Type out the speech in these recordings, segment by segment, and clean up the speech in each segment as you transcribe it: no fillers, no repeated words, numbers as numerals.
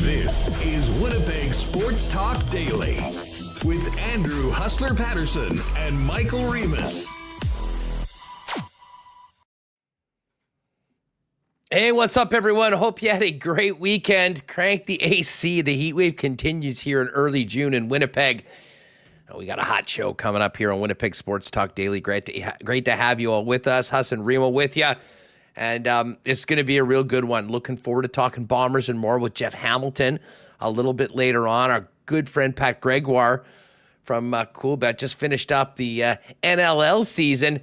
This is Winnipeg Sports Talk Daily with Andrew Hustler Paterson and Michael Remis. Hey, what's up, everyone? Hope you had a great weekend. Crank the AC. The heat wave continues here in early June in Winnipeg. We got a hot show coming up here on Winnipeg Sports Talk Daily. Great to have you all with us. Huss and Remo with you. And it's going to be a real good one. Looking forward to talking Bombers and more with Jeff Hamilton a little bit later on. Our good friend Pat Gregoire from Coolbet just finished up the NLL season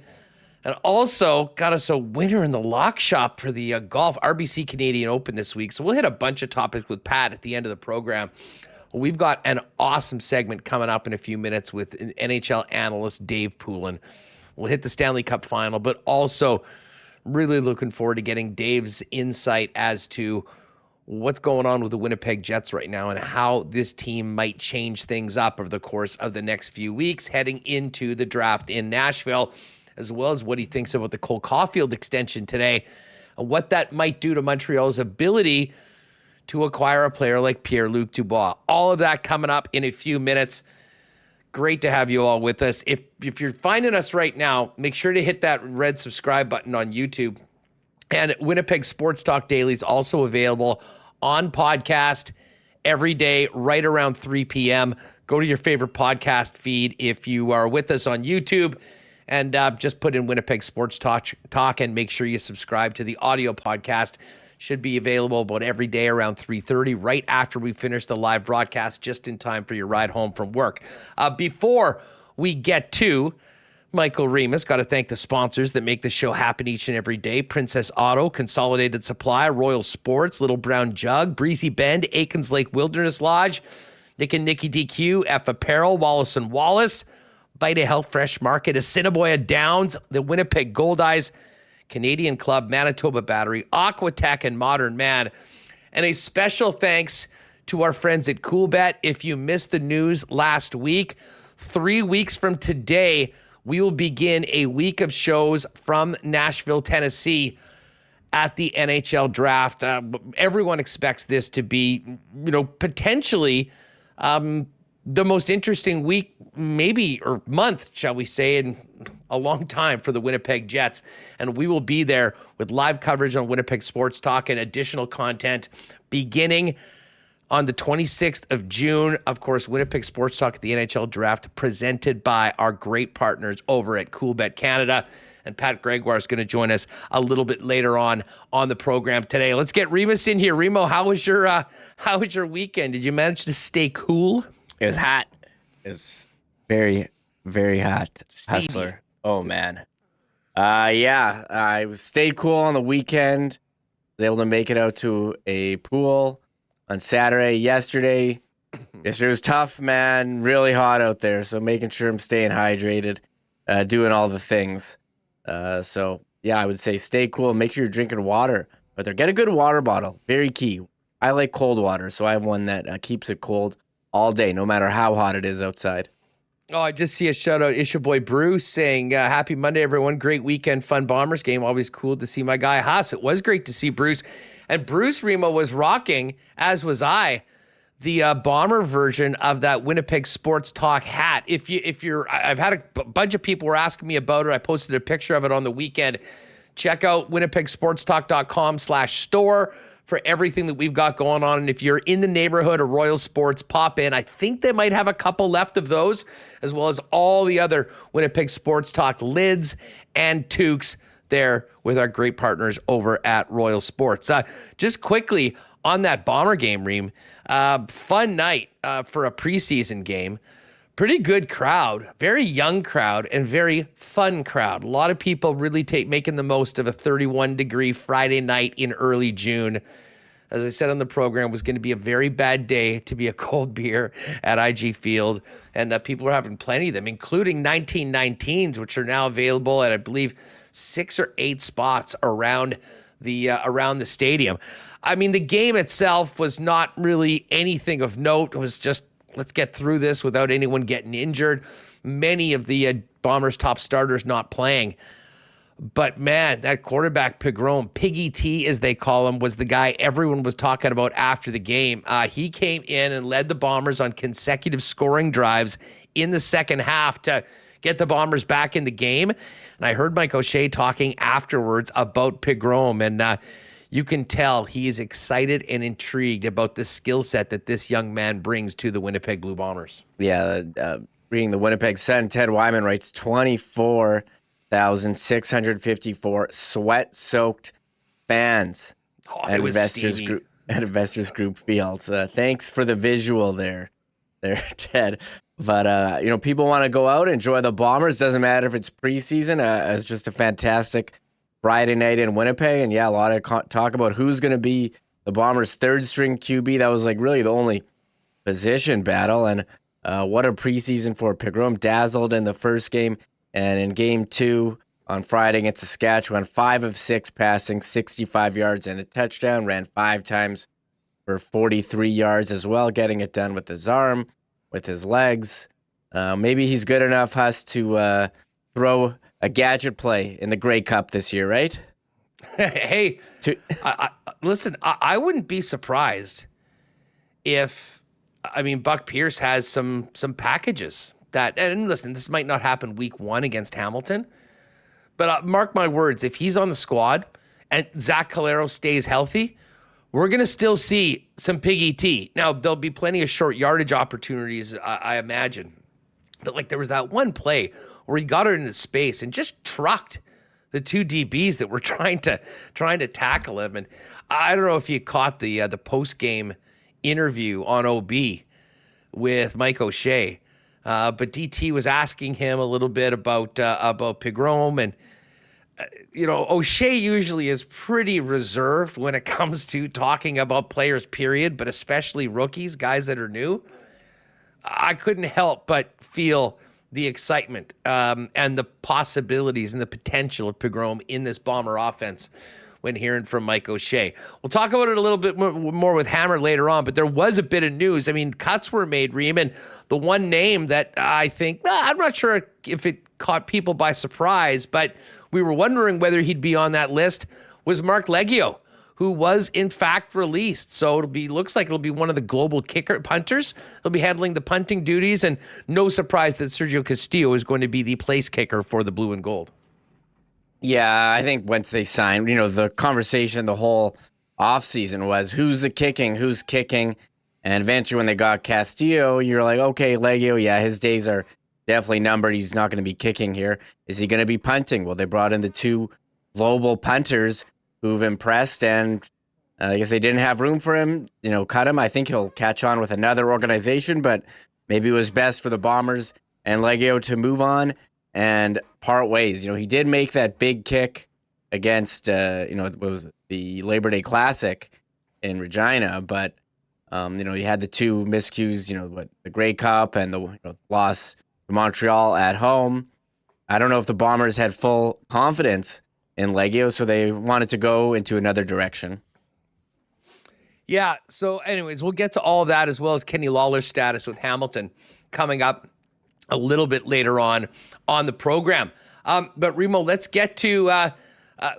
and also got us a winner in the lock shop for the golf RBC Canadian Open this week. So we'll hit a bunch of topics with Pat at the end of the program. We've got an awesome segment coming up in a few minutes with NHL analyst Dave Poulin. We'll hit the Stanley Cup Final, but also really looking forward to getting Dave's insight as to what's going on with the Winnipeg Jets right now and how this team might change things up over the course of the next few weeks heading into the draft in Nashville, as well as what he thinks about the Cole Caulfield extension today and what that might do to Montreal's ability to acquire a player like Pierre-Luc Dubois. All of that coming up in a few minutes. Great to have you all with us. If you're finding us right now, make sure to hit that red subscribe button on YouTube. And Winnipeg Sports Talk Daily is also available on podcast every day right around 3 p.m. Go to your favorite podcast feed if you are with us on YouTube and just put in Winnipeg Sports Talk and make sure you subscribe to the audio podcast. Should be available about every day around 3:30, right after we finish the live broadcast, just in time for your ride home from work. Before we get to Michael Remis, got to thank the sponsors that make the show happen each and every day. Princess Auto, Consolidated Supply, Royal Sports, Little Brown Jug, Breezy Bend, Aikens Lake Wilderness Lodge, Nick and Nicky DQ, F Apparel, Wallace & Wallace, Vita Health Fresh Market, Assiniboia Downs, the Winnipeg Goldeyes, Canadian Club, Manitoba Battery, Aquatech, and Modern Man. And a special thanks to our friends at Coolbet. If you missed the news last week, 3 weeks from today, we will begin a week of shows from Nashville, Tennessee at the NHL draft. Everyone expects this to be, potentially the most interesting week, maybe, or month, shall we say, in a long time for the Winnipeg Jets. And we will be there with live coverage on Winnipeg Sports Talk and additional content beginning on the 26th of June. Of course, Winnipeg Sports Talk at the NHL Draft presented by our great partners over at Coolbet Canada. And Pat Gregoire is going to join us a little bit later on the program today. Let's get Remis in here. Remo, how was your weekend? Did you manage to stay cool? It was hot. It was very, very hot. Hustler. Oh, man. Yeah, I stayed cool on the weekend. Was able to make it out to a pool on Saturday. Yesterday was tough, man. Really hot out there. So making sure I'm staying hydrated, doing all the things. So, yeah, I would say stay cool. Make sure you're drinking water. But get a good water bottle. Very key. I like cold water, so I have one that keeps it cold all day, no matter how hot it is outside. Oh, I just see a shout out, Issue Boy Bruce saying, happy Monday, everyone. Great weekend, fun Bombers game. Always cool to see my guy Haas. It was great to see Bruce. And Bruce Remo was rocking, as was I, the Bomber version of that Winnipeg Sports Talk hat. I've had a bunch of people were asking me about it. I posted a picture of it on the weekend. Check out winnipegsportstalk.com/store for everything that we've got going on. And if you're in the neighborhood of Royal Sports, pop in. I think they might have a couple left of those, as well as all the other Winnipeg Sports Talk lids and toques there with our great partners over at Royal Sports. Just quickly on that Bomber game, Reem, fun night for a preseason game. pretty good crowd, very young crowd, and very fun crowd. A lot of people really making the most of a 31-degree Friday night in early June. As I said on the program, was going to be a very bad day to be a cold beer at IG Field, and people are having plenty of them, including 1919s, which are now available at, I believe, 6 or 8 spots around the stadium. I mean, the game itself was not really anything of note. It was just, let's get through this without anyone getting injured. Many of the Bombers' top starters not playing. But, man, that quarterback, Piggy T, as they call him, was the guy everyone was talking about after the game. He came in and led the Bombers on consecutive scoring drives in the second half to get the Bombers back in the game. And I heard Mike O'Shea talking afterwards about Pigrom, and you can tell he is excited and intrigued about the skill set that this young man brings to the Winnipeg Blue Bombers. Yeah, reading the Winnipeg Sun, Ted Wyman writes 24,654 sweat-soaked fans at Investors Group Fields. Thanks for the visual there, Ted. But people want to go out and enjoy the Bombers. Doesn't matter if it's preseason. It's just a fantastic Friday night in Winnipeg, and a lot of talk about who's going to be the Bombers' third-string QB. That was really the only position battle, and what a preseason for Pigrom. Dazzled in the first game, and in game 2 on Friday against Saskatchewan, 5 of 6 passing, 65 yards and a touchdown. Ran 5 times for 43 yards as well, getting it done with his arm, with his legs. Maybe he's good enough, Huss, to throw a gadget play in the Grey Cup this year, right? Hey, listen, I wouldn't be surprised if, Buck Pierce has some packages that, and listen, this might not happen week 1 against Hamilton, but mark my words, if he's on the squad and Zach Calero stays healthy, we're going to still see some Piggy T. Now, there'll be plenty of short yardage opportunities, I imagine. But there was that one play where he got it into space and just trucked the 2 DBs that were trying to tackle him. And I don't know if you caught the post-game interview on OB with Mike O'Shea, but DT was asking him a little bit about Pigrom, and O'Shea usually is pretty reserved when it comes to talking about players, period, but especially rookies, guys that are new. I couldn't help but feel the excitement and the possibilities and the potential of Pigrom in this Bomber offense when hearing from Mike O'Shea. We'll talk about it a little bit more with Hammer later on, but there was a bit of news. Cuts were made, Reem, and the one name that I think, I'm not sure if it caught people by surprise, but we were wondering whether he'd be on that list, was Marc Liegghio, who was in fact released. So looks like it'll be one of the global punters. He'll be handling the punting duties, and no surprise that Sergio Castillo is going to be the place kicker for the Blue and Gold. Yeah, I think once they signed, the conversation the whole offseason was who's kicking, and eventually when they got Castillo, you're like, okay, Liegghio, yeah, his days are definitely numbered. He's not going to be kicking here. Is he going to be punting? Well, they brought in the 2 global punters who've impressed, and I guess they didn't have room for him, cut him. I think he'll catch on with another organization, but maybe it was best for the Bombers and Liegghio to move on and part ways. He did make that big kick against, it was the Labor Day Classic in Regina, but, he had the 2 miscues, the Grey Cup and the loss to Montreal at home. I don't know if the Bombers had full confidence in Liegghio, so they wanted to go into another direction. Yeah, so anyways, we'll get to all of that as well as Kenny Lawler's status with Hamilton coming up a little bit later on the program. But Remo, let's get to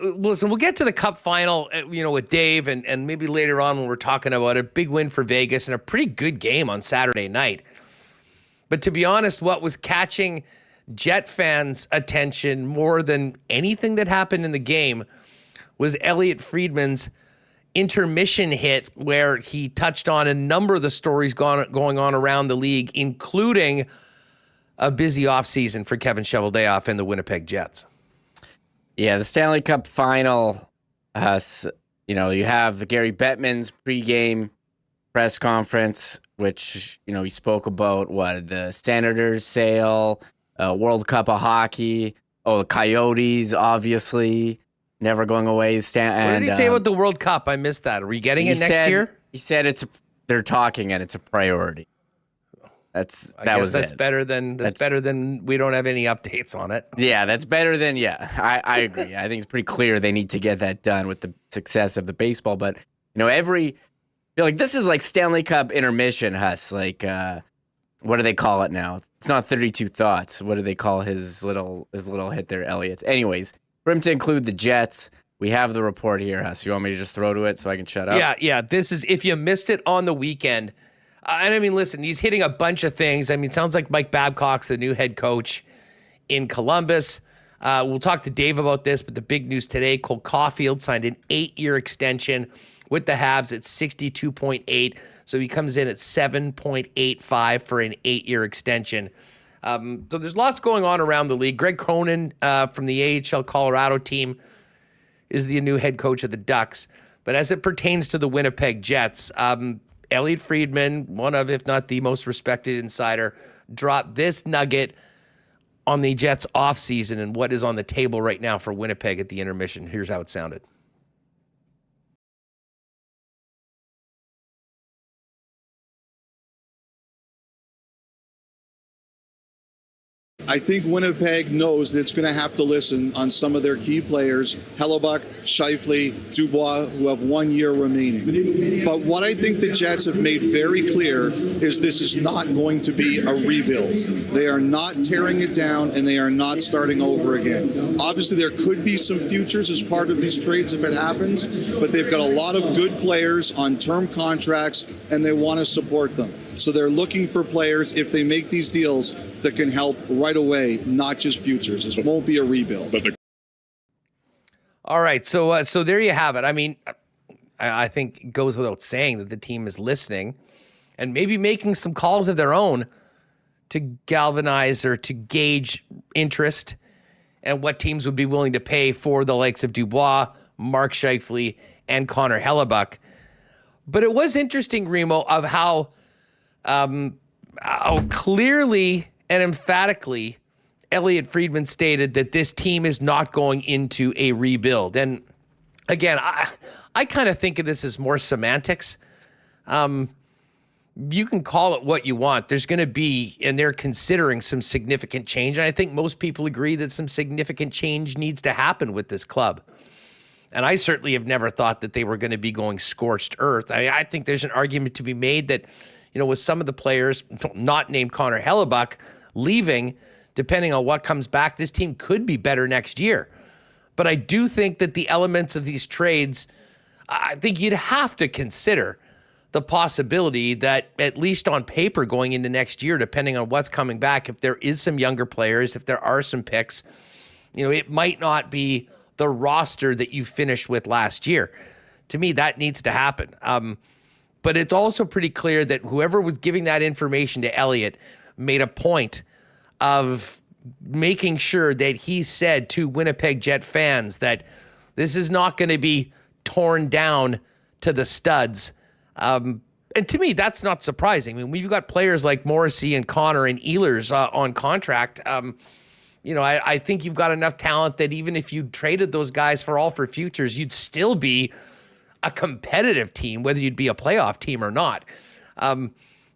listen, we'll get to the Cup Final, with Dave, and maybe later on when we're talking about a big win for Vegas and a pretty good game on Saturday night. But to be honest, what was catching Jet fans' attention more than anything that happened in the game was Elliotte Friedman's intermission hit, where he touched on a number of the stories going on around the league, including a busy offseason for Kevin Cheveldayoff and the Winnipeg Jets. Yeah, the Stanley Cup Final, you have the Gary Bettman's pregame press conference which, he spoke about the Senators sale, World Cup of Hockey. Oh, the Coyotes, obviously, never going away. What did he say about the World Cup? I missed that. Are we getting it next year? He said they're talking and it's a priority. That's better than we don't have any updates on it. Yeah, that's better than I agree. I think it's pretty clear they need to get that done with the success of the baseball. But this is like Stanley Cup intermission, Huss. Like what do they call it now? It's not 32 Thoughts. What do they call his little hit there, Elliotte? Anyways, for him to include the Jets, we have the report here, Huss. You want me to just throw to it so I can shut up? Yeah. This is, if you missed it on the weekend, and I mean, listen, he's hitting a bunch of things. I mean, it sounds like Mike Babcock's the new head coach in Columbus. We'll talk to Dave about this, but the big news today, Cole Caulfield signed an 8-year extension with the Habs at 62.8. So he comes in at 7.85 for an 8-year extension. So there's lots going on around the league. Greg Cronin from the AHL Colorado team is the new head coach of the Ducks. But as it pertains to the Winnipeg Jets, Elliotte Friedman, one of, if not the most respected insider, dropped this nugget on the Jets offseason and what is on the table right now for Winnipeg at the intermission. Here's how it sounded. I think Winnipeg knows that it's going to have to listen on some of their key players, Hellebuyck, Scheifele, Dubois, who have 1 year remaining. But what I think the Jets have made very clear is this is not going to be a rebuild. They are not tearing it down, and they are not starting over again. Obviously, there could be some futures as part of these trades if it happens, but they've got a lot of good players on term contracts, and they want to support them. So they're looking for players, if they make these deals, that can help right away, not just futures. This won't be a rebuild. All right, so there you have it. I mean, I think it goes without saying that the team is listening and maybe making some calls of their own to galvanize or to gauge interest and what teams would be willing to pay for the likes of Dubois, Mark Scheifele, and Connor Hellebuyck. But it was interesting, Remo, of how clearly and emphatically Elliotte Friedman stated that this team is not going into a rebuild. And again, I kind of think of this as more semantics. You can call it what you want. There's going to be, and they're considering some significant change. And I think most people agree that some significant change needs to happen with this club. And I certainly have never thought that they were going to be going scorched earth. I think there's an argument to be made that, with some of the players, not named Connor Hellebuyck, leaving, depending on what comes back, this team could be better next year. But I do think that the elements of these trades, I think you'd have to consider the possibility that, at least on paper going into next year, depending on what's coming back, if there is some younger players, if there are some picks, it might not be the roster that you finished with last year. To me, that needs to happen. But it's also pretty clear that whoever was giving that information to Elliotte made a point of making sure that he said to Winnipeg Jet fans that this is not going to be torn down to the studs. And to me, that's not surprising. I mean, we've got players like Morrissey and Connor and Ehlers on contract. I think you've got enough talent that even if you traded those guys for futures, you'd still be a competitive team, whether you'd be a playoff team or not.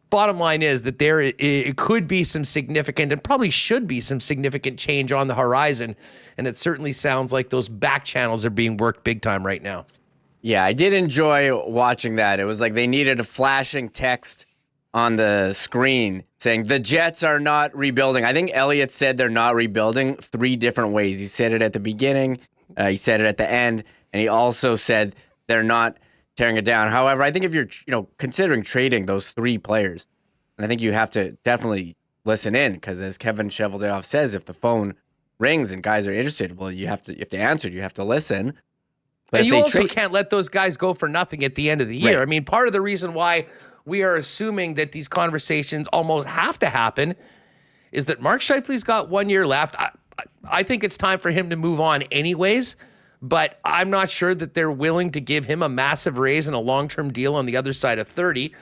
Bottom line is that it could be some significant, and probably should be some significant change on the horizon. And it certainly sounds like those back channels are being worked big time right now. Yeah, I did enjoy watching that. It was like they needed a flashing text on the screen saying the Jets are not rebuilding. I think Elliotte said they're not rebuilding 3 different ways. He said it at the beginning, he said it at the end, and he also said they're not tearing it down. However, I think if you're considering trading those 3 players, and I think you have to definitely listen in, because as Kevin Cheveldayoff says, if the phone rings and guys are interested, well, you have to answer. You have to listen. But and you also can't let those guys go for nothing at the end of the year. Right. I mean, part of the reason why we are assuming that these conversations almost have to happen is that Mark Scheifele's got 1 year left. I think it's time for him to move on anyways. But I'm not sure that they're willing to give him a massive raise and a long-term deal on the other side of 30.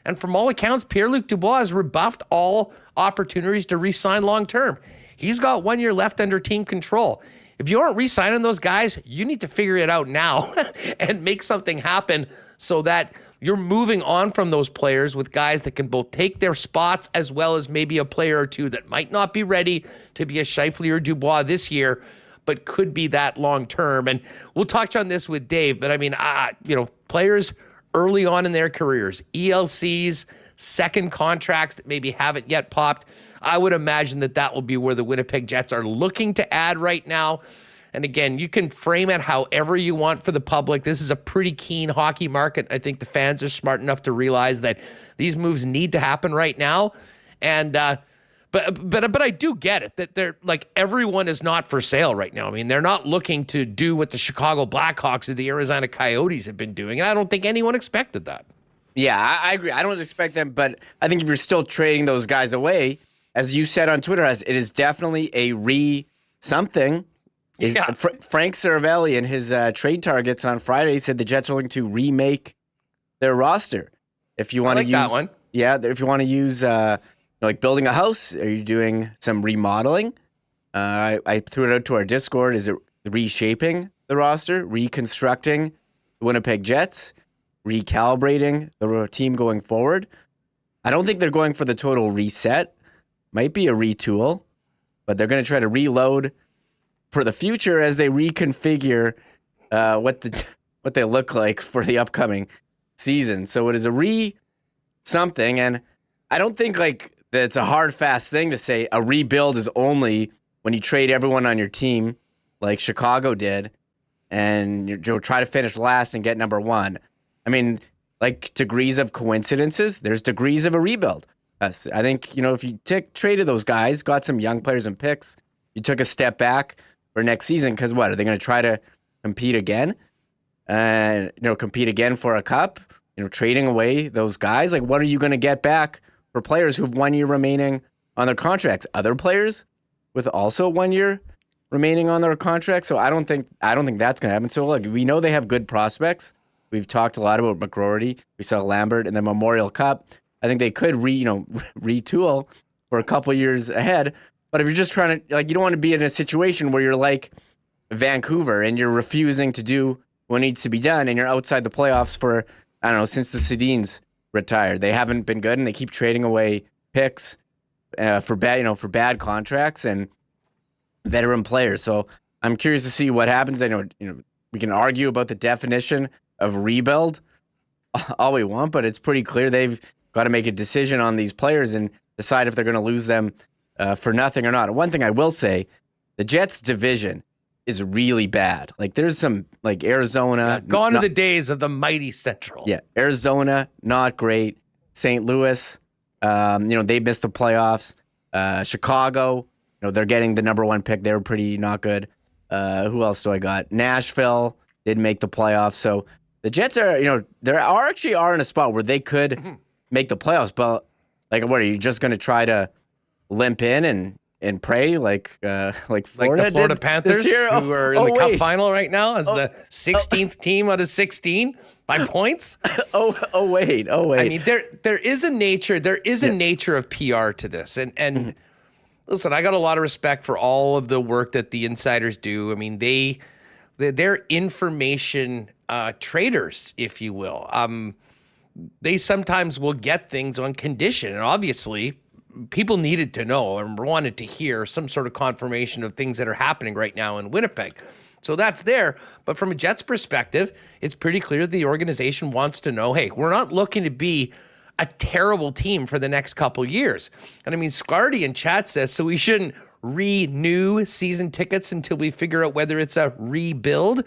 And from all accounts, Pierre-Luc Dubois has rebuffed all opportunities to re-sign long-term. He's got 1 year left under team control. If you aren't re-signing those guys, you need to figure it out now and make something happen so that you're moving on from those players with guys that can both take their spots as well as maybe a player or two that might not be ready to be a Scheifele or Dubois this year, but could be that long-term. And we'll touch on this with Dave, but I mean, players early on in their careers, ELCs, second contracts that maybe haven't yet popped. I would imagine that will be where the Winnipeg Jets are looking to add right now. And again, you can frame it however you want for the public. This is a pretty keen hockey market. I think the fans are smart enough to realize that these moves need to happen right now. And but I do get it that they're like, everyone is not for sale right now. I mean, they're not looking to do what the Chicago Blackhawks or the Arizona Coyotes have been doing, and I don't think anyone expected that. Yeah, I agree. I don't expect them, but I think if you're still trading those guys away, as you said on Twitter, it is definitely a something. Frank Saravelli in his trade targets on Friday said the Jets are looking to remake their roster. If you want to use that one, if you want to use like building a house, are you doing some remodeling? I threw it out to our Discord. Is it reshaping the roster, reconstructing the Winnipeg Jets, recalibrating the team going forward? I don't think they're going for the total reset. Might be a retool, but they're going to try to reload for the future as they reconfigure what they look like for the upcoming season. So it is a something, and I don't think like that it's a hard fast thing to say a rebuild is only when you trade everyone on your team like Chicago did and you'll try to finish last and get number one. I mean, like degrees of coincidences, there's degrees of a rebuild. I think, if you traded those guys, got some young players and picks, you took a step back for next season because what? Are they going to try to compete again? Compete again for a cup? Trading away those guys? Like, what are you going to get back for players who have 1 year remaining on their contracts? Other players with also 1 year remaining on their contracts? So I don't think that's going to happen. So look, we know they have good prospects. We've talked a lot about McGroarty. We saw Lambert in the Memorial Cup. I think they could retool for a couple years ahead. But if you're just trying to, you don't want to be in a situation where you're like Vancouver and you're refusing to do what needs to be done and you're outside the playoffs for, I don't know, since the Sedins retired. They haven't been good and they keep trading away picks for bad contracts and veteran players. So I'm curious to see what happens. I know, we can argue about the definition of rebuild all we want, but it's pretty clear they've got to make a decision on these players and decide if they're going to lose them for nothing or not. One thing I will say, the Jets division is really bad. Like there's some Arizona. Gone are the days of the mighty Central. Yeah. Arizona, not great. St. Louis, they missed the playoffs. Chicago, they're getting the number one pick. They were pretty not good. Who else do I got? Nashville didn't make the playoffs. So the Jets are, they are in a spot where they could make the playoffs, but what are you just going to try to limp in and pray like Florida, like the Florida Panthers, who are in the Cup Final right now as the 16th team out of 16 by points? Wait. I mean, there is a nature of PR to this, and listen, I got a lot of respect for all of the work that the insiders do. I mean, they're information traders, if you will. They sometimes will get things on condition, and obviously people needed to know and wanted to hear some sort of confirmation of things that are happening right now in Winnipeg. So that's there. But from a Jets perspective, it's pretty clear the organization wants to know, hey, we're not looking to be a terrible team for the next couple years. And I mean, Sklardy in chat says, so we shouldn't renew season tickets until we figure out whether it's a rebuild.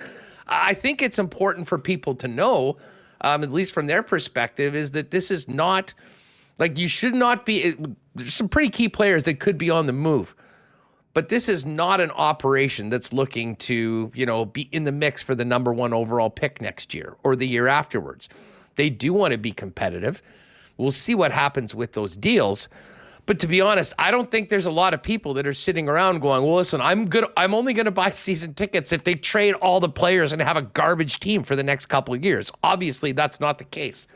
I think it's important for people to know, at least from their perspective, is that this is not, you should not be, there's some pretty key players that could be on the move. But this is not an operation that's looking to, be in the mix for the number one overall pick next year or the year afterwards. They do want to be competitive. We'll see what happens with those deals. But to be honest, I don't think there's a lot of people that are sitting around going, well, listen, I'm only going to buy season tickets if they trade all the players and have a garbage team for the next couple of years. Obviously, that's not the case.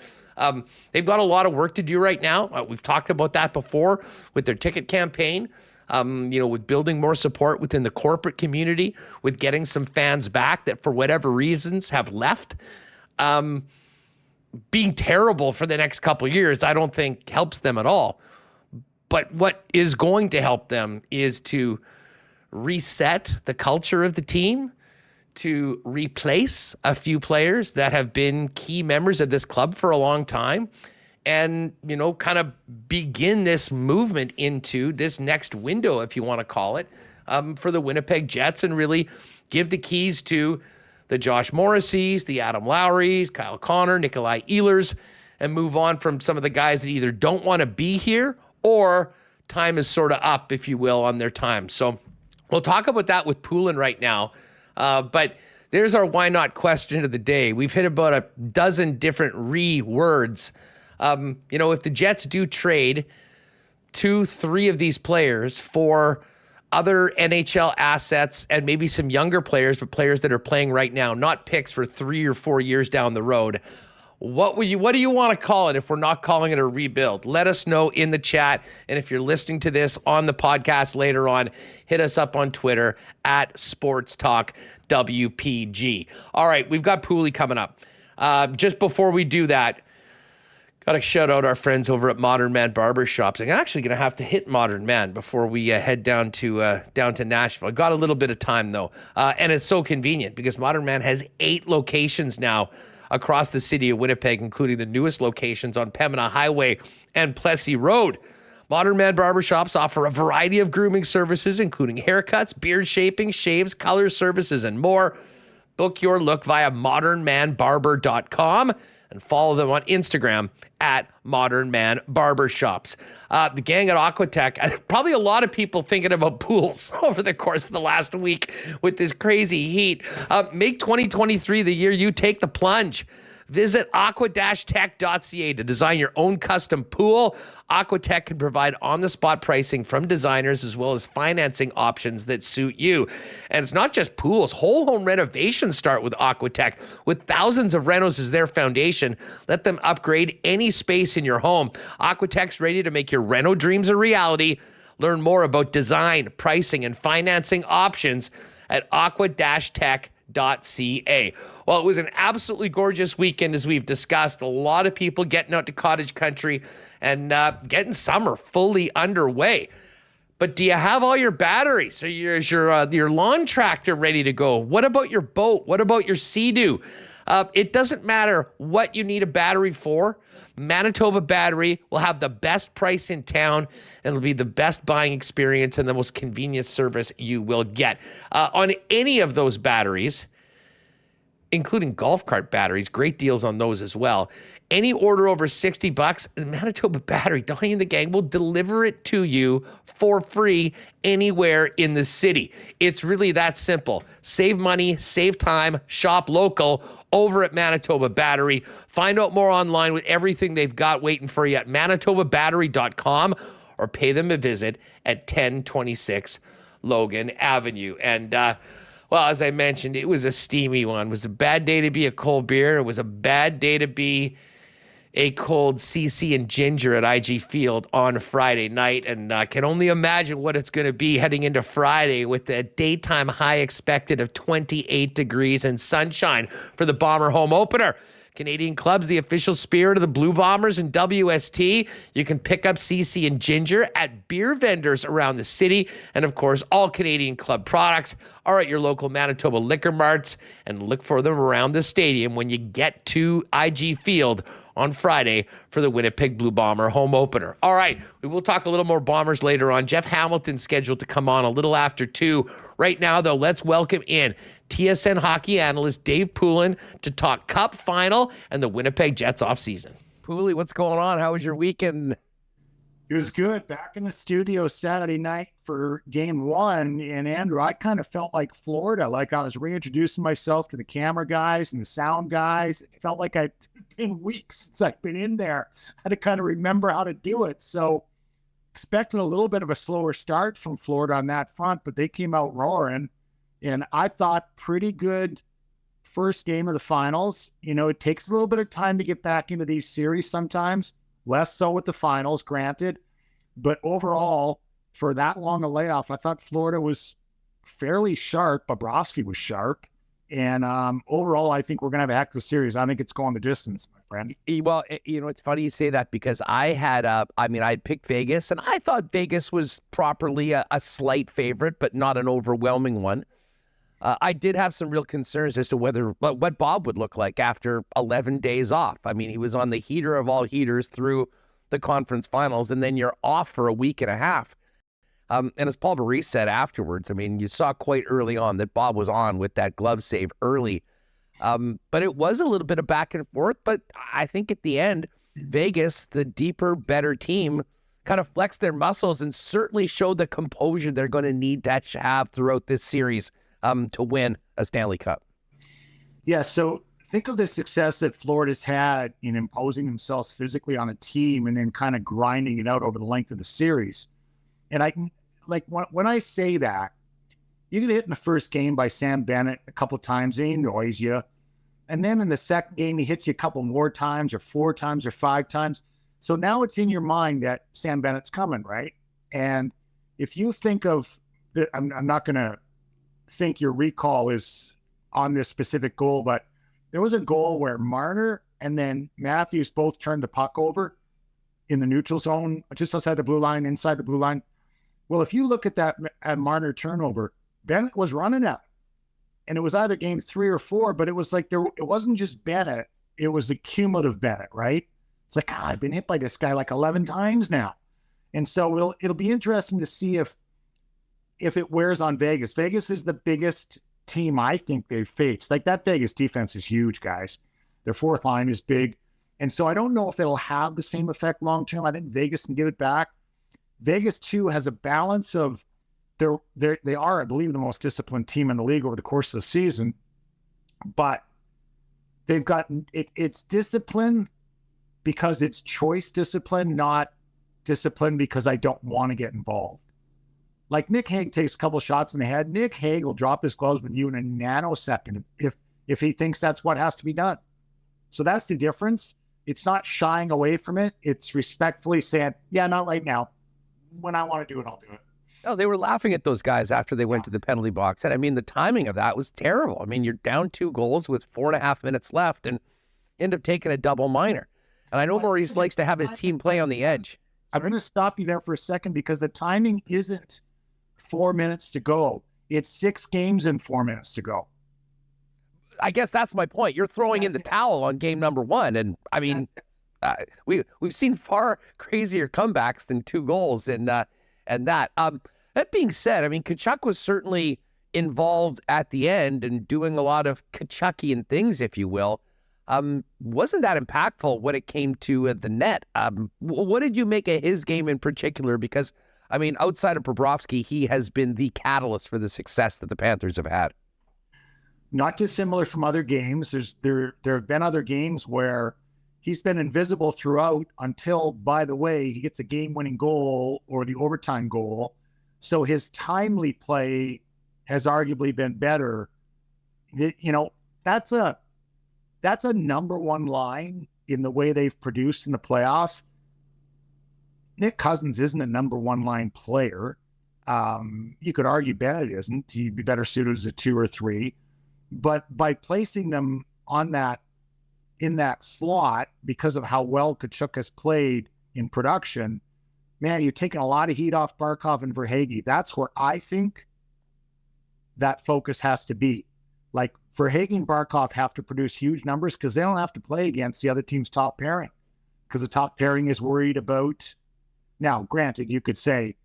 They've got a lot of work to do right now. We've talked about that before with their ticket campaign, with building more support within the corporate community, with getting some fans back that for whatever reasons have left. Being terrible for the next couple of years, I don't think helps them at all. But what is going to help them is to reset the culture of the team, to replace a few players that have been key members of this club for a long time, and, kind of begin this movement into this next window, if you want to call it, for the Winnipeg Jets, and really give the keys to the Josh Morrisseys, the Adam Lowrys, Kyle Connor, Nikolai Ehlers, and move on from some of the guys that either don't want to be here or time is sort of up, if you will, on their time. So we'll talk about that with Poulin right now. But there's our why not question of the day. We've hit about a dozen different words. If the Jets do trade 2-3 of these players for other NHL assets and maybe some younger players, but players that are playing right now, not picks for 3 or 4 years down the road, what do you want to call it if we're not calling it a rebuild? Let us know in the chat. And if you're listening to this on the podcast later on, hit us up on Twitter at Sports Talk WPG. All right, we've got Pooley coming up. Just before we do that, got to shout out our friends over at Modern Man Barbershops. I'm actually going to have to hit Modern Man before we head down to Nashville. I got a little bit of time, though. And it's so convenient because Modern Man has 8 locations now across the city of Winnipeg, including the newest locations on Pembina Highway and Plessis Road. Modern Man Barbershops offer a variety of grooming services, including haircuts, beard shaping, shaves, color services, and more. Book your look via modernmanbarber.com and follow them on Instagram at Modern Man Barbershops. The gang at Aquatech, probably a lot of people thinking about pools over the course of the last week with this crazy heat. Make 2023 the year you take the plunge. Visit aqua-tech.ca to design your own custom pool. Aquatech can provide on-the-spot pricing from designers as well as financing options that suit you. And it's not just pools. Whole home renovations start with Aquatech. With thousands of renos as their foundation, let them upgrade any space in your home. Aquatech's ready to make your reno dreams a reality. Learn more about design, pricing, and financing options at aqua-tech.ca. Well, it was an absolutely gorgeous weekend, as we've discussed. A lot of people getting out to cottage country and getting summer fully underway. But do you have all your batteries? Is your lawn tractor ready to go? What about your boat? What about your Sea-Doo? It doesn't matter what you need a battery for. Manitoba Battery will have the best price in town, and it'll be the best buying experience and the most convenient service you will get. On any of those batteries, including golf cart batteries, great deals on those as well. Any order over $60, Manitoba Battery, Donnie and the gang will deliver it to you for free anywhere in the city. It's really that simple. Save money, save time, shop local over at Manitoba Battery. Find out more online with everything they've got waiting for you at manitobabattery.com or pay them a visit at 1026 Logan Avenue. And, well, as I mentioned, it was a steamy one. It was a bad day to be a cold beer. It was a bad day to be a cold CC and ginger at IG Field on Friday night. And I can only imagine what it's going to be heading into Friday with the daytime high expected of 28 degrees and sunshine for the Bomber home opener. Canadian Club's the official spirit of the Blue Bombers and WST. You can pick up CC and Ginger at beer vendors around the city. And of course, all Canadian Club products are at your local Manitoba liquor marts, and look for them around the stadium when you get to IG Field on Friday for the Winnipeg Blue Bomber home opener. All right, we will talk a little more Bombers later on. Jeff Hamilton's scheduled to come on a little after 2. Right now, though, let's welcome in TSN hockey analyst Dave Poulin to talk Cup Final and the Winnipeg Jets offseason. Pooley, what's going on? How was your weekend? It was good. Back in the studio Saturday night for game 1. And Andrew, I kind of felt like Florida, like I was reintroducing myself to the camera guys and the sound guys. It felt like I'd been weeks since I've been in there. I had to kind of remember how to do it. So expecting a little bit of a slower start from Florida on that front, but they came out roaring. And I thought pretty good first game of the finals. It takes a little bit of time to get back into these series sometimes, less so with the finals, granted. But overall, for that long a layoff, I thought Florida was fairly sharp. Bobrovsky was sharp. And overall, I think we're going to have a heck of a series. I think it's going the distance, my friend. Well, it's funny you say that because I had picked Vegas, and I thought Vegas was properly a slight favorite, but not an overwhelming one. I did have some real concerns as to what Bob would look like after 11 days off. I mean, he was on the heater of all heaters through the conference finals, and then you're off for a week and a half. And as Paul Maurice said afterwards, I mean, you saw quite early on that Bob was on with that glove save early. But it was a little bit of back and forth. But I think at the end, Vegas, the deeper, better team, kind of flexed their muscles and certainly showed the composure they're going to need to have throughout this series to win a Stanley Cup. Yeah, so think of the success that Florida's had in imposing themselves physically on a team and then kind of grinding it out over the length of the series. And when I say that, you get hit in the first game by Sam Bennett a couple of times, he annoys you. And then in the second game, he hits you a couple more times or 4 times or 5 times. So now it's in your mind that Sam Bennett's coming, right? And if you think of, I'm not going to think your recall is on this specific goal, but there was a goal where Marner and then Matthews both turned the puck over in the neutral zone, just outside the blue line, inside the blue line. Well, if you look at that Marner turnover, Bennett was running out. And it was either game 3 or 4, but it was like it wasn't just Bennett. It was the cumulative Bennett, right? It's like, I've been hit by this guy like 11 times now. And so it'll be interesting to see if it wears on Vegas. Vegas is the biggest team I think they've faced. Like, that Vegas defense is huge, guys. Their fourth line is big. And so I don't know if it'll have the same effect long-term. I think Vegas can give it back. Vegas, too, has a balance of they are, I believe, the most disciplined team in the league over the course of the season. But they've got it's discipline because it's choice discipline, not discipline because I don't want to get involved. Like, Nick Hague takes a couple shots in the head. Nick Hague will drop his gloves with you in a nanosecond if he thinks that's what has to be done. So that's the difference. It's not shying away from it. It's respectfully saying, yeah, not right now. When I want to do it, I'll do it. Oh, they were laughing at those guys after they went to the penalty box. And I mean, the timing of that was terrible. I mean, you're down 2 goals with 4.5 minutes left and end up taking a double minor. And I know Maurice likes to have his team play on the edge. I'm going to stop you there for a second because the timing isn't 4 minutes to go. It's 6 games and 4 minutes to go. I guess that's my point. You're throwing in the towel on game number 1. And I mean, we've seen far crazier comebacks than 2 goals and that. That being said, I mean, Tkachuk was certainly involved at the end and doing a lot of Tkachukian things, if you will. Wasn't that impactful when it came to the net? What did you make of his game in particular? Because, I mean, outside of Bobrovsky, he has been the catalyst for the success that the Panthers have had. Not dissimilar from other games. There have been other games where he's been invisible throughout until, by the way, he gets a game-winning goal or the overtime goal. So his timely play has arguably been better. That's a number 1 line in the way they've produced in the playoffs. Nick Cousins isn't a number 1 line player. You could argue Bennett isn't. He'd be better suited as a 2 or 3. But by placing them in that slot, because of how well Tkachuk has played in production, man, you're taking a lot of heat off Barkov and Verhaeghe. That's where I think that focus has to be. Like, Verhaeghe and Barkov have to produce huge numbers because they don't have to play against the other team's top pairing because the top pairing is worried about. Now, granted, you could say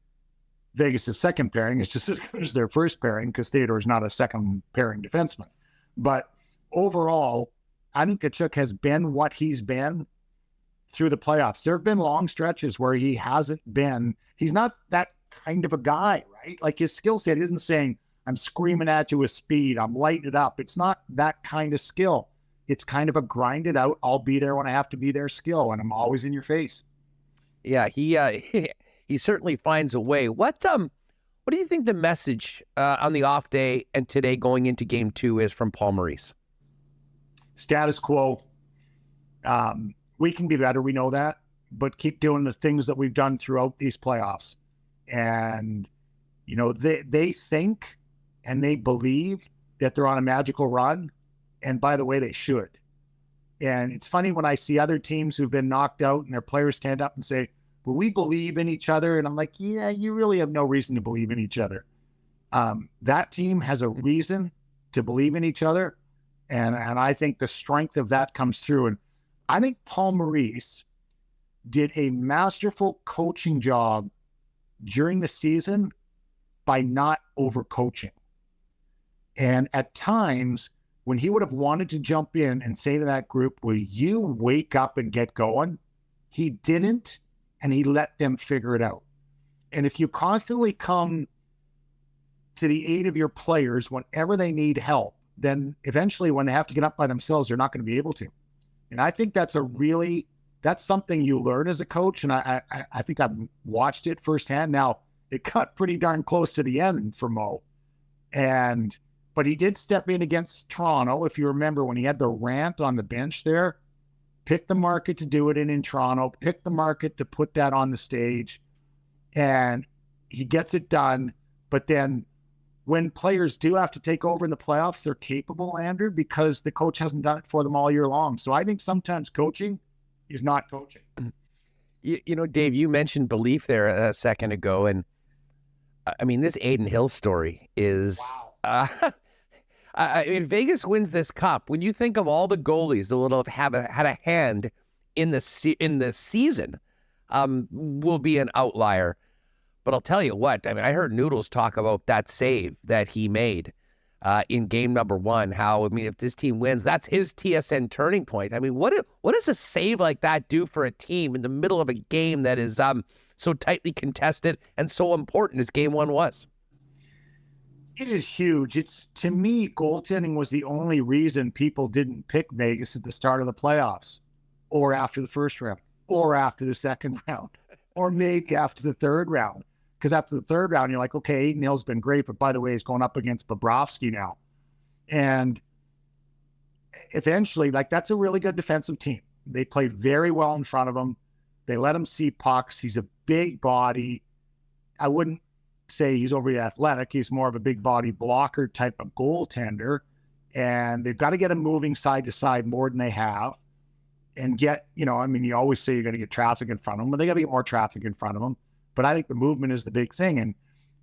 Vegas' second pairing is just as good as their first pairing because Theodore's not a second pairing defenseman. But overall, I think Tkachuk has been what he's been through the playoffs. There have been long stretches where he hasn't been. He's not that kind of a guy, right? Like, his skill set isn't saying, I'm screaming at you with speed, I'm lighting it up. It's not that kind of skill. It's kind of a grind it out, I'll be there when I have to be there skill, and I'm always in your face. Yeah, he certainly finds a way. What do you think the message on the off day and today going into game 2 is from Paul Maurice? status quo. We can be better. We know that, but keep doing the things that we've done throughout these playoffs. And, you know, they think and they believe that they're on a magical run. And by the way, they should. And it's funny when I see other teams who've been knocked out and their players stand up and say, well, we believe in each other. And I'm like, yeah, you really have no reason to believe in each other. That team has a reason to believe in each other. And I think the strength of that comes through. And I think Paul Maurice did a masterful coaching job during the season by not overcoaching. And at times, when he would have wanted to jump in and say to that group, will you wake up and get going? He didn't, and he let them figure it out. And if you constantly come to the aid of your players whenever they need help, then eventually when they have to get up by themselves, they're not going to be able to. And I think that's something you learn as a coach. And I think I've watched it firsthand. Now, it got pretty darn close to the end for Mo. But he did step in against Toronto. If you remember when he had the rant on the bench there, pick the market to do it in Toronto, pick the market to put that on the stage, and he gets it done. But then when players do have to take over in the playoffs, they're capable, Andrew, because the coach hasn't done it for them all year long. So I think sometimes coaching is not coaching. You know, Dave, you mentioned belief there a second ago. And I mean, this Adin Hill story is... Wow. I mean, Vegas wins this cup. When you think of all the goalies that will have had a hand in the season, will be an outlier. But I'll tell you what, I mean, I heard Noodles talk about that save that he made in game number 1. How, I mean, if this team wins, that's his TSN turning point. I mean, what does a save like that do for a team in the middle of a game that is so tightly contested and so important as game 1 was? It is huge. It's, to me, goaltending was the only reason people didn't pick Vegas at the start of the playoffs, or after the first round, or after the second round, or maybe after the third round. Because after the third round, you're like, okay, Adin Hill's been great, but by the way, he's going up against Bobrovsky now. And eventually, like, that's a really good defensive team. They played very well in front of him. They let him see pucks. He's a big body. I wouldn't say he's overly athletic. He's more of a big body blocker type of goaltender. And they've got to get him moving side to side more than they have. And get, you know, I mean, you always say you're going to get traffic in front of them, but they got to get more traffic in front of them. But I think the movement is the big thing.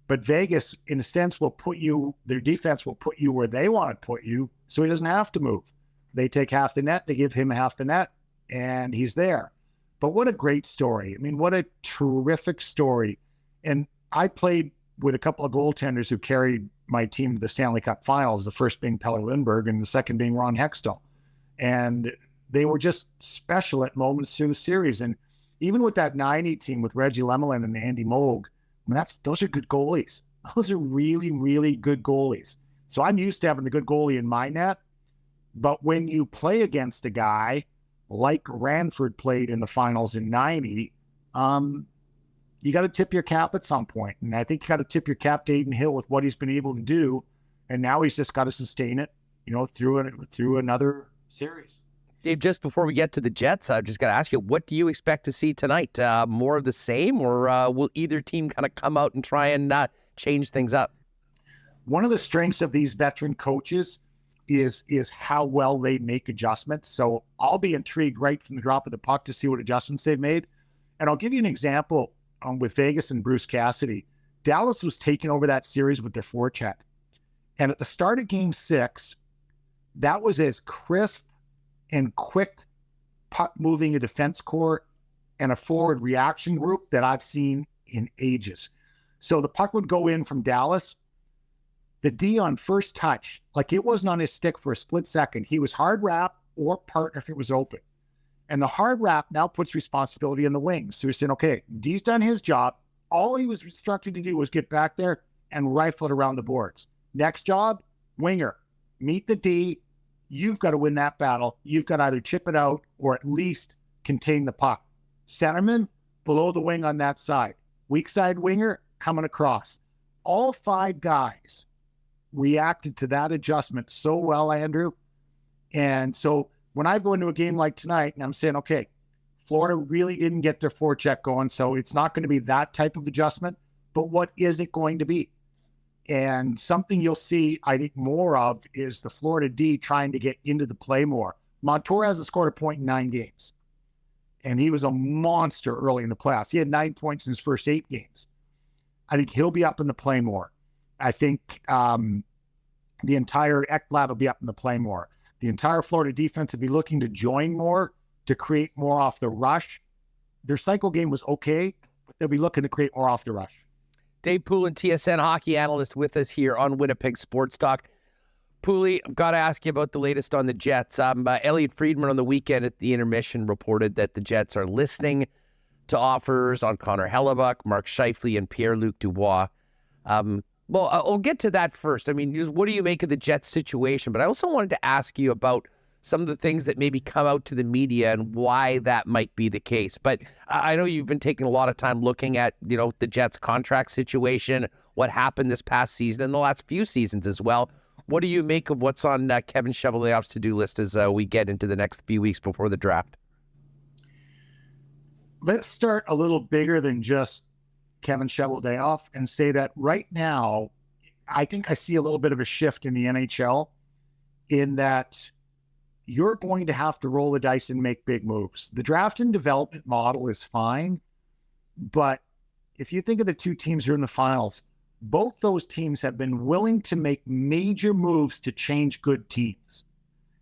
But Vegas, in a sense, their defense will put you where they want to put you, so he doesn't have to move. They take half the net, they give him half the net, and he's there. But what a great story. I mean, what a terrific story. And I played with a couple of goaltenders who carried my team to the Stanley Cup Finals, the first being Pelle Lindbergh and the second being Ron Hextall. And they were just special at moments through the series. And even with that 90 team with Reggie Lemelin and Andy Moog, I mean, those are good goalies. Those are really, really good goalies. So I'm used to having the good goalie in my net. But when you play against a guy like Ranford played in the finals in 90, you got to tip your cap at some point. And I think you got to tip your cap to Adin Hill with what he's been able to do. And now he's just got to sustain it, you know, through another series. Dave, just before we get to the Jets, I've just got to ask you, what do you expect to see tonight? More of the same, or will either team kind of come out and try and change things up? One of the strengths of these veteran coaches is how well they make adjustments. So I'll be intrigued right from the drop of the puck to see what adjustments they've made. And I'll give you an example with Vegas and Bruce Cassidy. Dallas was taking over that series with their forecheck. And at the start of game 6, that was as crisp and quick puck moving a defense core and a forward reaction group that I've seen in ages. So the puck would go in from Dallas. The D on first touch, like it wasn't on his stick for a split second. He was hard wrap or partner if it was open. And the hard wrap now puts responsibility in the wings. So you're saying, okay, D's done his job. All he was instructed to do was get back there and rifle it around the boards. Next job, winger, meet the D. You've got to win that battle. You've got to either chip it out or at least contain the puck. Centerman, below the wing on that side. Weak side winger, coming across. All 5 guys reacted to that adjustment so well, Andrew. And so when I go into a game like tonight and I'm saying, okay, Florida really didn't get their forecheck going, so it's not going to be that type of adjustment, but what is it going to be? And something you'll see, I think, more of is the Florida D trying to get into the play more. Montour hasn't scored a point in 9 games, and he was a monster early in the playoffs. He had 9 points in his first 8 games. I think he'll be up in the play more. I think the entire Ekblad will be up in the play more. The entire Florida defense will be looking to join more, to create more off the rush. Their cycle game was okay, but they'll be looking to create more off the rush. Dave Poulin, TSN hockey analyst, with us here on Winnipeg Sports Talk. Poulin, I've got to ask you about the latest on the Jets. Elliotte Friedman on the weekend at the intermission reported that the Jets are listening to offers on Connor Hellebuyck, Mark Scheifele, and Pierre-Luc Dubois. Well, I'll get to that first. I mean, what do you make of the Jets situation? But I also wanted to ask you about some of the things that maybe come out to the media and why that might be the case. But I know you've been taking a lot of time looking at, the Jets contract situation, what happened this past season and the last few seasons as well. What do you make of what's on Kevin Cheveldayoff's to-do list as we get into the next few weeks before the draft? Let's start a little bigger than just Kevin Cheveldayoff and say that right now, I think I see a little bit of a shift in the NHL in that you're going to have to roll the dice and make big moves. The draft and development model is fine, but if you think of the two teams who are in the finals, both those teams have been willing to make major moves to change good teams.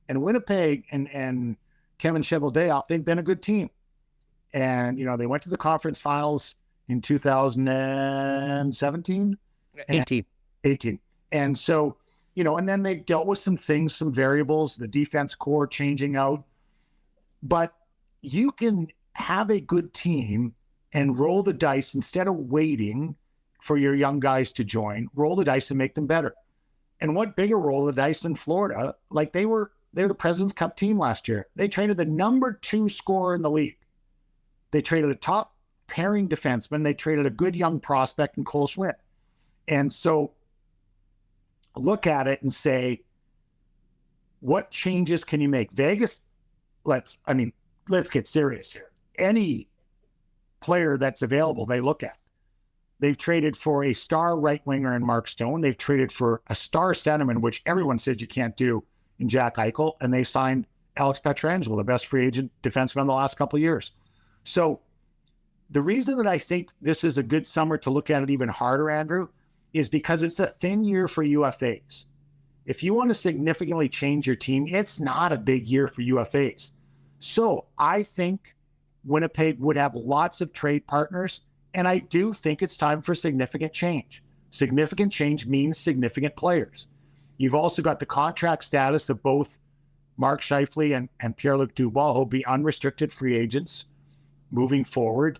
And Winnipeg and Kevin Cheveldayoff, they've been a good team. And, they went to the conference finals in 2017? 18. And so, and then they've dealt with some things, some variables, the defense core changing out. But you can have a good team and roll the dice instead of waiting for your young guys to join, roll the dice and make them better. And what bigger roll the dice in Florida? Like they're the President's Cup team last year. They traded the number 2 scorer in the league. They traded a top pairing defenseman. They traded a good young prospect in Cole Schwinn. And so look at it and say, what changes can you make? Vegas, let's get serious here. Any player that's available, they look at. They've traded for a star right winger in Mark Stone. They've traded for a star centerman, which everyone said you can't do, in Jack Eichel. And they signed Alex Pietrangelo, the best free agent defenseman in the last couple of years. So the reason that I think this is a good summer to look at it even harder, Andrew, is because it's a thin year for UFAs. If you want to significantly change your team, it's not a big year for UFAs. So I think Winnipeg would have lots of trade partners, and I do think it's time for significant change. Significant change means significant players. You've also got the contract status of both Mark Scheifele and Pierre-Luc Dubois, who will be unrestricted free agents moving forward.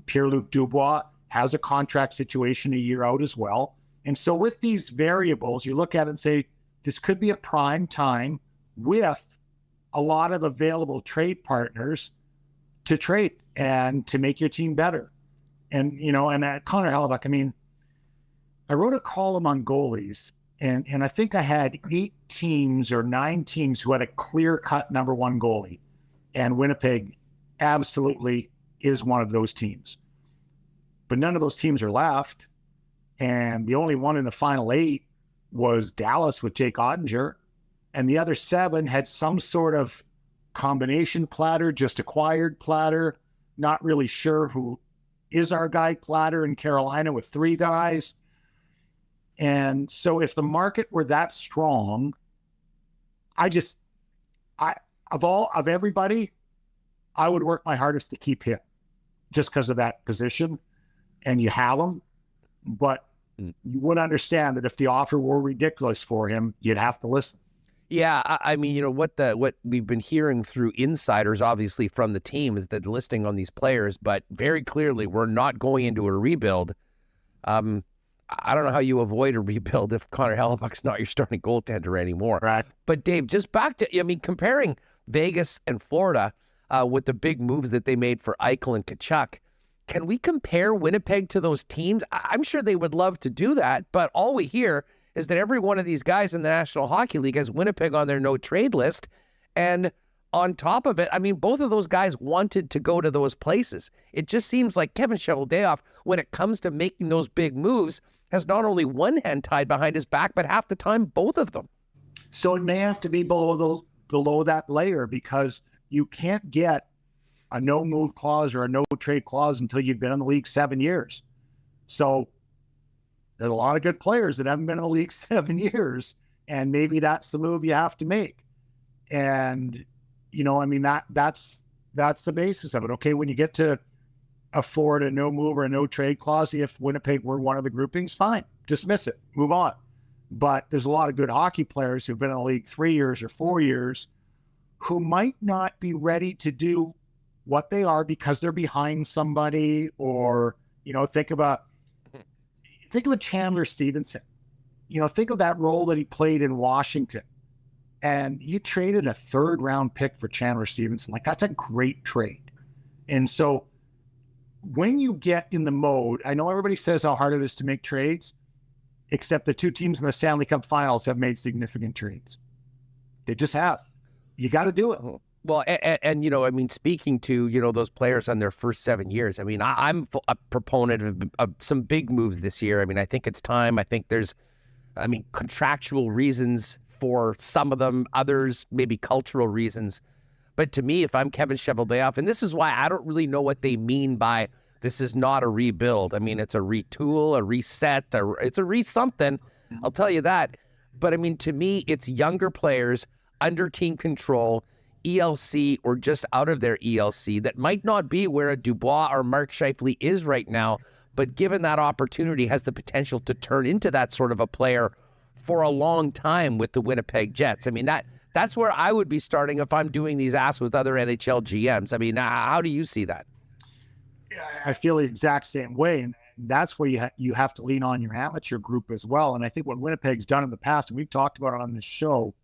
Pierre-Luc Dubois has a contract situation a year out as well. And so with these variables, you look at it and say, this could be a prime time with a lot of available trade partners to trade and to make your team better. And, and at Connor Hellebuyck, I wrote a column on goalies, and I think I had 8 teams or 9 teams who had a clear-cut number 1 goalie. And Winnipeg absolutely is one of those teams. But none of those teams are left. And the only one in the final 8 was Dallas with Jake Ottinger. And the other 7 had some sort of combination platter, just acquired platter, not really sure who is our guy platter in Carolina with 3 guys. And so if the market were that strong, of everybody, I would work my hardest to keep him just because of that position. And you have him, but you would understand that if the offer were ridiculous for him, you'd have to listen. Yeah, what we've been hearing through insiders, obviously from the team, is that listing on these players, but very clearly we're not going into a rebuild. I don't know how you avoid a rebuild if Connor Hellebuyck's not your starting goaltender anymore. Right. But Dave, just back to, comparing Vegas and Florida with the big moves that they made for Eichel and Tkachuk, can we compare Winnipeg to those teams? I'm sure they would love to do that, but all we hear is that every one of these guys in the National Hockey League has Winnipeg on their no-trade list, And on top of it, I mean, both of those guys wanted to go to those places. It just seems like Kevin Cheveldayoff, when it comes to making those big moves, has not only one hand tied behind his back, but half the time, both of them. So it may have to be below that layer, because you can't get a no move clause or a no trade clause until you've been in the league 7 years. So there's a lot of good players that haven't been in the league 7 years, and maybe that's the move you have to make. And, you know, I mean, that's the basis of it. Okay, when you get to afford a no move or a no trade clause, if Winnipeg were one of the groupings, fine, dismiss it, move on. But there's a lot of good hockey players who've been in the league 3 years or 4 years who might not be ready to do what they are because they're behind somebody, or, you know, think of a Chandler Stevenson. You know, think of that role that he played in Washington, and you traded a 3rd round pick for Chandler Stevenson. Like, that's a great trade. And so when you get in the mode, I know everybody says how hard it is to make trades, except the 2 teams in the Stanley Cup Finals have made significant trades. They just have. You got to do it. Well, and, you know, I mean, speaking to, you know, those players on their first 7 years, I mean, I'm a proponent of some big moves this year. I mean, I think it's time. I think there's, I mean, contractual reasons for some of them, others, maybe cultural reasons. But to me, if I'm Kevin Cheveldayoff, and this is why I don't really know what they mean by this is not a rebuild. I mean, it's a retool, a reset, it's a re-something. I'll tell you that. But I mean, to me, it's younger players under team control, ELC, or just out of their ELC, that might not be where a Dubois or Mark Scheifele is right now, but given that opportunity, has the potential to turn into that sort of a player for a long time with the Winnipeg Jets. I mean, that's where I would be starting if I'm doing these asks with other NHL GMs. I mean, how do you see that? I feel the exact same way. And that's where you have to lean on your amateur group as well. And I think what Winnipeg's done in the past, and we've talked about it on this show,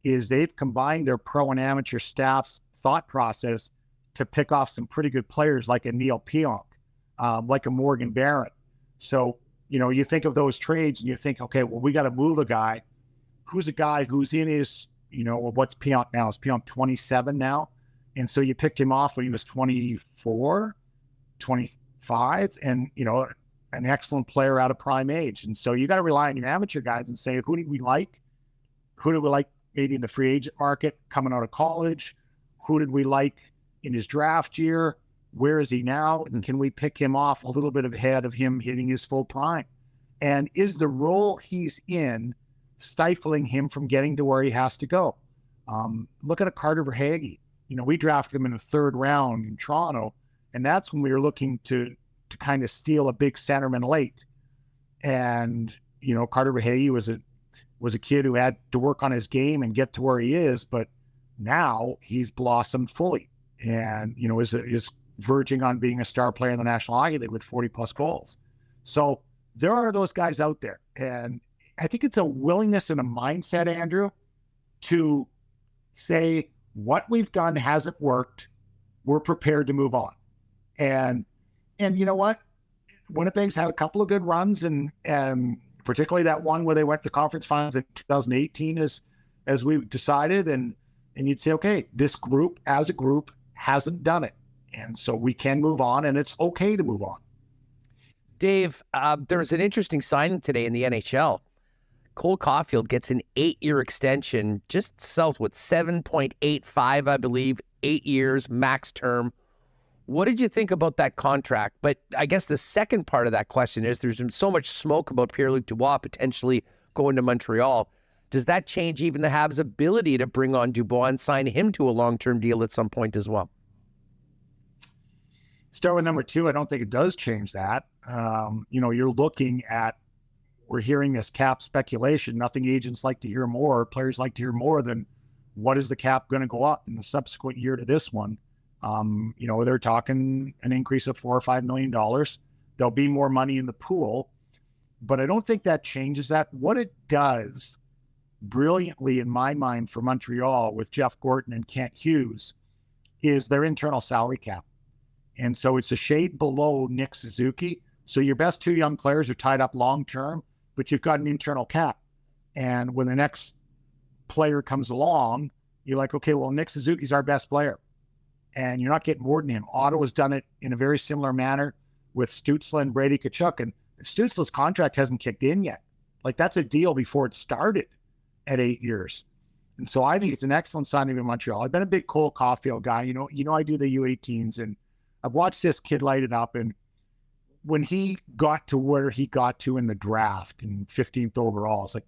is they've combined their pro and amateur staff's thought process to pick off some pretty good players like a Neil Pionk, like a Morgan Barron. So, you know, you think of those trades and you think, okay, well, we got to move a guy. Who's a guy who's in his, you know, what's Pionk now? Is Pionk 27 now? And so you picked him off when he was 24, 25, and, you know, an excellent player out of prime age. And so you got to rely on your amateur guys and say, who do we like? Who do we like maybe in the free agent market coming out of college? Who did we like in his draft year? Where is he now? And can we pick him off a little bit ahead of him hitting his full prime? And is the role he's in stifling him from getting to where he has to go? Look at a Carter Verhaeghe. You know, we drafted him in the 3rd round in Toronto, and that's when we were looking to kind of steal a big centerman late. And, you know, Carter Verhaeghe was a kid who had to work on his game and get to where he is, but now he's blossomed fully, and, you know, is verging on being a star player in the National Hockey League with 40+ goals. So there are those guys out there, and I think it's a willingness and a mindset, Andrew, to say what we've done hasn't worked. We're prepared to move on. And you know what? Winnipeg's had a couple of good runs, and particularly that one where they went to conference finals in 2018 as we've decided, and you'd say, okay, this group as a group hasn't done it. And so we can move on, and it's okay to move on. Dave, there was an interesting signing today in the NHL. Cole Caulfield gets an 8-year extension, just south with 7.85, I believe, 8 years, max term. What did you think about that contract? But I guess the second part of that question is there's been so much smoke about Pierre-Luc Dubois potentially going to Montreal. Does that change even the Habs' ability to bring on Dubois and sign him to a long-term deal at some point as well? Start with number 2. I don't think it does change that. You know, you're looking at, we're hearing this cap speculation. Nothing agents like to hear more, players like to hear more than what is the cap going to go up in the subsequent year to this one. You know, they're talking an increase of $4 or $5 million. There'll be more money in the pool, but I don't think that changes that. What it does brilliantly, in my mind, for Montreal with Jeff Gorton and Kent Hughes is their internal salary cap. And so it's a shade below Nick Suzuki. So your best 2 young players are tied up long-term, but you've got an internal cap. And when the next player comes along, you're like, okay, well, Nick Suzuki's our best player, and you're not getting more than him. Ottawa's done it in a very similar manner with Stützle and Brady Tkachuk, and Stützle's contract hasn't kicked in yet. Like, that's a deal before it started at 8 years. And so I think it's an excellent signing in Montreal. I've been a big Cole Caulfield guy. You know, I do the U18s, and I've watched this kid light it up. And when he got to where he got to in the draft in 15th overall, it's like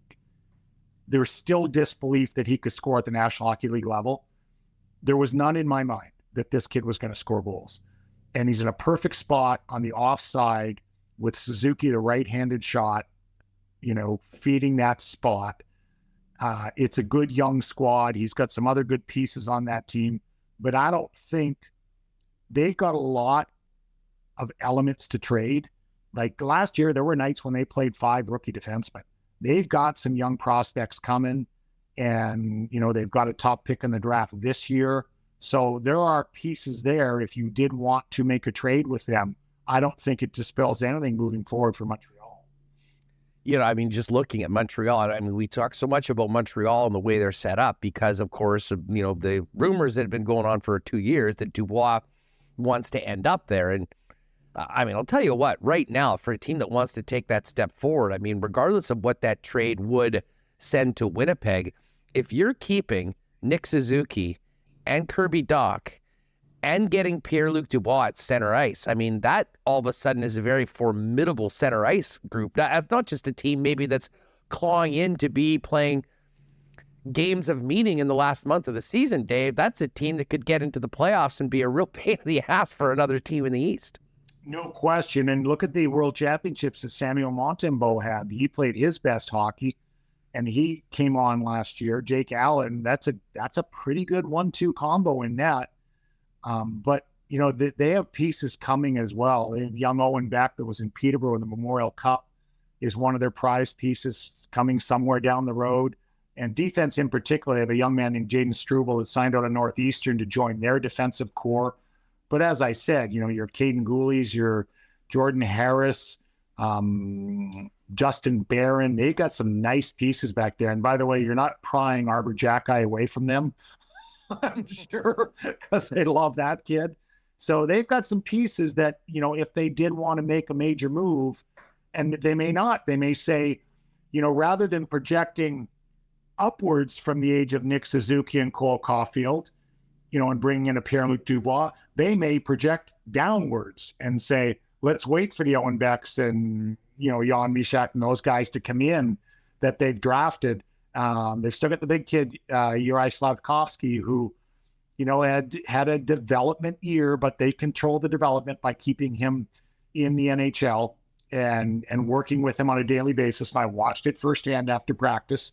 there was still disbelief that he could score at the National Hockey League level. There was none in my mind that this kid was going to score goals. And he's in a perfect spot on the offside with Suzuki, the right-handed shot, you know, feeding that spot. It's a good young squad. He's got some other good pieces on that team, but I don't think they've got a lot of elements to trade. Like last year, there were nights when they played 5 rookie defensemen. They've got some young prospects coming, and, you know, they've got a top pick in the draft this year. So there are pieces there. If you did want to make a trade with them, I don't think it dispels anything moving forward for Montreal. You know, I mean, just looking at Montreal, I mean, we talk so much about Montreal and the way they're set up because, of course, you know, the rumors that have been going on for 2 years that Dubois wants to end up there. And I mean, I'll tell you what, right now, for a team that wants to take that step forward, I mean, regardless of what that trade would send to Winnipeg, if you're keeping Nick Suzuki and Kirby Dach and getting Pierre-Luc Dubois at center ice, I mean, that all of a sudden is a very formidable center ice group. That's not just a team maybe that's clawing in to be playing games of meaning in the last month of the season, Dave. That's a team that could get into the playoffs and be a real pain in the ass for another team in the East. No question. And look at the World Championships that Samuel Montembeault had. He played his best hockey, and he came on last year. Jake Allen, that's a pretty good 1-2 combo in that. But, you know, they have pieces coming as well. They have young Owen Beck that was in Peterborough in the Memorial Cup is one of their prized pieces coming somewhere down the road. And defense in particular, they have a young man named Jaden Struble that signed out of Northeastern to join their defensive core. But as I said, you know, your Caden Goolies, your Jordan Harris, Justin Barron, they got some nice pieces back there. And by the way, you're not prying Arbor Jackeye away from them, I'm sure, because they love that kid. So they've got some pieces that, you know, if they did want to make a major move, and they may not, they may say, you know, rather than projecting upwards from the age of Nick Suzuki and Cole Caulfield, you know, and bringing in a Pierre-Luc Dubois, they may project downwards and say, let's wait for the Owen Becks and, you know, Jan Mysak and those guys to come in that they've drafted. They've still got the big kid, Juraj Slavkovsky, who, you know, had a development year, but they control the development by keeping him in the NHL and working with him on a daily basis. And I watched it firsthand after practice,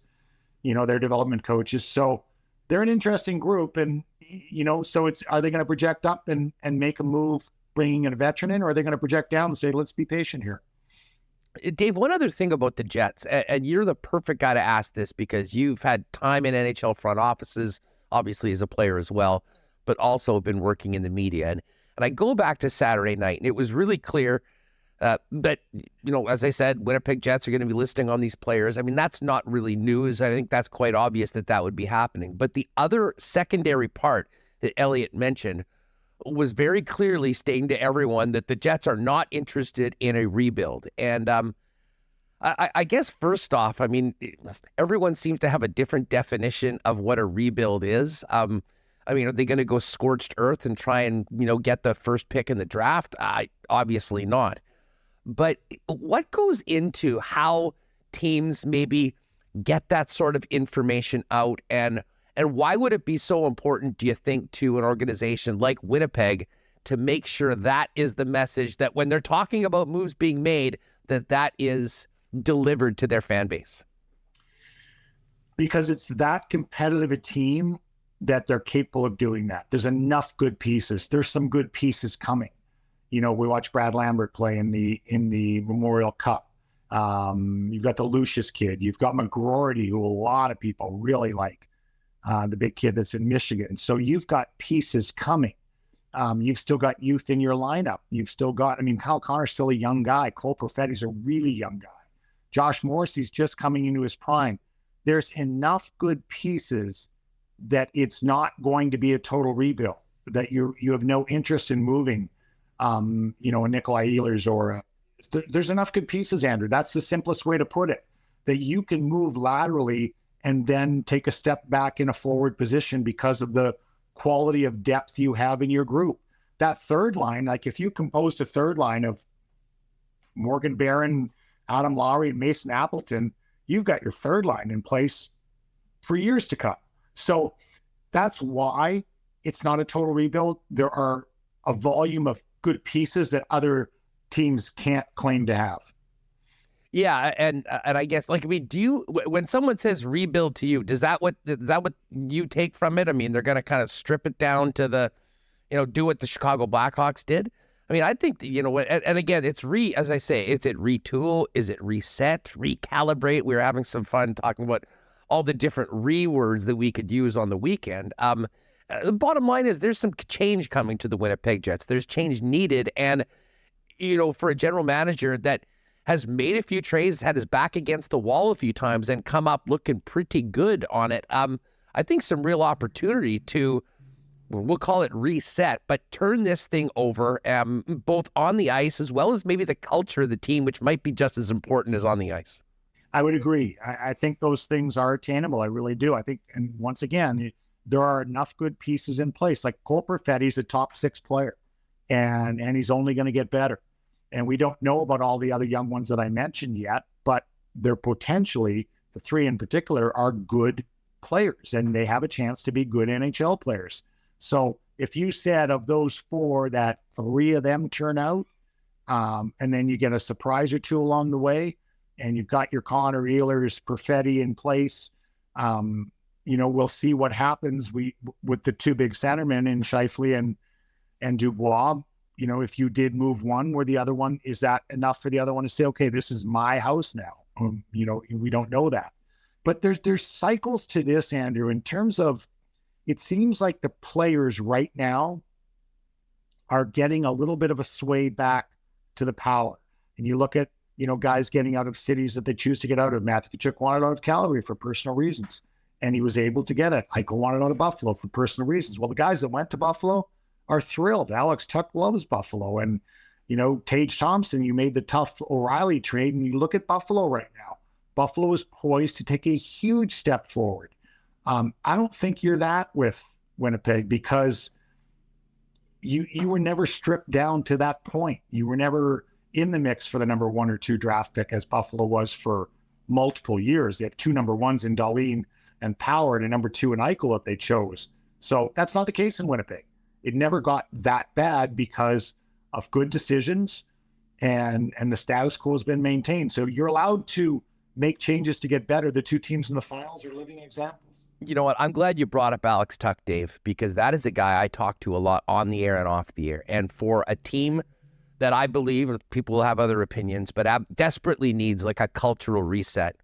you know, their development coaches. So they're an interesting group. And, you know, so are they going to project up and make a move, bringing in a veteran in, or are they going to project down and say, let's be patient here? Dave, one other thing about the Jets, and you're the perfect guy to ask this because you've had time in NHL front offices, obviously as a player as well, but also been working in the media. And I go back to Saturday night, and it was really clear that, you know, as I said, Winnipeg Jets are going to be listing on these players. I mean, that's not really news. I think that's quite obvious that would be happening. But the other secondary part that Elliotte mentioned was very clearly stating to everyone that the Jets are not interested in a rebuild. And I guess first off, I mean, everyone seems to have a different definition of what a rebuild is. I mean, are they going to go scorched earth and try and, you know, get the first pick in the draft? Obviously not. But what goes into how teams maybe get that sort of information out, and why would it be so important, do you think, to an organization like Winnipeg to make sure that is the message, that when they're talking about moves being made, that is delivered to their fan base? Because it's that competitive a team that they're capable of doing that. There's enough good pieces. There's some good pieces coming. You know, we watched Brad Lambert play in the Memorial Cup. You've got the Lucius kid. You've got McGroarty, who a lot of people really like, the big kid that's in Michigan. So you've got pieces coming. You've still got youth in your lineup. You've still got, I mean, Kyle Connor's still a young guy. Cole Perfetti's a really young guy. Josh Morrissey's just coming into his prime. There's enough good pieces that it's not going to be a total rebuild, that you have no interest in moving, a Nikolai Ehlers or there's enough good pieces, Andrew. That's the simplest way to put it, that you can move laterally and then take a step back in a forward position because of the quality of depth you have in your group. That third line, like if you composed a third line of Morgan Barron, Adam Lowry, and Mason Appleton, you've got your third line in place for years to come. So that's why it's not a total rebuild. There are a volume of good pieces that other teams can't claim to have. Yeah, and I guess, like, I mean, do you, when someone says rebuild to you, is that what you take from it? I mean, they're going to kind of strip it down to the, do what the Chicago Blackhawks did. I mean, I think that, and again, it's as I say, is it retool? Is it reset, recalibrate? We were having some fun talking about all the different words that we could use on the weekend. The bottom line is there's some change coming to the Winnipeg Jets. There's change needed. And, for a general manager that has made a few trades, had his back against the wall a few times and come up looking pretty good on it. I think some real opportunity to, we'll call it reset, but turn this thing over, both on the ice as well as maybe the culture of the team, which might be just as important as on the ice. I would agree. I think those things are attainable. I really do. I think, and once again, there are enough good pieces in place. Like Cole Perfetti's a top 6 player, and he's only going to get better. And we don't know about all the other young ones that I mentioned yet, but they're potentially, the 3 in particular, are good players, and they have a chance to be good NHL players. So if you said of those 4 that 3 of them turn out, and then you get a surprise or 2 along the way, and you've got your Connor Ehlers, Perfetti in place, we'll see what happens with the 2 big centermen in Scheifele and Dubois. If you did move one where the other one, is that enough for the other one to say, okay, this is my house now? We don't know that. But there's cycles to this, Andrew, in terms of, it seems like the players right now are getting a little bit of a sway back to the power. And you look at, guys getting out of cities that they choose to get out of. Matthew Tkachuk wanted out of Calgary for personal reasons, and he was able to get it. Eichel wanted out of Buffalo for personal reasons. Well, the guys that went to Buffalo are thrilled. Alex Tuck loves Buffalo. And, Tage Thompson, you made the tough O'Reilly trade, and you look at Buffalo right now. Buffalo is poised to take a huge step forward. I don't think you're that with Winnipeg, because you were never stripped down to that point. You were never in the mix for the number 1 or 2 draft pick, as Buffalo was for multiple years. They have 2 number 1s in Dahlin and Power, and a number 2 in Eichel if they chose. So that's not the case in Winnipeg. It never got that bad because of good decisions, and the status quo has been maintained. So you're allowed to make changes to get better. The 2 teams in the finals are living examples. You know what? I'm glad you brought up Alex Tuck, Dave, because that is a guy I talk to a lot on the air and off the air. And for a team that I believe, people will have other opinions, but desperately needs like a cultural reset.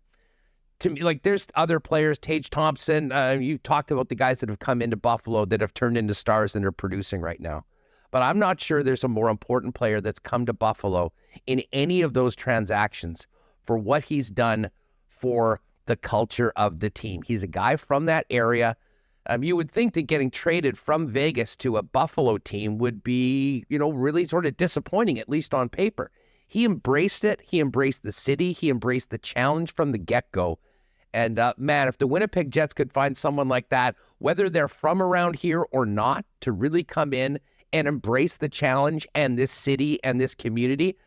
To me, like, there's other players, Tage Thompson, you talked about the guys that have come into Buffalo that have turned into stars and are producing right now. But I'm not sure there's a more important player that's come to Buffalo in any of those transactions for what he's done for the culture of the team. He's a guy from that area. You would think that getting traded from Vegas to a Buffalo team would be, really sort of disappointing, at least on paper. He embraced it. He embraced the city. He embraced the challenge from the get-go. And man, if the Winnipeg Jets could find someone like that, whether they're from around here or not, to really come in and embrace the challenge and this city and this community,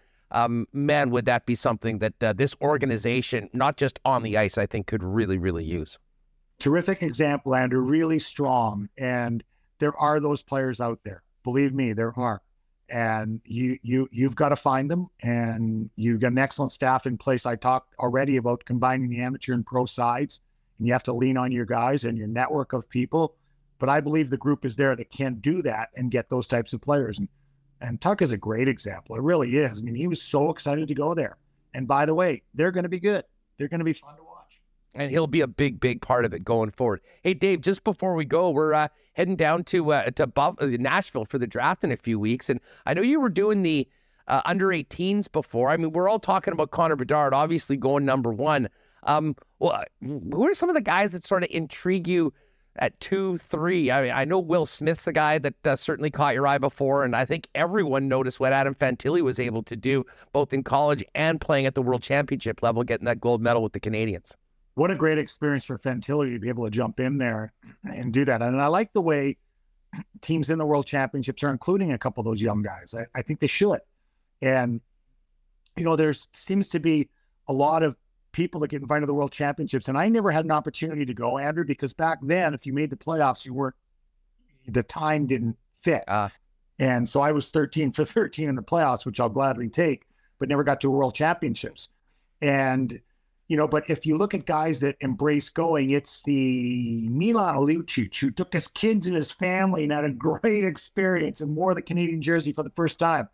man, would that be something that this organization, not just on the ice, I think could really, really use. Terrific example, Andrew, really strong. And there are those players out there. Believe me, there are. And you've got to find them, and you've got an excellent staff in place. I talked already about combining the amateur and pro sides, and you have to lean on your guys and your network of people. But I believe the group is there that can do that and get those types of players. And Tuck is a great example. It really is. I mean, he was so excited to go there. And by the way, they're going to be good. They're going to be fun to watch. And he'll be a big, big part of it going forward. Hey, Dave, just before we go, we're heading down to Nashville for the draft in a few weeks. And I know you were doing the under 18s before. I mean, we're all talking about Connor Bedard, obviously going number 1. Who are some of the guys that sort of intrigue you at 2-3. I mean, I know Will Smith's a guy that certainly caught your eye before, and I think everyone noticed what Adam Fantilli was able to do, both in college and playing at the World Championship level, getting that gold medal with the Canadians. What a great experience for Fantilli to be able to jump in there and do that. And I like the way teams in the World Championships are including a couple of those young guys. I think they should. And, there seems to be a lot of people that get invited to the World Championships. And I never had an opportunity to go, Andrew, because back then, if you made the playoffs, the time didn't fit. And so I was 13 for 13 in the playoffs, which I'll gladly take, but never got to World Championships. And, but if you look at guys that embrace going, it's the Milan Lucic, who took his kids and his family and had a great experience and wore the Canadian jersey for the first time.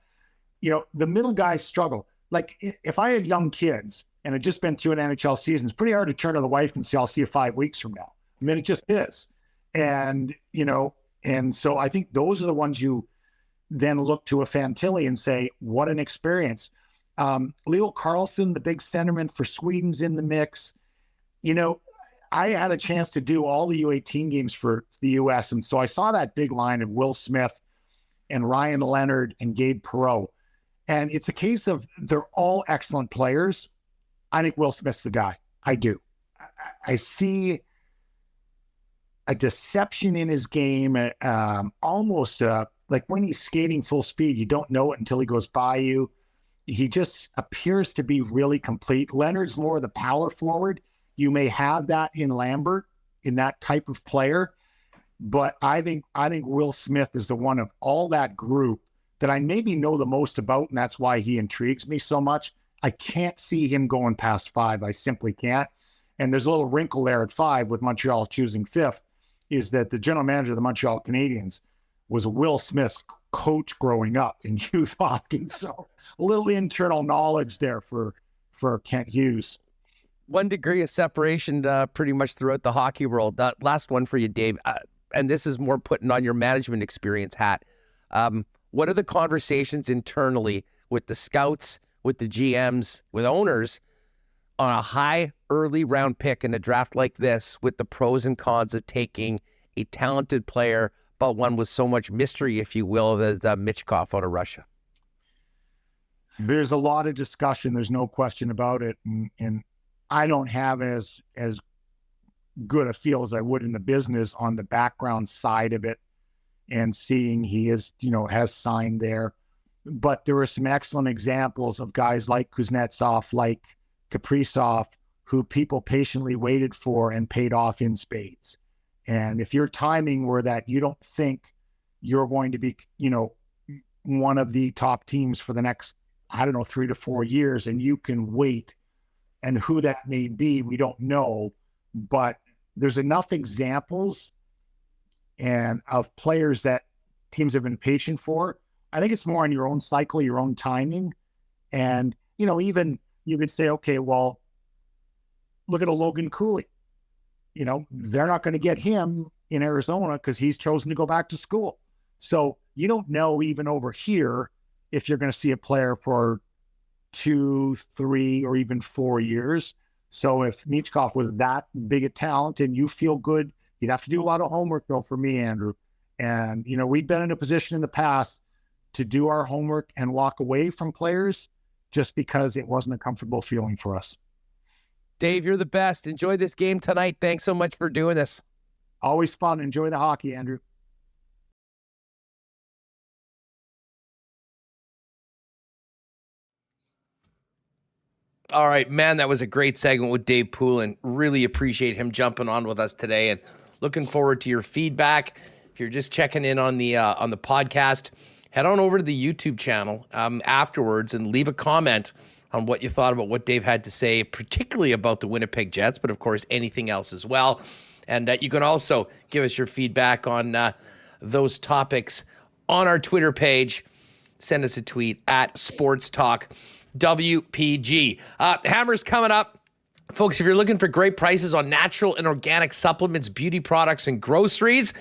The middle guys struggle. Like if I had young kids and had just been through an NHL season, it's pretty hard to turn to the wife and say, I'll see you 5 weeks from now. I mean, it just is. And, and so I think those are the ones you then look to a Fantilli and say, what an experience. Leo Carlsson, the big centerman for Sweden's in the mix. I had a chance to do all the U18 games for the U.S. And so I saw that big line of Will Smith and Ryan Leonard and Gabe Perreault. And it's a case of they're all excellent players. I think Will Smith's the guy. I do. I see a deception in his game, almost like when he's skating full speed, you don't know it until he goes by you. He just appears to be really complete. Leonard's more of the power forward. You may have that in Lambert, in that type of player, but I think Will Smith is the one of all that group that I maybe know the most about, and that's why he intrigues me so much. I can't see him going past 5. I simply can't. And there's a little wrinkle there at 5 with Montreal choosing 5th, is that the general manager of the Montreal Canadiens was Will Smith's coach growing up in youth hockey. So a little internal knowledge there for Kent Hughes. 1 degree of separation pretty much throughout the hockey world. Last one for you, Dave. And this is more putting on your management experience hat. What are the conversations internally with the scouts, with the GMs, with owners on a high early round pick in a draft like this, with the pros and cons of taking a talented player, but one with so much mystery, if you will, as Michkov out of Russia? There's a lot of discussion. There's no question about it. And I don't have as good a feel as I would in the business on the background side of it and seeing he is, has signed there. But there were some excellent examples of guys like Kuznetsov, like Kaprizov, who people patiently waited for and paid off in spades. And if your timing were that you don't think you're going to be, one of the top teams for the next, 3 to 4 years, and you can wait, and who that may be, we don't know, but there's enough examples and of players that teams have been patient for. I think it's more on your own cycle, your own timing. And, even you could say, okay, well, look at a Logan Cooley. They're not going to get him in Arizona because he's chosen to go back to school. So you don't know even over here if you're going to see a player for 2, 3, or even 4 years. So if Michkov was that big a talent and you feel good, you'd have to do a lot of homework though for me, Andrew. And, we've been in a position in the past to do our homework and walk away from players just because it wasn't a comfortable feeling for us. Dave, you're the best. Enjoy this game tonight. Thanks so much for doing this. Always fun. Enjoy the hockey, Andrew. All right, man, that was a great segment with Dave Poulin. Really appreciate him jumping on with us today, and looking forward to your feedback. If you're just checking in on the podcast, head on over to the YouTube channel afterwards and leave a comment on what you thought about what Dave had to say, particularly about the Winnipeg Jets, but of course anything else as well. And you can also give us your feedback on those topics on our Twitter page. Send us a tweet at Sports Talk WPG. Hammer's coming up. Folks, if you're looking for great prices on natural and organic supplements, beauty products, and groceries,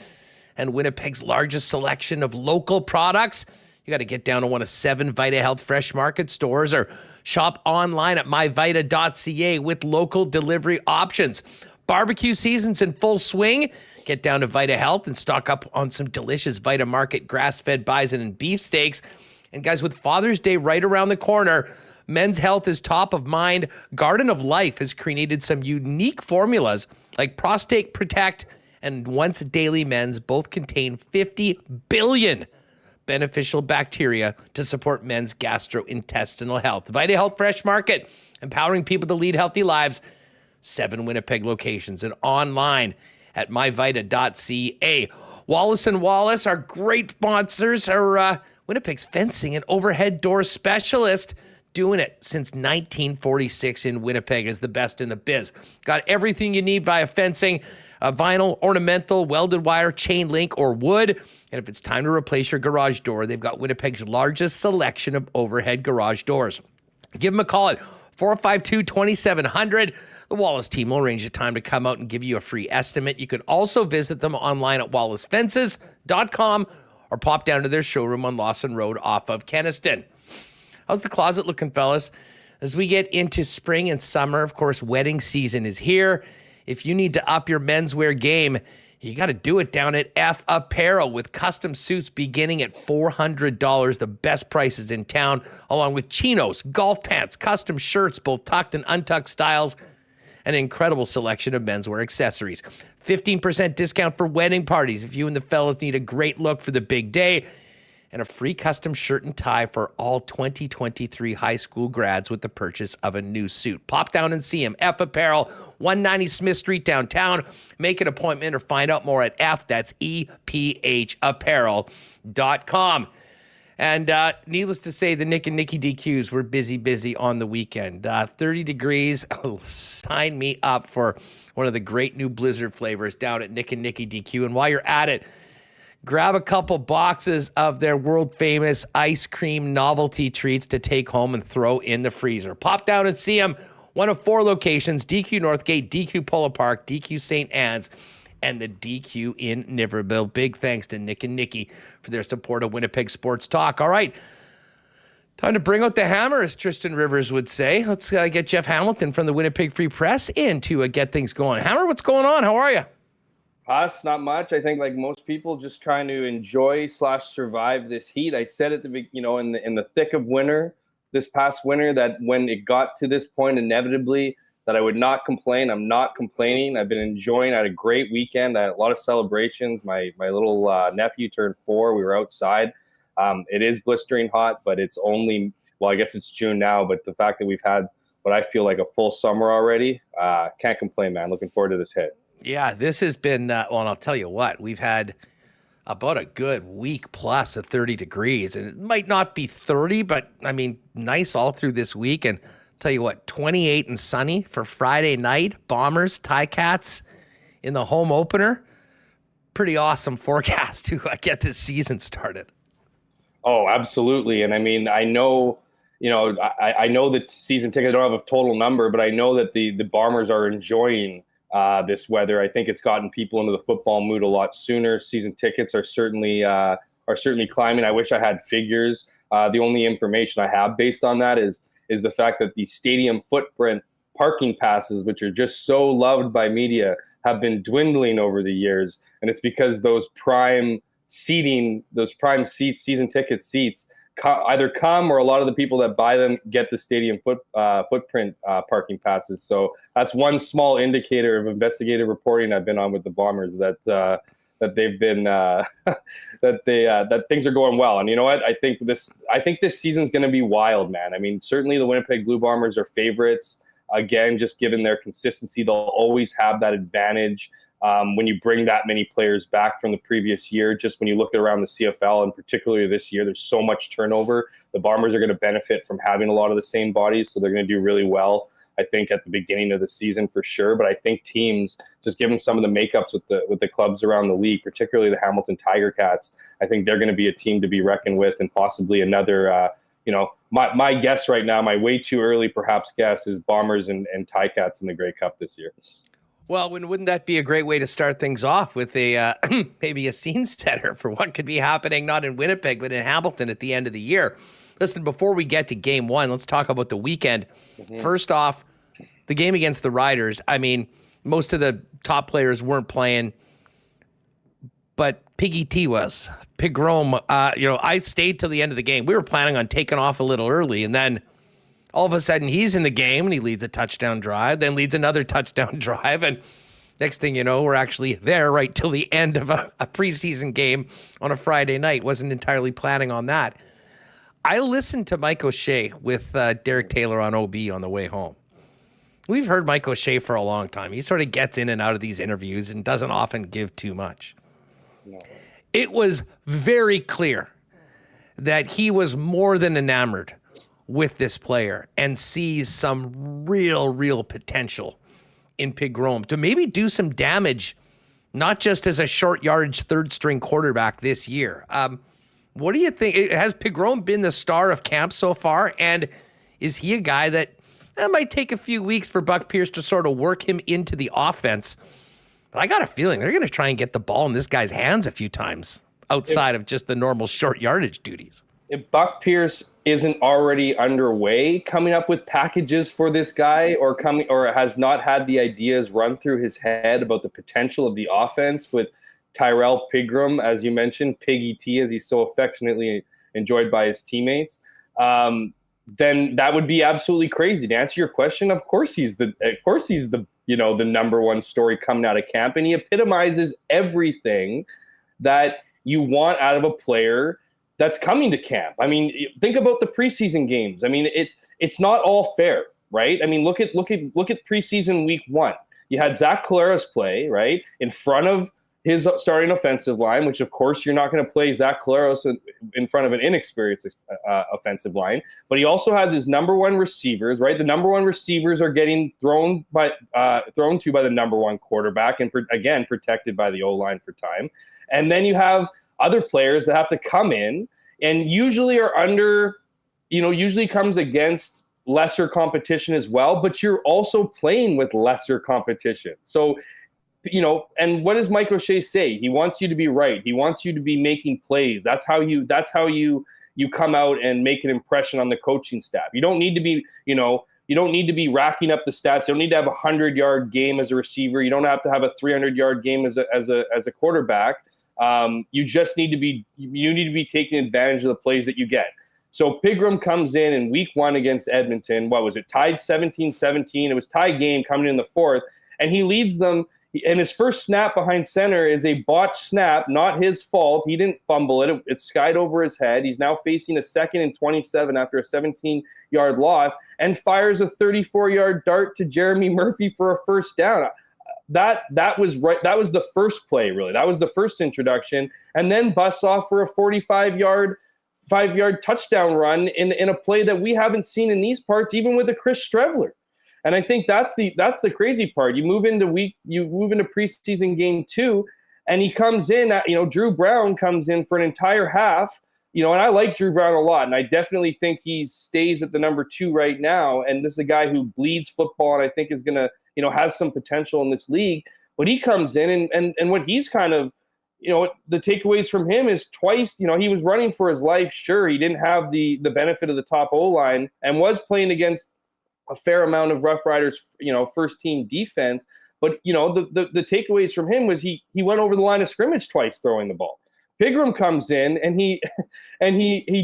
and Winnipeg's largest selection of local products, you got to get down to one of 7 Vita Health Fresh Market stores or shop online at myvita.ca with local delivery options. Barbecue season's in full swing. Get down to Vita Health and stock up on some delicious Vita Market grass-fed bison and beef steaks. And guys, with Father's Day right around the corner, men's health is top of mind. Garden of Life has created some unique formulas like Prostate Protect and Once Daily Men's. Both contain 50 billion beneficial bacteria to support men's gastrointestinal health. Vita Health Fresh Market, empowering people to lead healthy lives. 7 Winnipeg locations and online at myvita.ca. Wallace & Wallace, our great sponsors, are Winnipeg's fencing and overhead door specialist, doing it since 1946 in Winnipeg, is the best in the biz. Got everything you need via fencing, vinyl, ornamental, welded wire, chain link, or wood. And if it's time to replace your garage door, they've got Winnipeg's largest selection of overhead garage doors. Give them a call at 452-2700. The Wallace team will arrange a time to come out and give you a free estimate. You can also visit them online at wallacefences.com or pop down to their showroom on Lawson Road off of Kenniston. How's the closet looking, fellas? As we get into spring and summer, of course, wedding season is here. If you need to up your menswear game, you got to do it down at F Apparel with custom suits beginning at $400, the best prices in town, along with chinos, golf pants, custom shirts, both tucked and untucked styles, an incredible selection of menswear accessories. 15% discount for wedding parties if you and the fellas need a great look for the big day, and a free custom shirt and tie for all 2023 high school grads with the purchase of a new suit. Pop down and see him. F Apparel, 190 Smith Street downtown. Make an appointment or find out more at that's EPH apparel.com. And needless to say, the Nick and Nicky DQs were busy on the weekend. 30 degrees. Oh, sign me up for one of the great new Blizzard flavors down at Nick and Nicky DQ. And while you're at it, grab a couple boxes of their world-famous ice cream novelty treats to take home and throw in the freezer. Pop down and see them. One of 4 locations, DQ Northgate, DQ Polo Park, DQ St. Anne's, and the DQ in Niverville. Big thanks to Nick and Nicky for their support of Winnipeg Sports Talk. All right, time to bring out the hammer, as Tristan Rivers would say. Let's get Jeff Hamilton from the Winnipeg Free Press in to get things going. Hammer, what's going on? How are you? Us, not much. I think, like most people, just trying to enjoy/survive this heat. I said at the in the thick of winter, this past winter, that when it got to this point, inevitably, that I would not complain. I'm not complaining. I've been enjoying. I had a great weekend. I had a lot of celebrations. My little nephew turned 4. We were outside. It is blistering hot, but it's only, well, I guess it's June now, but the fact that we've had what I feel like a full summer already, can't complain, man. Looking forward to this hit. Yeah, this has been, well, and I'll tell you what, we've had about a good week plus of 30 degrees. And it might not be 30, but I mean, nice all through this week. And I'll tell you what, 28 and sunny for Friday night. Bombers, Ticats in the home opener. Pretty awesome forecast to get this season started. Oh, absolutely. And I mean, I know, I know that season tickets, I don't have a total number, but I know that the Bombers are enjoying this weather. I think it's gotten people into the football mood a lot sooner. Season tickets are certainly climbing. I wish I had figures. The only information I have based on that is the fact that the stadium footprint parking passes, which are just so loved by media, have been dwindling over the years. And it's because those prime seating, those prime seats, season ticket seats, either come, or a lot of the people that buy them get the stadium footprint parking passes. So that's one small indicator of investigative reporting I've been on with the Bombers, that they've been that things are going well. And you know what? I think this season's going to be wild, man. I mean, certainly the Winnipeg Blue Bombers are favorites. Again, just given their consistency, they'll always have that advantage. When you bring that many players back from the previous year, just when you look at around the CFL, and particularly this year, there's so much turnover. The Bombers are going to benefit from having a lot of the same bodies, so they're going to do really well, I think, at the beginning of the season for sure. But I think teams, just given some of the makeups with the clubs around the league, particularly the Hamilton Tiger Cats, I think they're going to be a team to be reckoned with, and possibly another, my guess right now, my way too early perhaps guess, is Bombers and Ticats in the Grey Cup this year. Well, wouldn't that be a great way to start things off with a maybe a scene setter for what could be happening not in Winnipeg but in Hamilton at the end of the year? Listen, before we get to game one, let's talk about the weekend. Mm-hmm. First off, the game against the Riders. I mean, most of the top players weren't playing. but Piggy T was. Pigrom, I stayed till the end of the game. We were planning on taking off a little early, and then all of a sudden he's in the game, and he leads a touchdown drive, then leads another touchdown drive, and next thing you know, we're actually there right till the end of a preseason game on a Friday night. Wasn't entirely planning on that. I listened to Mike O'Shea with Derek Taylor on OB on the way home. We've heard Mike O'Shea for a long time. He sort of gets in and out of these interviews and doesn't often give too much. No. It was very clear that he was more than enamored with this player and sees some real potential in Pigrom to maybe do some damage, not just as a short yardage third string quarterback this year. What do you think? Has Pigrom been the star of camp so far? And is he a guy that might take a few weeks for Buck Pierce to sort of work him into the offense? But I got a feeling they're going to try and get the ball in this guy's hands a few times outside of just the normal short yardage duties. If Buck Pierce isn't already underway coming up with packages for this guy, or has not had the ideas run through his head about the potential of the offense with Tyrell Pigrom, as you mentioned, Piggy T, as he's so affectionately enjoyed by his teammates, then that would be absolutely crazy. To answer your question, of course he's the the number one story coming out of camp, and he epitomizes everything that you want out of a player that's coming to camp. I mean, think about the preseason games. I mean, it's not all fair, right? I mean, look at preseason week 1. You had Zach Collaros play, right, in front of his starting offensive line, which of course you're not going to play Zach Collaros in front of an inexperienced offensive line. But he also has his number one receivers, right? The number one receivers are getting thrown to by the number one quarterback, and again protected by the O-line for time. And then you have other players that have to come in and usually are under, usually comes against lesser competition as well, but you're also playing with lesser competition. So, and what does Mike O'Shea say? He wants you to be right. He wants you to be making plays. That's how you come out and make an impression on the coaching staff. You don't need to be, you don't need to be racking up the stats. You don't need to have a 100-yard game as a receiver. You don't have to have a 300-yard game as a quarterback. You just need to be taking advantage of the plays that you get. So Pigrom comes in week 1 against Edmonton. What was it? Tied 17-17. It was tie game coming in the fourth, and he leads them. And his first snap behind center is a botched snap, not his fault. He didn't fumble it. It skied over his head. He's now facing a 2nd and 27 after a 17-yard loss, and fires a 34-yard dart to Jeremy Murphy for a first down. That was right. That was the first play, really. That was the first introduction, and then busts off for a 45-yard touchdown run in a play that we haven't seen in these parts, even with a Chris Strevler. And I think that's the crazy part. You move into preseason game 2, and he comes in. Drew Brown comes in for an entire half. And I like Drew Brown a lot, and I definitely think he stays at the number 2 right now. And this is a guy who bleeds football, and I think is gonna, has some potential in this league. But he comes in, and what he's kind of, the takeaways from him is twice. He was running for his life. Sure, he didn't have the benefit of the top O-line, and was playing against a fair amount of Rough Riders, first team defense. But, the takeaways from him was he went over the line of scrimmage twice throwing the ball. Pigrom comes in and he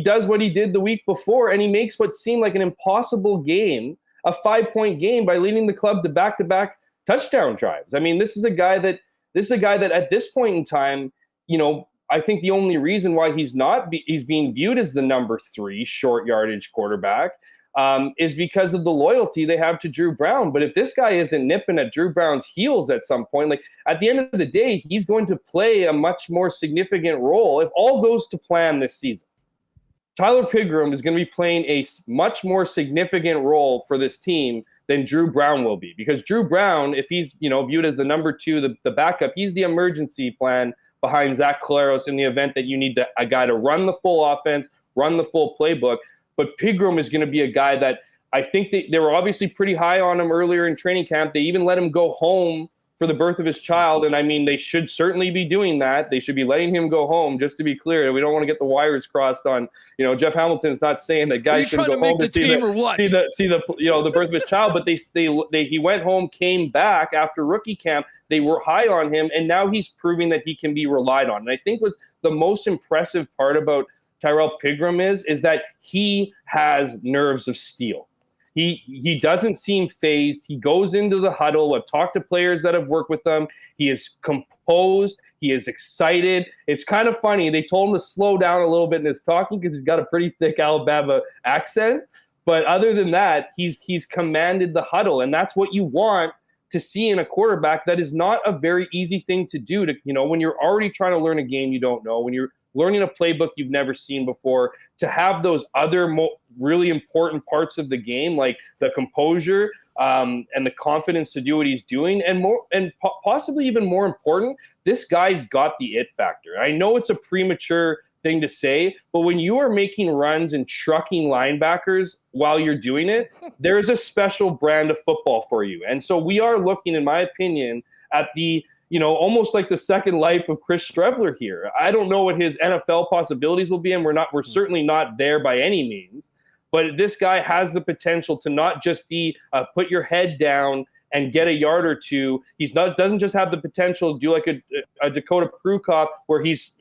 does what he did the week before, and he makes what seemed like an impossible game a 5-point game by leading the club to back-to-back touchdown drives. I mean, this is a guy that at this point in time, I think the only reason why he's being viewed as the number 3 short yardage quarterback is because of the loyalty they have to Drew Brown. But if this guy isn't nipping at Drew Brown's heels at some point, like at the end of the day, he's going to play a much more significant role if all goes to plan this season. Tyler Pigrom is going to be playing a much more significant role for this team than Drew Brown will be, because Drew Brown, if he's viewed as the number 2, the backup, he's the emergency plan behind Zach Collaros in the event that you need a guy to run the full offense, run the full playbook. But Pigrom is going to be a guy that I think they were obviously pretty high on him earlier in training camp. They even let him go home for the birth of his child. And I mean, they should certainly be doing that. They should be letting him go home, just to be clear. We don't want to get the wires crossed on, Jeff Hamilton's not saying that guys should go home to see the birth of his child, but he went home, came back after rookie camp. They were high on him, and now he's proving that he can be relied on. And I think was the most impressive part about Tyrell Pigram is that he has nerves of steel. He doesn't seem phased. He goes into the huddle. I've talked to players that have worked with him. He is composed. He is excited. It's kind of funny. They told him to slow down a little bit in his talking because he's got a pretty thick Alabama accent. But other than that, he's commanded the huddle, and that's what you want to see in a quarterback. That is not a very easy thing to do. When you're already trying to learn a game you don't know, when you're learning a playbook you've never seen before, to have those other really important parts of the game, like the composure and the confidence to do what he's doing, and possibly even more important, this guy's got the it factor. I know it's a premature thing to say, but when you are making runs and trucking linebackers while you're doing it, there's a special brand of football for you. And so we are looking, in my opinion, at the almost like the second life of Chris Streveler here. I don't know what his NFL possibilities will be, and we're certainly not there by any means. But this guy has the potential to not just be put your head down and get a yard or two. Doesn't just have the potential to do like a Dakota Prukop where he's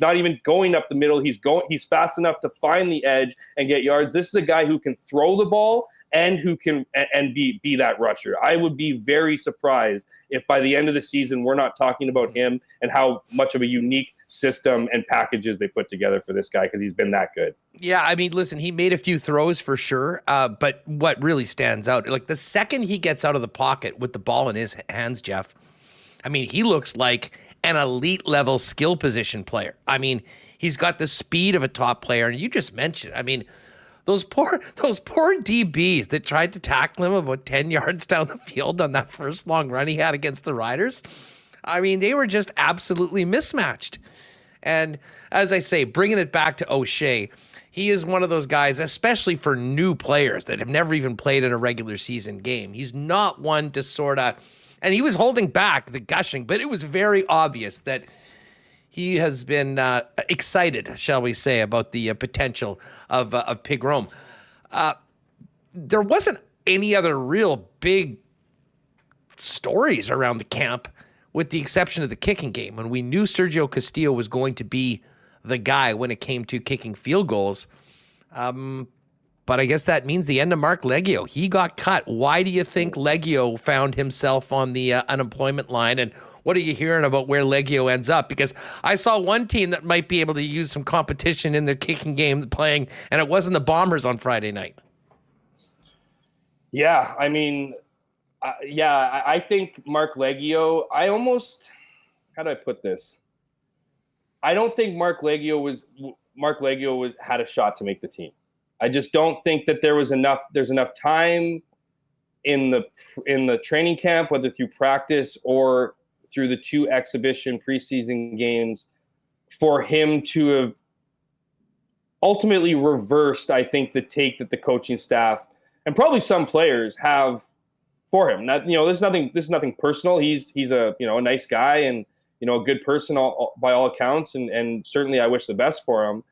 not even going up the middle. He's fast enough to find the edge and get yards. This is a guy who can throw the ball and who can be that rusher. I would be very surprised if by the end of the season we're not talking about him and how much of a unique system and packages they put together for this guy, because he's been that good. Yeah, I mean, listen, he made a few throws for sure, but what really stands out, like the second he gets out of the pocket with the ball in his hands, Jeff, I mean, he looks like an elite level skill position player. I mean, he's got the speed of a top player, and you just mentioned, I mean, those poor DBs that tried to tackle him about 10 yards down the field on that first long run he had against the Riders. I mean, they were just absolutely mismatched. And as I say, bringing it back to O'Shea, he is one of those guys, especially for new players that have never even played in a regular season game. He's not one to sort of, and he was holding back the gushing, but it was very obvious that he has been excited, shall we say, about the potential of Pigram. There wasn't any other real big stories around the camp, with the exception of the kicking game. When we knew Sergio Castillo was going to be the guy when it came to kicking field goals. But I guess that means the end of Marc Liegghio. He got cut. Why do you think Liegghio found himself on the unemployment line? And what are you hearing about where Liegghio ends up? Because I saw one team that might be able to use some competition in their kicking game playing, and it wasn't the Bombers on Friday night. Yeah, I mean, I think Marc Liegghio, how do I put this? I don't think Marc Liegghio had a shot to make the team. I just don't think that there's enough time in the training camp, whether through practice or through the 2 exhibition preseason games, for him to have ultimately reversed, I think, the take that the coaching staff and probably some players have for him. Not, this is nothing personal. He's a nice guy and a good person by all accounts, and certainly I wish the best for him.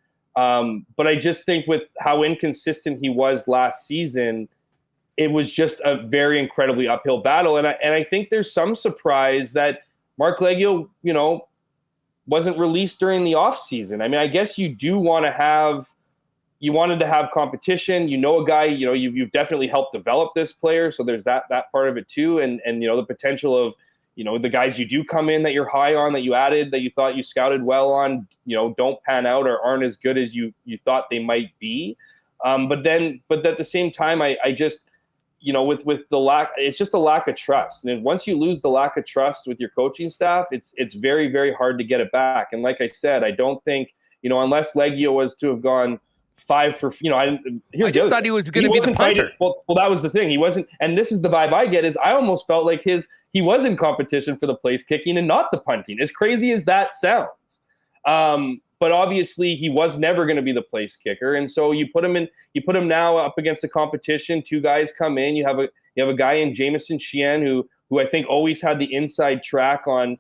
But I just think with how inconsistent he was last season, it was just a very incredibly uphill battle. And I think there's some surprise that Marc Liegghio, wasn't released during the offseason. I mean, I guess you wanted to have competition. A guy, you've definitely helped develop this player. So there's that part of it too. And the potential of, the guys you do come in that you're high on, that you added, that you thought you scouted well on, don't pan out or aren't as good as you thought they might be. But at the same time, I just, with the lack, it's just a lack of trust. And once you lose the lack of trust with your coaching staff, it's very, very hard to get it back. And like I said, I don't think, unless Liegghio was to have gone 5 for, I just thought he was going to be the punter. Well, that was the thing. He wasn't, and this is the vibe I get, is I almost felt like he was in competition for the place kicking and not the punting, as crazy as that sounds. But obviously he was never going to be the place kicker. And so you put him now up against the competition. 2 guys come in. You have a guy in Jamison Sheehan who who I think always had the inside track on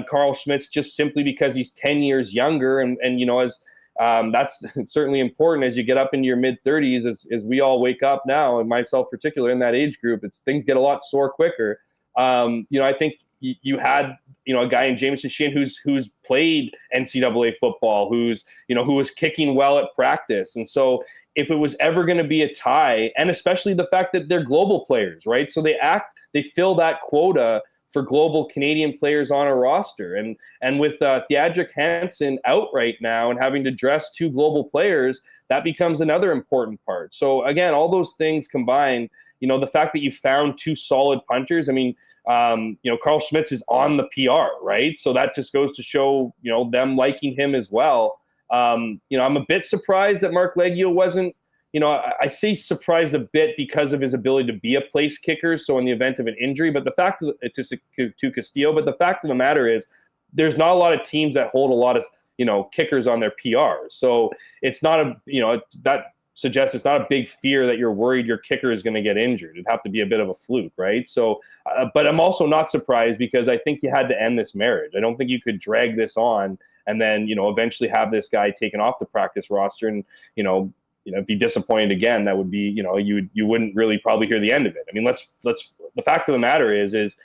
Carl Schmitz just simply because he's 10 years younger. And as that's certainly important as you get up into your mid-30s, as we all wake up now, and myself particular in that age group, things get a lot sore quicker. I think you had, a guy in Jameson Sheehan who's played NCAA football, who was kicking well at practice. And so if it was ever going to be a tie, and especially the fact that they're global players, right? So they fill that quota for global Canadian players on a roster. And with Theodric Hansen out right now and having to dress 2 global players, that becomes another important part. So again, all those things combined, the fact that you found 2 solid punters, I mean, Carl Schmitz is on the PR, right? So that just goes to show, them liking him as well. I'm a bit surprised that Marc Liegghio wasn't, I say surprised a bit because of his ability to be a place kicker. So in the event of an injury, but the fact to Castillo, but the fact of the matter is there's not a lot of teams that hold a lot of, kickers on their PR. So it's not that suggests it's not a big fear that you're worried your kicker is going to get injured. It'd have to be a bit of a fluke, right? So, but I'm also not surprised because I think you had to end this marriage. I don't think you could drag this on and then, eventually have this guy taken off the practice roster and, be disappointed again. That would be, you wouldn't really probably hear the end of it. I mean, the fact of the matter is,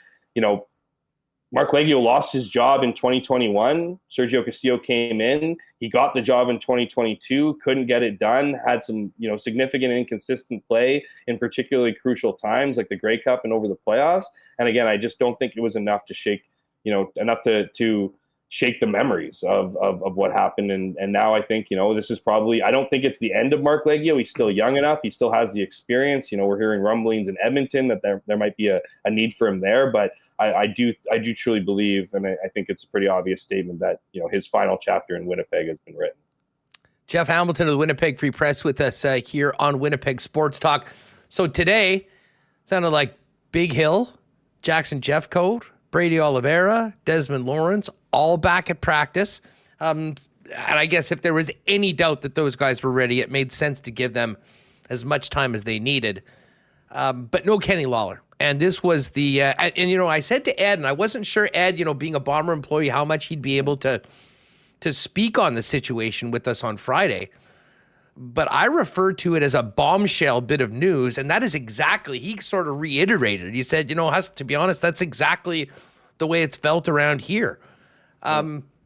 Marc Liegghio lost his job in 2021. Sergio Castillo came in. He got the job in 2022, couldn't get it done, had some, significant inconsistent play in particularly crucial times like the Grey Cup and over the playoffs. And again, I just don't think it was enough to shake, to shake the memories of what happened. And now I think, this is probably, I don't think it's the end of Marc Liegghio. He's still young enough. He still has the experience. We're hearing rumblings in Edmonton that there might be a need for him there, but I do truly believe, and I think it's a pretty obvious statement that, his final chapter in Winnipeg has been written. Jeff Hamilton of the Winnipeg Free Press with us here on Winnipeg Sports Talk. So today sounded like Big Hill, Jackson Jeffcoat, Brady Oliveira, Desmond Lawrence, all back at practice. And I guess if there was any doubt that those guys were ready, it made sense to give them as much time as they needed. But no Kenny Lawler. And this was the, I said to Ed, and I wasn't sure, Ed, being a Bomber employee, how much he'd be able to speak on the situation with us on Friday. But I referred to it as a bombshell bit of news, and that is exactly, he sort of reiterated. He said, Huss, to be honest, that's exactly the way it's felt around here.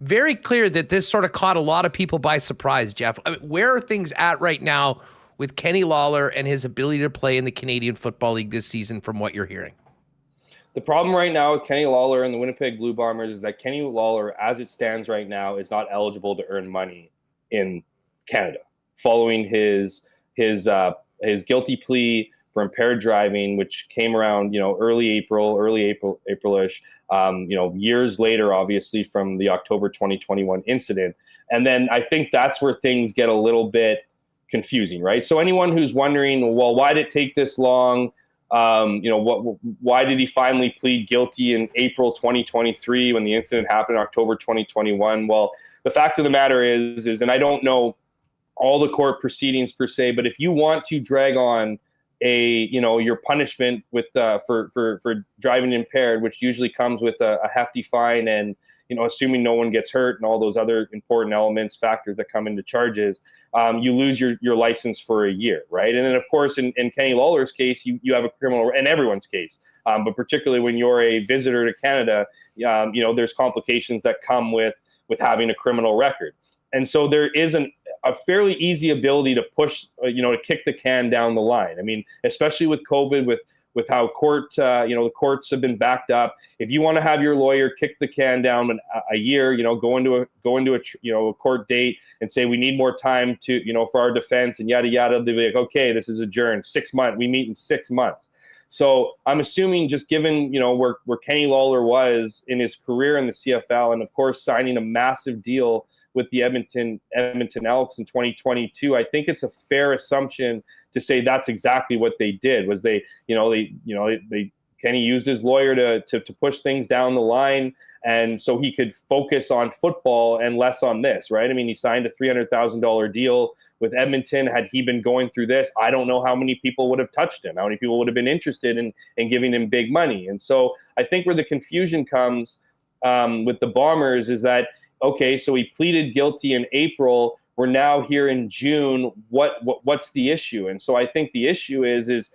Very clear that this sort of caught a lot of people by surprise, Jeff. I mean, where are things at right now with Kenny Lawler and his ability to play in the Canadian Football League this season from what you're hearing? The problem right now with Kenny Lawler and the Winnipeg Blue Bombers is that Kenny Lawler, as it stands right now, is not eligible to earn money in Canada following his guilty plea for impaired driving, which came around, early April-ish, years later, obviously, from the October 2021 incident. And then I think that's where things get a little bit confusing, right? So anyone who's wondering, well, why did it take this long? Why did he finally plead guilty in April 2023 when the incident happened in October 2021? Well, the fact of the matter is, and I don't know all the court proceedings per se, but if you want to drag on your punishment with for driving impaired, which usually comes with a hefty fine and assuming no one gets hurt and all those other important factors that come into charges, you lose your license for a year, right? And then, of course, in Kenny Lawler's case, you have a criminal, in everyone's case, but particularly when you're a visitor to Canada, there's complications that come with having a criminal record. And so there is a fairly easy ability to push, to kick the can down the line. I mean, especially with COVID, with how the courts have been backed up. If you want to have your lawyer kick the can down a year, go into a court date and say we need more time to, for our defense and yada yada, they'll be like, okay, this is adjourned 6 months. We meet in 6 months. So I'm assuming, just given where Kenny Lawler was in his career in the CFL, and of course signing a massive deal with the Edmonton Elks in 2022, I think it's a fair assumption to say that's exactly what they did. Was they Kenny used his lawyer to push things down the line, and so he could focus on football and less on this, right? I mean, he signed a $300,000 deal with Edmonton. Had he been going through this, I don't know how many people would have touched him, how many people would have been interested in giving him big money. And so I think where the confusion comes with the Bombers is that, okay, so he pleaded guilty in April. We're now here in June. What's the issue? And so I think the issue is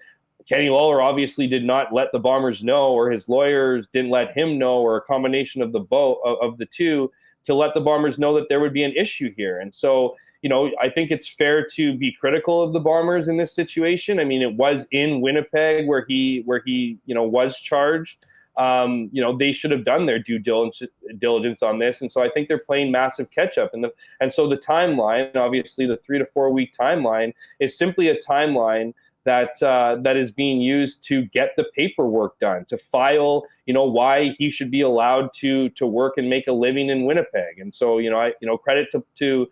Kenny Lawler obviously did not let the Bombers know, or his lawyers didn't let him know, or a combination of the two, to let the Bombers know that there would be an issue here. And so, I think it's fair to be critical of the Bombers in this situation. I mean, it was in Winnipeg where he was charged. They should have done their due diligence on this. And so I think they're playing massive catch up. And so the timeline, obviously the 3 to 4 week timeline, is simply a timeline that is being used to get the paperwork done, to file, why he should be allowed to work and make a living in Winnipeg. And so, credit to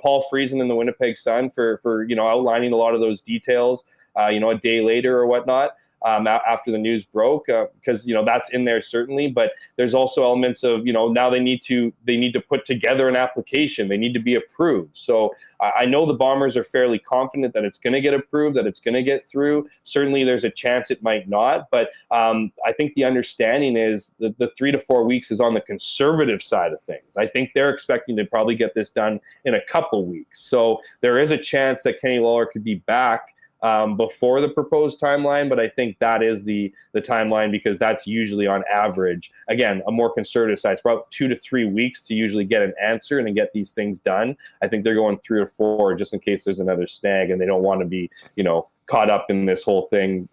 Paul Friesen and the Winnipeg Sun for outlining a lot of those details, a day later or whatnot. After the news broke, because that's in there certainly, but there's also elements of now they need to put together an application. They need to be approved. So I know the Bombers are fairly confident that it's going to get approved, that it's going to get through. Certainly, there's a chance it might not, but I think the understanding is that the 3 to 4 weeks is on the conservative side of things. I think they're expecting to probably get this done in a couple weeks. So there is a chance that Kenny Lawler could be back before the proposed timeline, but I think that is the timeline, because that's usually on average, again, a more conservative side. It's about 2 to 3 weeks to usually get an answer and to get these things done. I think they're going 3 or 4 just in case there's another snag, and they don't want to be, caught up in this whole thing,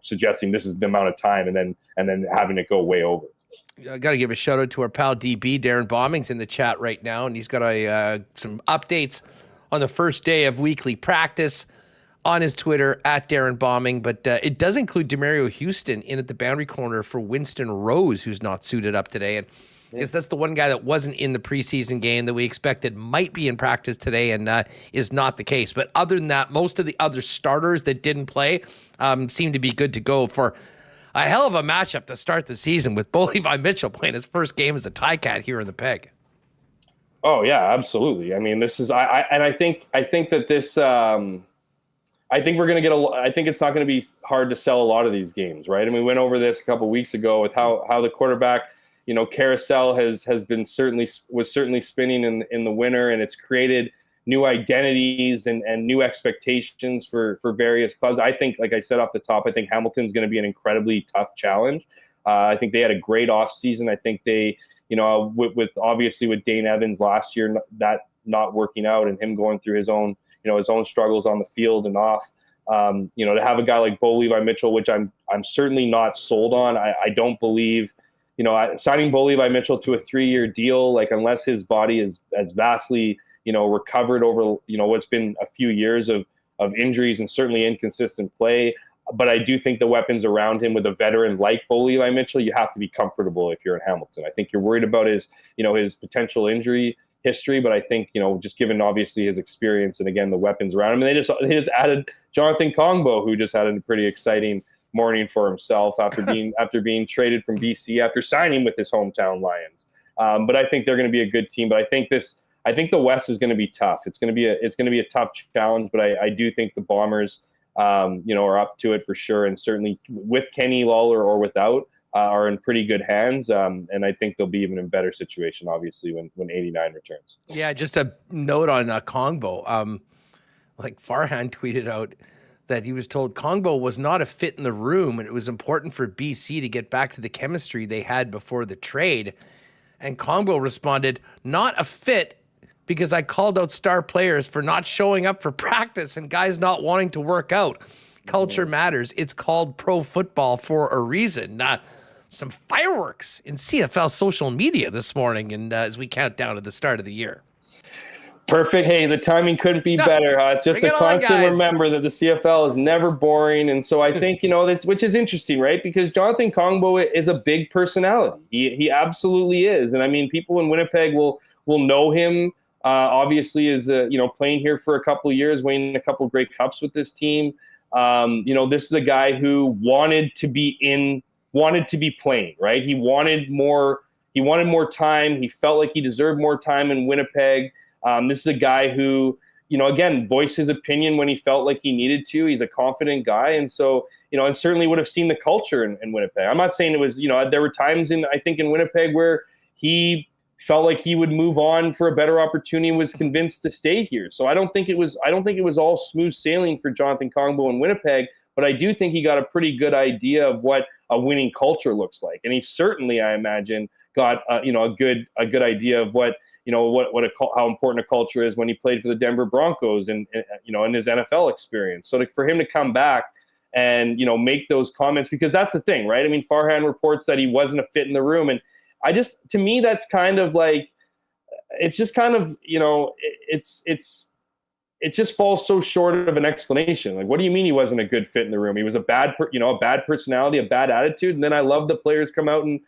suggesting this is the amount of time and then having it go way over. I got to give a shout out to our pal DB Darren Bombing's in the chat right now, and he's got some updates on the first day of weekly practice on his Twitter at Darren Bombing, but it does include Demario Houston in at the boundary corner for Winston Rose, who's not suited up today. And I guess that's the one guy that wasn't in the preseason game that we expected might be in practice today, and is not the case. But other than that, most of the other starters that didn't play seem to be good to go for a hell of a matchup to start the season, with Bo Levi Mitchell playing his first game as a Ticats here in the Peg. Oh yeah, absolutely. I mean, this is I think that this. I think we're going to get I think it's not going to be hard to sell a lot of these games, right? I mean, we went over this a couple of weeks ago with how the quarterback, carousel was certainly spinning in the winter, and it's created new identities and new expectations for various clubs. I think, like I said off the top, I think Hamilton's going to be an incredibly tough challenge. I think they had a great offseason. I think they, with obviously with Dane Evans last year, that not working out and him going through his own struggles on the field and off, to have a guy like Bo Levi Mitchell, which I'm certainly not sold on. I don't believe, signing Bo Levi Mitchell to a 3-year deal, like, unless his body is as vastly, recovered over, what's been a few years of injuries and certainly inconsistent play. But I do think the weapons around him with a veteran like Bo Levi Mitchell, you have to be comfortable if you're in Hamilton. I think you're worried about his potential injury history, but I think, just given obviously his experience and again the weapons around him, and they just added Jonathan Kongbo, who just had a pretty exciting morning for himself after being traded from BC after signing with his hometown Lions. But I think they're going to be a good team. But I think the West is going to be tough. It's going to be a tough challenge. But I do think the Bombers, are up to it for sure, and certainly with Kenny Lawler or without, are in pretty good hands, and I think they'll be even in better situation, obviously, when 89 returns. Yeah, just a note on Kongbo. Like Farhan tweeted out that he was told Kongbo was not a fit in the room, and it was important for BC to get back to the chemistry they had before the trade. And Kongbo responded, "Not a fit because I called out star players for not showing up for practice and guys not wanting to work out. Culture matters. It's called pro football for a reason." Some fireworks in CFL social media this morning, and as we count down to the start of the year. Perfect. Hey, the timing couldn't be better. It's just a constant remember that the CFL is never boring. And so I think, which is interesting, right? Because Jonathan Kongbo is a big personality. He absolutely is. And I mean, people in Winnipeg will know him, obviously, is, playing here for a couple of years, winning a couple of great cups with this team. This is a guy who wanted to be in wanted to be playing, right? He wanted more time. He felt like he deserved more time in Winnipeg. This is a guy who, again, voiced his opinion when he felt like he needed to. He's a confident guy. And so, and certainly would have seen the culture in Winnipeg. I'm not saying it was, there were times in Winnipeg where he felt like he would move on for a better opportunity and was convinced to stay here. So I don't think it was all smooth sailing for Jonathan Kongbo in Winnipeg, but I do think he got a pretty good idea of what a winning culture looks like. And he certainly, I imagine, got a good idea of what how important a culture is when he played for the Denver Broncos and in his NFL experience. So for him to come back and make those comments, because that's the thing, right? I mean, Farhan reports that he wasn't a fit in the room, and to me, that's kind of like, it's just kind of, it just falls so short of an explanation. Like, what do you mean he wasn't a good fit in the room? He was a bad personality, a bad attitude. And then I love the players come out and,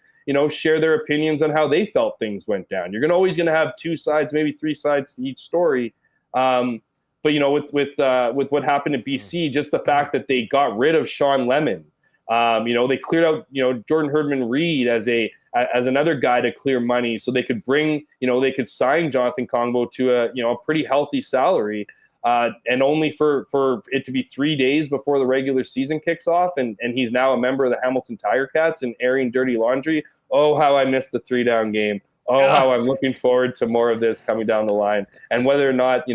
share their opinions on how they felt things went down. You're always going to have two sides, maybe three sides to each story. But, with what happened at BC, just the fact that they got rid of Sean Lemon, they cleared out, Jordan Herdman-Reed as another guy to clear money, so they could bring, they could sign Jonathan Kongbo to a pretty healthy salary, and only for it to be 3 days before the regular season kicks off, and he's now a member of the Hamilton Tiger Cats and airing dirty laundry. Oh, how I missed the 3-down game. Oh, how I'm looking forward to more of this coming down the line. And whether or not,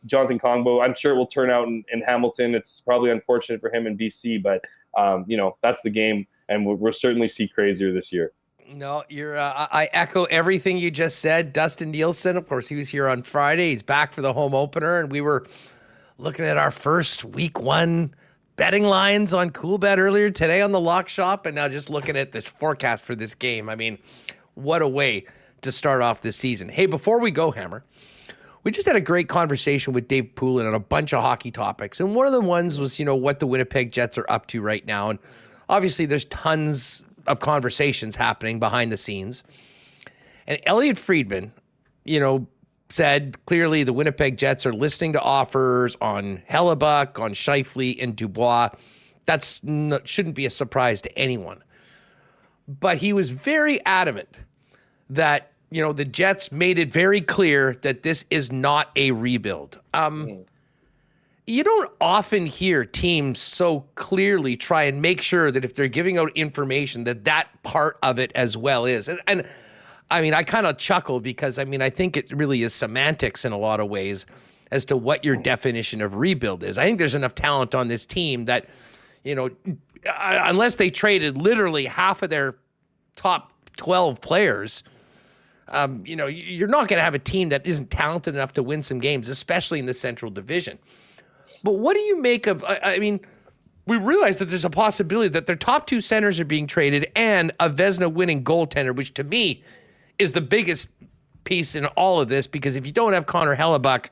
Jonathan Kongbo, I'm sure it will turn out in Hamilton. It's probably unfortunate for him in BC, but that's the game, and we'll certainly see crazier this year. No, I echo everything you just said. Dustin Nielsen, of course, he was here on Friday. He's back for the home opener, and we were looking at our first week one betting lines on Coolbet earlier today on the Lock Shop, and now just looking at this forecast for this game. I mean, what a way to start off this season. Hey, before we go, Hammer, we just had a great conversation with Dave Poulin on a bunch of hockey topics, and one of the ones was, what the Winnipeg Jets are up to right now, and obviously there's tons of conversations happening behind the scenes. And Elliotte Friedman, said clearly the Winnipeg Jets are listening to offers on Hellebuyck, on Scheifele, and Dubois. Shouldn't be a surprise to anyone. But he was very adamant that, the Jets made it very clear that this is not a rebuild. You don't often hear teams so clearly try and make sure that if they're giving out information that part of it as well is. And I mean, I kind of chuckle because, I think it really is semantics in a lot of ways as to what your definition of rebuild is. I think there's enough talent on this team that, unless they traded literally half of their top 12 players, you're not going to have a team that isn't talented enough to win some games, especially in the Central Division. But what do you make of, we realize that there's a possibility that their top two centers are being traded and a Vezina winning goaltender, which to me is the biggest piece in all of this, because if you don't have Connor Hellebuyck,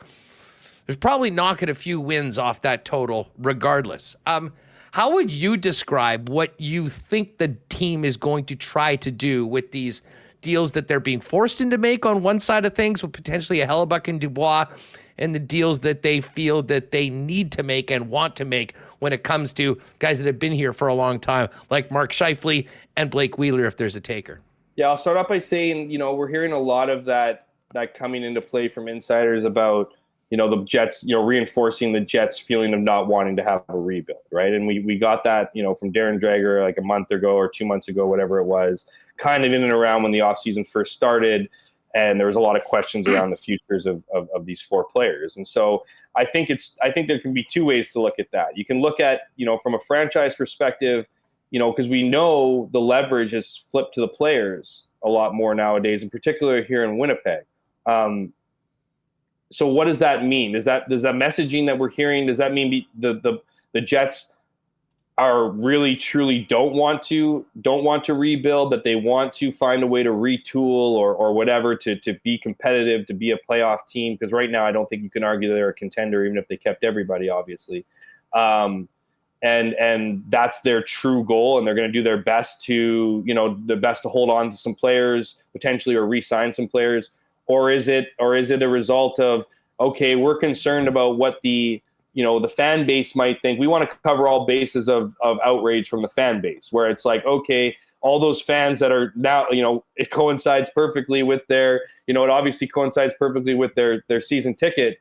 there's probably knocking a few wins off that total regardless. How would you describe what you think the team is going to try to do with these deals that they're being forced into make on one side of things with potentially a Hellebuyck and Dubois, and the deals that they feel that they need to make and want to make when it comes to guys that have been here for a long time, like Mark Scheifele and Blake Wheeler, if there's a taker? Yeah, I'll start off by saying, we're hearing a lot of that coming into play from insiders about, the Jets, reinforcing the Jets' feeling of not wanting to have a rebuild, right? And we got that, from Darren Dreger like a month ago or 2 months ago, whatever it was, kind of in and around when the offseason first started. And there was a lot of questions around the futures of these four players. And so I think there can be two ways to look at that. You can look at, from a franchise perspective, because we know the leverage has flipped to the players a lot more nowadays, in particular here in Winnipeg. So what does that mean? Does that messaging that we're hearing, does that mean the Jets are really truly don't want to rebuild, that they want to find a way to retool or whatever to be competitive, to be a playoff team? Because right now I don't think you can argue that they're a contender, even if they kept everybody, obviously. And that's their true goal, and they're going to do their best to hold on to some players potentially, or re-sign some players. Or is it a result of, okay, we're concerned about what the the fan base might think we want to cover all bases of outrage from the fan base, where it's like, okay, all those fans that are now, it coincides perfectly with their, it obviously coincides perfectly with their season ticket,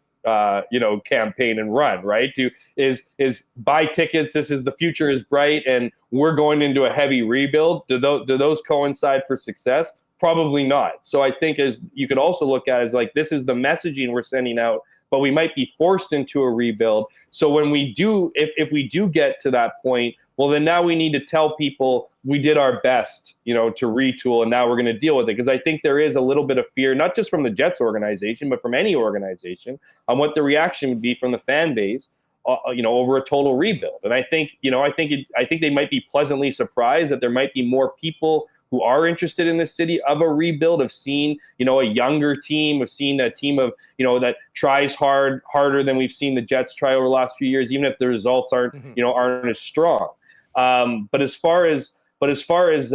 campaign and run, right? Is buy tickets. This is the future is bright, and we're going into a heavy rebuild. Do those coincide for success? Probably not. So I think as you could also look at as like, this is the messaging we're sending out, but we might be forced into a rebuild. So when we do, if we do get to that point, well, then now we need to tell people we did our best, to retool, and now we're going to deal with it. Because I think there is a little bit of fear, not just from the Jets organization, but from any organization, on what the reaction would be from the fan base, over a total rebuild. And I think they might be pleasantly surprised that there might be more people who are interested in the city of a rebuild, of seeing, a younger team, of seeing a team of, that tries harder than we've seen the Jets try over the last few years, even if the results aren't as strong. But as far as as far as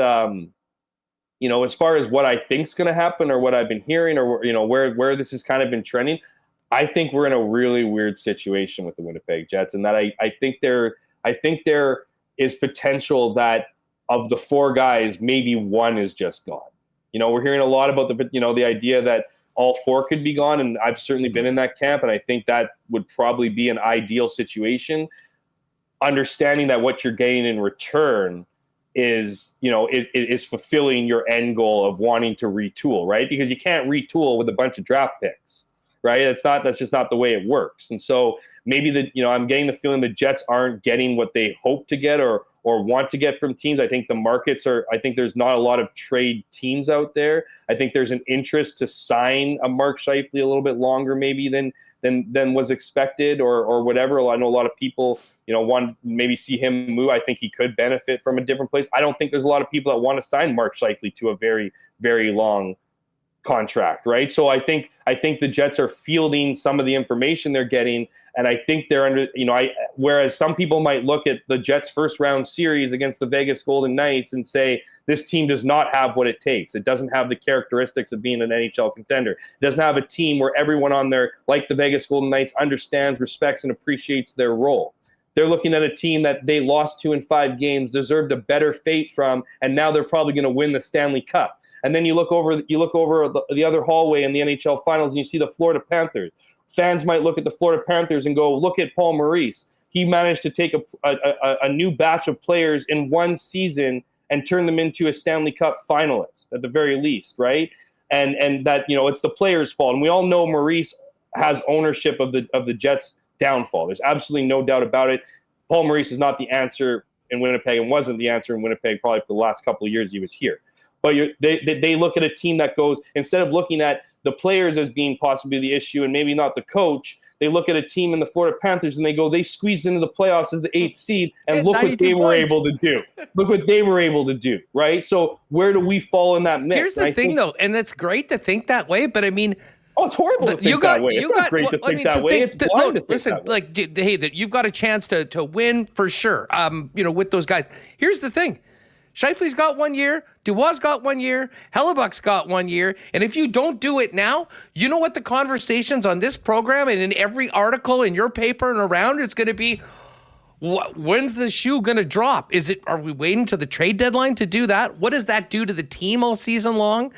what I think's going to happen, or what I've been hearing, or where this has kind of been trending, I think we're in a really weird situation with the Winnipeg Jets, and that I think there is potential that of the four guys, maybe one is just gone. We're hearing a lot about the idea that all four could be gone, and I've certainly been in that camp, and I think that would probably be an ideal situation. Understanding that what you're getting in return is fulfilling your end goal of wanting to retool, right? Because you can't retool with a bunch of draft picks, right? That's just not the way it works. And so maybe I'm getting the feeling the Jets aren't getting what they hope to get or want to get from teams. I think the markets I think there's not a lot of trade teams out there. I think there's an interest to sign a Marc Scheifele a little bit longer maybe than was expected or whatever. I know a lot of people, want to maybe see him move. I think he could benefit from a different place. I don't think there's a lot of people that want to sign Marc Scheifele to a very, very long contract, right? So I think the Jets are fielding some of the information they're getting, and I think they're under, whereas some people might look at the Jets' first round series against the Vegas Golden Knights and say, this team does not have what it takes. It doesn't have the characteristics of being an NHL contender. It doesn't have a team where everyone on there, like the Vegas Golden Knights, understands, respects, and appreciates their role. They're looking at a team that they lost to in 5 games, deserved a better fate from, and now they're probably going to win the Stanley Cup. And then you look over the other hallway in the NHL Finals, and you see the Florida Panthers. Fans might look at the Florida Panthers and go, look at Paul Maurice. He managed to take a new batch of players in one season and turn them into a Stanley Cup finalist at the very least, right? And that, it's the players' fault. And we all know Maurice has ownership of the Jets' downfall. There's absolutely no doubt about it. Paul Maurice is not the answer in Winnipeg and wasn't the answer in Winnipeg probably for the last couple of years he was here. But they look at a team that goes, instead of looking at the players as being possibly the issue and maybe not the coach, they look at a team in the Florida Panthers and they go, they squeezed into the playoffs as the 8th seed, and look what they were able to do. Look what they were able to do, right? So where do we fall in that mix? Here's the thing, though, and it's great to think that way, but I mean, oh, it's horrible to think that way. It's not great to think that way. It's blind to think that way. Like, hey, that you've got a chance to win for sure. With those guys. Here's the thing. Scheifele's got 1 year, Dubois got 1 year, Hellebuck's got 1 year, and if you don't do it now, you know what the conversations on this program and in every article in your paper and around it's going to be, when's the shoe going to drop? Are we waiting to the trade deadline to do that? What does that do to the team all season long?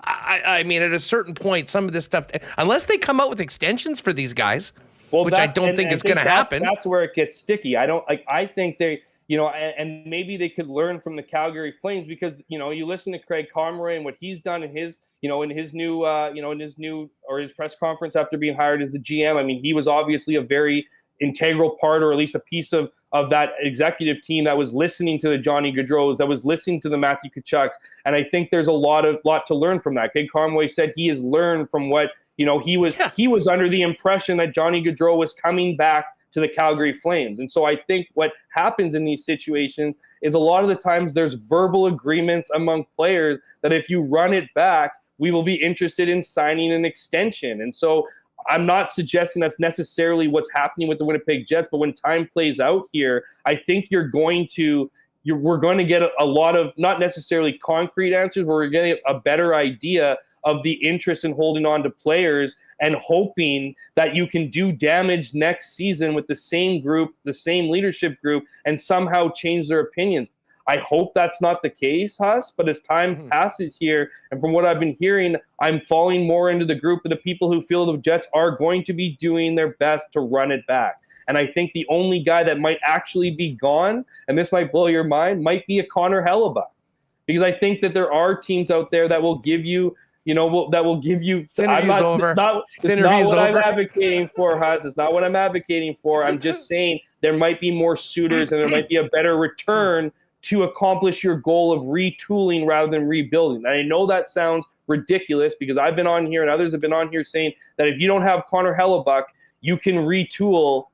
I mean, at a certain point, some of this stuff, unless they come out with extensions for these guys, which I don't think is going to happen. That's where it gets sticky. I think they, and maybe they could learn from the Calgary Flames, because, you listen to Craig Conroy and what he's done in his press conference after being hired as the GM. I mean, he was obviously a very integral part, or at least a piece of that executive team that was listening to the Johnny Gaudreaus, that was listening to the Matthew Tkachuks. And I think there's a lot to learn from that. Craig Conroy said he has learned from what, he was under the impression that Johnny Gaudreau was coming back to the Calgary Flames. And so I think what happens in these situations is a lot of the times there's verbal agreements among players that if you run it back, we will be interested in signing an extension. And so I'm not suggesting that's necessarily what's happening with the Winnipeg Jets, but when time plays out here, I think we're going to get a lot of, not necessarily concrete answers, but we're getting a better idea of the interest in holding on to players and hoping that you can do damage next season with the same group, the same leadership group, and somehow change their opinions. I hope that's not the case, Huss, but as time passes here, and from what I've been hearing, I'm falling more into the group of the people who feel the Jets are going to be doing their best to run it back. And I think the only guy that might actually be gone, and this might blow your mind, might be a Connor Hellebuyck. Because I think that there are teams out there that will give you, that will give you. It's not what I'm advocating for, Huss. It's not what I'm advocating for. I'm just saying there might be more suitors and there might be a better return to accomplish your goal of retooling rather than rebuilding. And I know that sounds ridiculous because I've been on here and others have been on here saying that if you don't have Connor Hellebuyck, you can retool.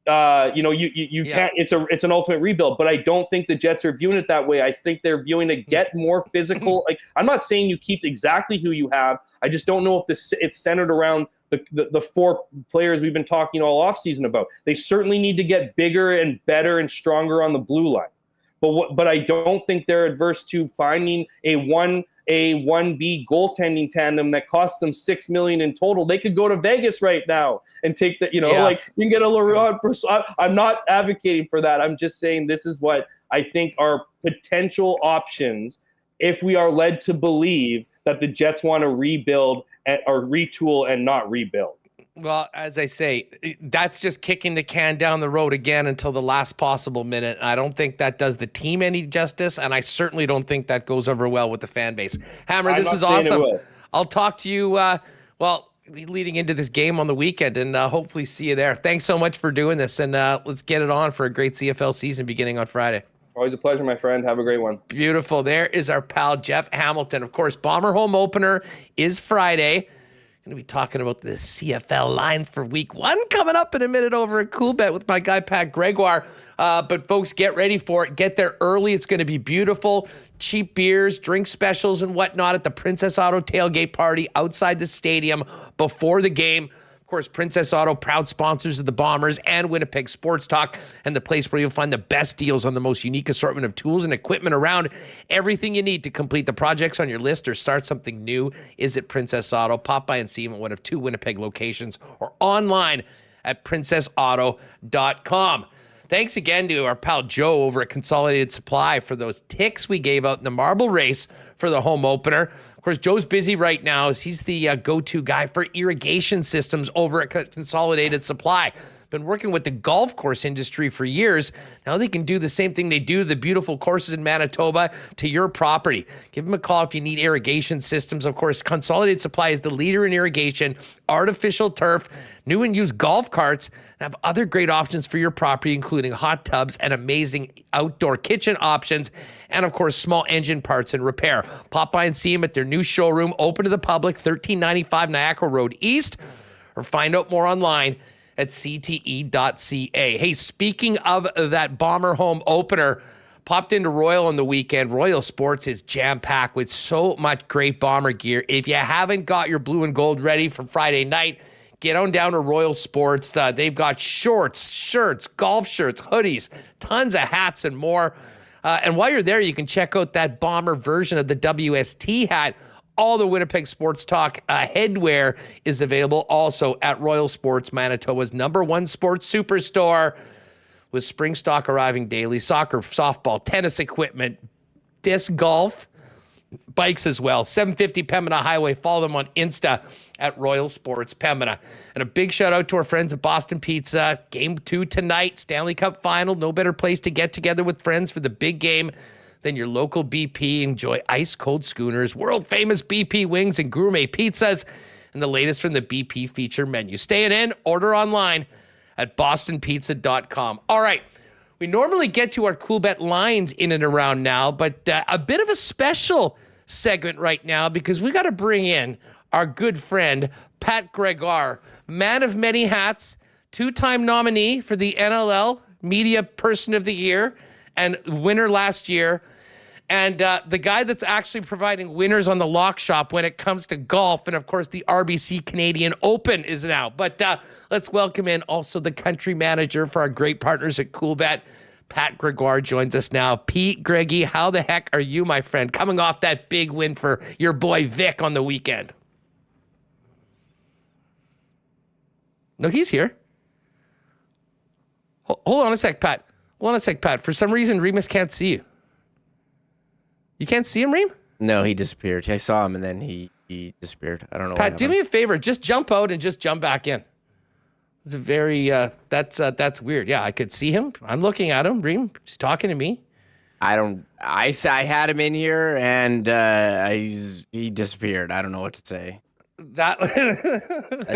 You can't. It's an ultimate rebuild. But I don't think the Jets are viewing it that way. I think they're viewing to get more physical. Like, I'm not saying you keep exactly who you have. I just don't know if it's centered around the four players we've been talking all offseason about. They certainly need to get bigger and better and stronger on the blue line. But I don't think they're adverse to finding a 1B goaltending tandem that costs them $6 million in total. They could go to Vegas right now and take the, you can get a Laurent. I'm not advocating for that. I'm just saying this is what I think are potential options if we are led to believe that the Jets want to rebuild or retool and not rebuild. Well, as I say, that's just kicking the can down the road again until the last possible minute. I don't think that does the team any justice, and I certainly don't think that goes over well with the fan base. Hammer, this is awesome. I'll talk to you, leading into this game on the weekend, and hopefully see you there. Thanks so much for doing this, and let's get it on for a great CFL season beginning on Friday. Always a pleasure, my friend. Have a great one. Beautiful. There is our pal, Jeff Hamilton. Of course, Bomber home opener is Friday. Going to be talking about the CFL lines for week 1 coming up in a minute over at Coolbet with my guy, Pat Gregoire. But folks, get ready for it. Get there early. It's going to be beautiful. Cheap beers, drink specials, and whatnot at the Princess Auto tailgate party outside the stadium before the game. Of course, Princess Auto, proud sponsors of the Bombers and Winnipeg Sports Talk, and the place where you'll find the best deals on the most unique assortment of tools and equipment around. Everything you need to complete the projects on your list or start something new is at Princess Auto. Pop by and see them at one of 2 Winnipeg locations or online at princessauto.com. Thanks again to our pal Joe over at Consolidated Supply for those ticks we gave out in the marble race for the home opener. Of course, Joe's busy right now as he's the go-to guy for irrigation systems over at Consolidated Supply. Been working with the golf course industry for years. Now they can do the same thing they do to the beautiful courses in Manitoba to your property. Give them a call if you need irrigation systems. Of course, Consolidated Supply is the leader in irrigation, artificial turf, new and used golf carts, and have other great options for your property, including hot tubs and amazing outdoor kitchen options, and of course, small engine parts and repair. Pop by and see them at their new showroom, open to the public, 1395 Niagara Road East, or find out more online at cte.ca. Hey, speaking of that Bomber home opener, popped into Royal on the weekend. Royal Sports is jam-packed with so much great Bomber gear. If you haven't got your blue and gold ready for Friday night, get on down to Royal Sports. They've got shorts, shirts, golf shirts, hoodies, tons of hats and more. And while you're there, you can check out that Bomber version of the WST hat. All the Winnipeg Sports Talk headwear is available also at Royal Sports, Manitoba's #1 sports superstore, with spring stock arriving daily. Soccer, softball, tennis equipment, disc golf, bikes as well. 750 Pembina Highway. Follow them on Insta at Royal Sports Pembina. And a big shout out to our friends at Boston Pizza. Game 2 tonight, Stanley Cup Final. No better place to get together with friends for the big game than your local BP. Enjoy ice-cold schooners, world-famous BP wings, and gourmet pizzas, and the latest from the BP feature menu. Staying in, order online at bostonpizza.com. All right, we normally get to our Coolbet lines in and around now, but a bit of a special segment right now because we got to bring in our good friend, Pat Gregoire, man of many hats, 2-time nominee for the NLL Media Person of the Year, and winner last year, and the guy that's actually providing winners on the lock shop when it comes to golf, and of course the RBC Canadian Open is now. But let's welcome in also the country manager for our great partners at Coolbet. Pat Gregoire joins us now. Pete Greggy, how the heck are you, my friend, coming off that big win for your boy Vic on the weekend? No, he's here. Hold on a sec, Pat. Hold on a sec, Pat. For some reason, Remis can't see you. You can't see him, Reem? No, he disappeared. I saw him and then he disappeared. I don't know. Pat, do me a favor. Just jump out and just jump back in. It's a very that's weird. Yeah, I could see him. I'm looking at him. Reem, he's talking to me. I had him in here and he disappeared. I don't know what to say. That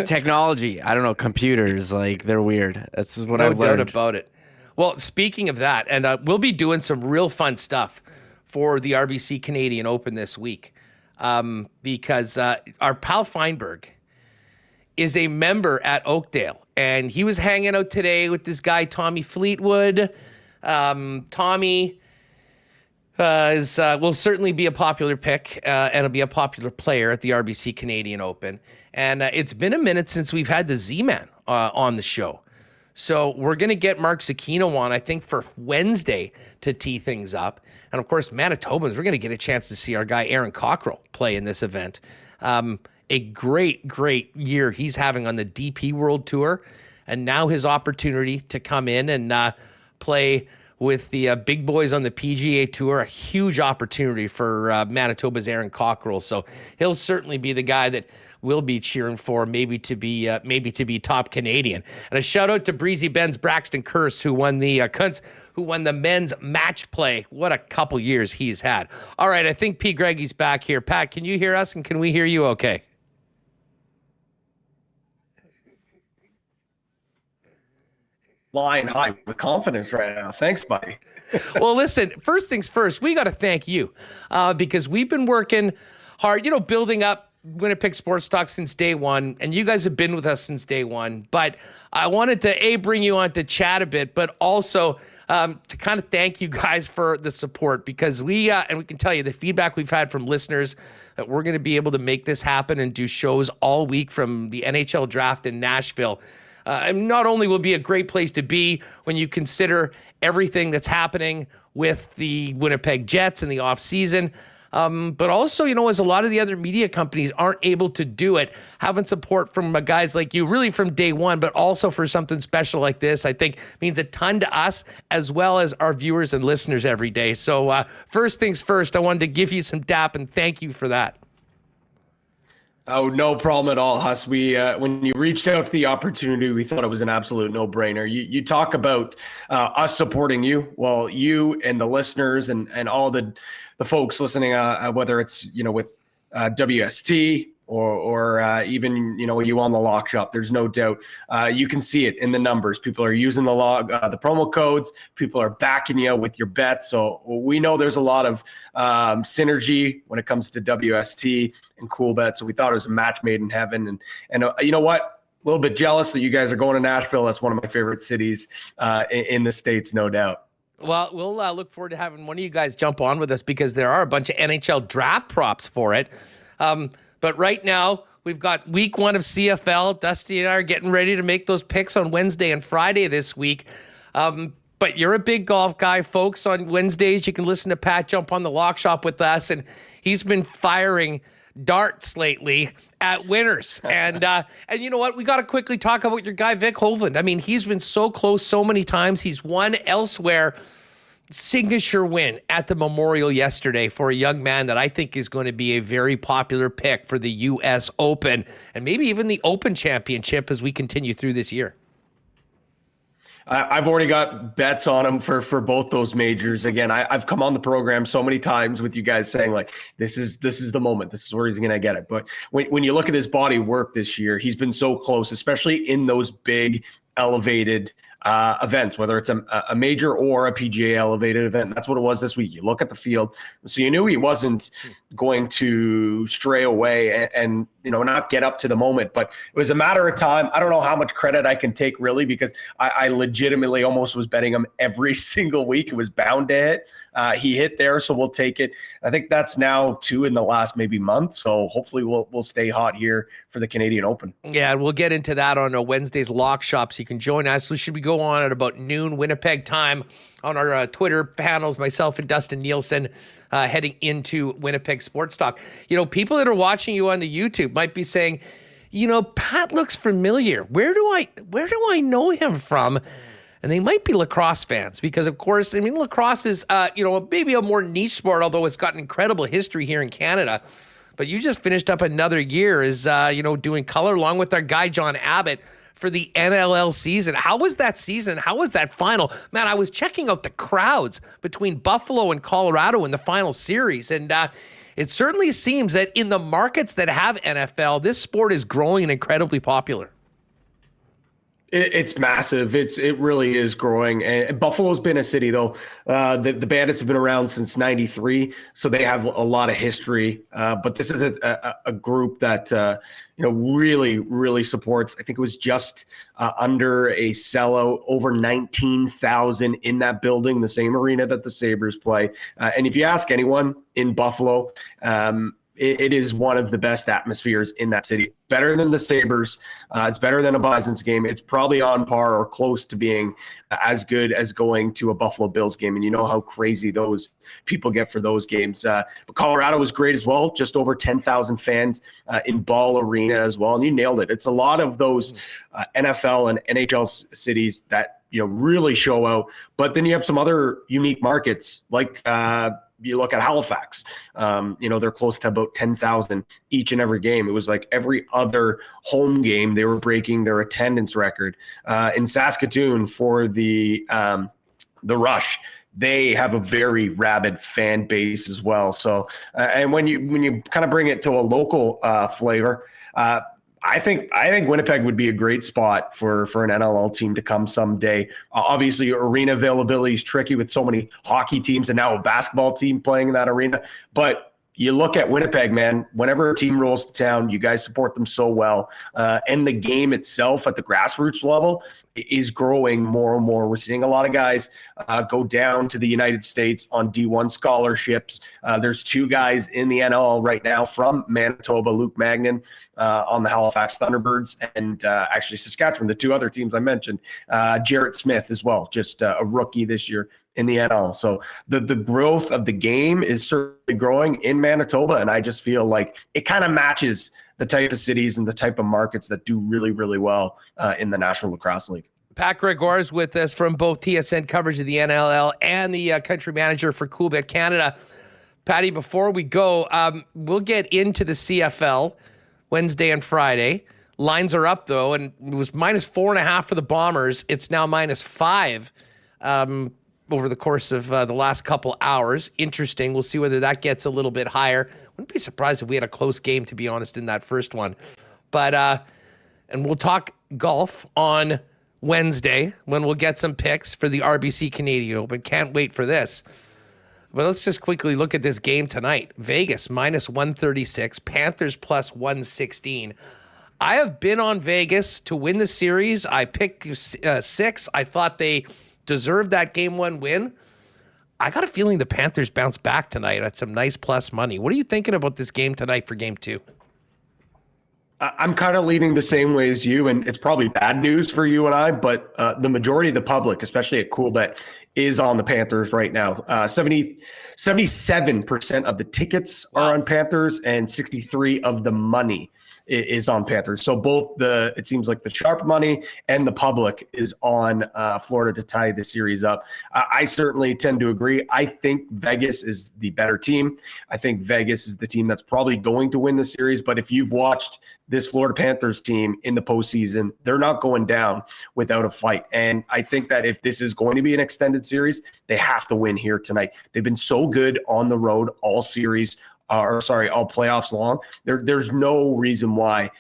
Technology. I don't know. Computers, like, they're weird. That's what I've learned. No doubt about it. Well, speaking of that, and we'll be doing some real fun stuff for the RBC Canadian Open this week, because our pal Feinberg is a member at Oakdale, and he was hanging out today with this guy Tommy Fleetwood. Tommy will certainly be a popular pick, and will be a popular player at the RBC Canadian Open. And it's been a minute since we've had the Z-Man on the show. So we're going to get Mark Zucchino on, I think, for Wednesday to tee things up. And, of course, Manitobans, we're going to get a chance to see our guy Aaron Cockrell play in this event. A great, great year he's having on the DP World Tour. And now his opportunity to come in and play with the big boys on the PGA Tour, a huge opportunity for Manitoba's Aaron Cockrell. So he'll certainly be the guy that we'll be cheering for, maybe to be top Canadian. And a shout out to Breezy Ben's Braxton Curse, who won the men's match play. What a couple years he's had. All right, I think P. Greggy's back here. Pat, can you hear us, and can we hear you okay? Flying high with confidence right now. Thanks, buddy. Well, listen, first things first, we got to thank you because we've been working hard, building up Winnipeg Sports Talk since day one, and you guys have been with us since day one. But I wanted to, bring you on to chat a bit, but also to kind of thank you guys for the support, because and we can tell you the feedback we've had from listeners that we're going to be able to make this happen and do shows all week from the NHL draft in Nashville. And not only will be a great place to be when you consider everything that's happening with the Winnipeg Jets in the offseason, but also, as a lot of the other media companies aren't able to do it, having support from guys like you really from day one, but also for something special like this, I think means a ton to us as well as our viewers and listeners every day. So first things first, I wanted to give you some dap and thank you for that. Oh, no problem at all, Huss. We when you reached out to the opportunity, we thought it was an absolute no-brainer. You talk about us supporting you. Well, you and the listeners and all the folks listening, whether it's with WST or even you on the lock shop. There's no doubt. You can see it in the numbers. People are using the promo codes. People are backing you with your bets. So we know there's a lot of synergy when it comes to WST and Coolbet. So we thought it was a match made in heaven. And you know what? A little bit jealous that you guys are going to Nashville. That's one of my favorite cities in the States, no doubt. Well, we'll look forward to having one of you guys jump on with us, because there are a bunch of NHL draft props for it. But right now, we've got week 1 of CFL. Dusty and I are getting ready to make those picks on Wednesday and Friday this week. But you're a big golf guy, folks. On Wednesdays, you can listen to Pat jump on the lock shop with us, and he's been firing darts lately at winners. And you know what? We got to quickly talk about your guy, Vic Hovland. I mean, he's been so close so many times. He's won elsewhere. Signature win at the Memorial yesterday for a young man that I think is going to be a very popular pick for the U.S. Open and maybe even the Open Championship as we continue through this year. I've already got bets on him for both those majors. Again, I've come on the program so many times with you guys saying, like, this is the moment. This is where he's going to get it. But when you look at his body work this year, he's been so close, especially in those big elevated events, whether it's a major or a PGA elevated event. That's what it was this week. You look at the field, so you knew he wasn't going to stray away and not get up to the moment, but it was a matter of time. I don't know how much credit I can take, really, because I legitimately almost was betting him every single week. It was bound to hit. He hit there, so we'll take it. I think that's now 2 in the last maybe month, so hopefully we'll stay hot here for the Canadian Open. Yeah, and we'll get into that on Wednesday's lock shop, so you can join us. So should we go on at about noon Winnipeg time on our Twitter panels, myself and Dustin Nielsen, heading into Winnipeg Sports Talk. People that are watching you on the YouTube might be saying, Pat looks familiar. Where do I know him from? And they might be lacrosse fans because, of course, lacrosse is, maybe a more niche sport, although it's got an incredible history here in Canada. But you just finished up another year as, doing color along with our guy, John Abbott, for the NLL season. How was that season? How was that final? Man, I was checking out the crowds between Buffalo and Colorado in the final series. And it certainly seems that in the markets that have NFL, this sport is growing and incredibly popular. It's massive. It really is growing. And Buffalo's been a city, though. The Bandits have been around since '93, so they have a lot of history. But this is a group that really, really supports. I think it was just under a sellout, over 19,000 in that building, the same arena that the Sabres play. And if you ask anyone in Buffalo, it is one of the best atmospheres in that city. Better than the Sabres. It's better than a Bison's game. It's probably on par or close to being as good as going to a Buffalo Bills game. And you know how crazy those people get for those games. But Colorado was great as well. Just over 10,000 fans in Ball Arena as well. And you nailed it. It's a lot of those NFL and NHL cities that really show out. But then you have some other unique markets like you look at Halifax, they're close to about 10,000 each and every game. It was like every other home game, they were breaking their attendance record. In Saskatoon for the Rush, they have a very rabid fan base as well. So, and when you kind of bring it to a local flavor, I think Winnipeg would be a great spot for an NLL team to come someday. Obviously, arena availability is tricky with so many hockey teams and now a basketball team playing in that arena. But you look at Winnipeg, man, whenever a team rolls to town, you guys support them so well. And the game itself at the grassroots level is growing more and more. We're seeing a lot of guys go down to the United States on D1 scholarships. There's two guys in the NL right now from Manitoba, Luke Magnan on the Halifax Thunderbirds, and actually Saskatchewan, the two other teams I mentioned, Jarrett Smith as well, just a rookie this year in the NL. So the growth of the game is certainly growing in Manitoba, and I just feel like it kind of matches the type of cities and the type of markets that do really, really well in the National Lacrosse League. Pat Gregoire is with us from both TSN coverage of the NLL and the country manager for Coolbet Canada. Patty, before we go, we'll get into the CFL Wednesday and Friday. Lines are up, though, and it was -4.5 for the Bombers. It's now -5 over the course of the last couple hours. Interesting. We'll see whether that gets a little bit higher. Wouldn't be surprised if we had a close game, to be honest, in that first one. But and we'll talk golf on Wednesday when we'll get some picks for the RBC Canadian Open. Can't wait for this. But let's just quickly look at this game tonight. Vegas -136, Panthers +116. I have been on Vegas to win the series. I picked 6. I thought they deserved that game 1 win. I got a feeling the Panthers bounce back tonight at some nice plus money. What are you thinking about this game tonight for game 2? I'm kind of leaning the same way as you, and it's probably bad news for you and I, but the majority of the public, especially at Coolbet, is on the Panthers right now. 77% of the tickets are on Panthers, and 63% of the money is on Panthers. So both it seems like the sharp money and the public is on Florida to tie the series up. I certainly tend to agree. I think Vegas is the better team. I think Vegas is the team that's probably going to win the series. But if you've watched this Florida Panthers team in the postseason, they're not going down without a fight. And I think that if this is going to be an extended series, they have to win here tonight. They've been so good on the road all series. All playoffs long. There's no reason why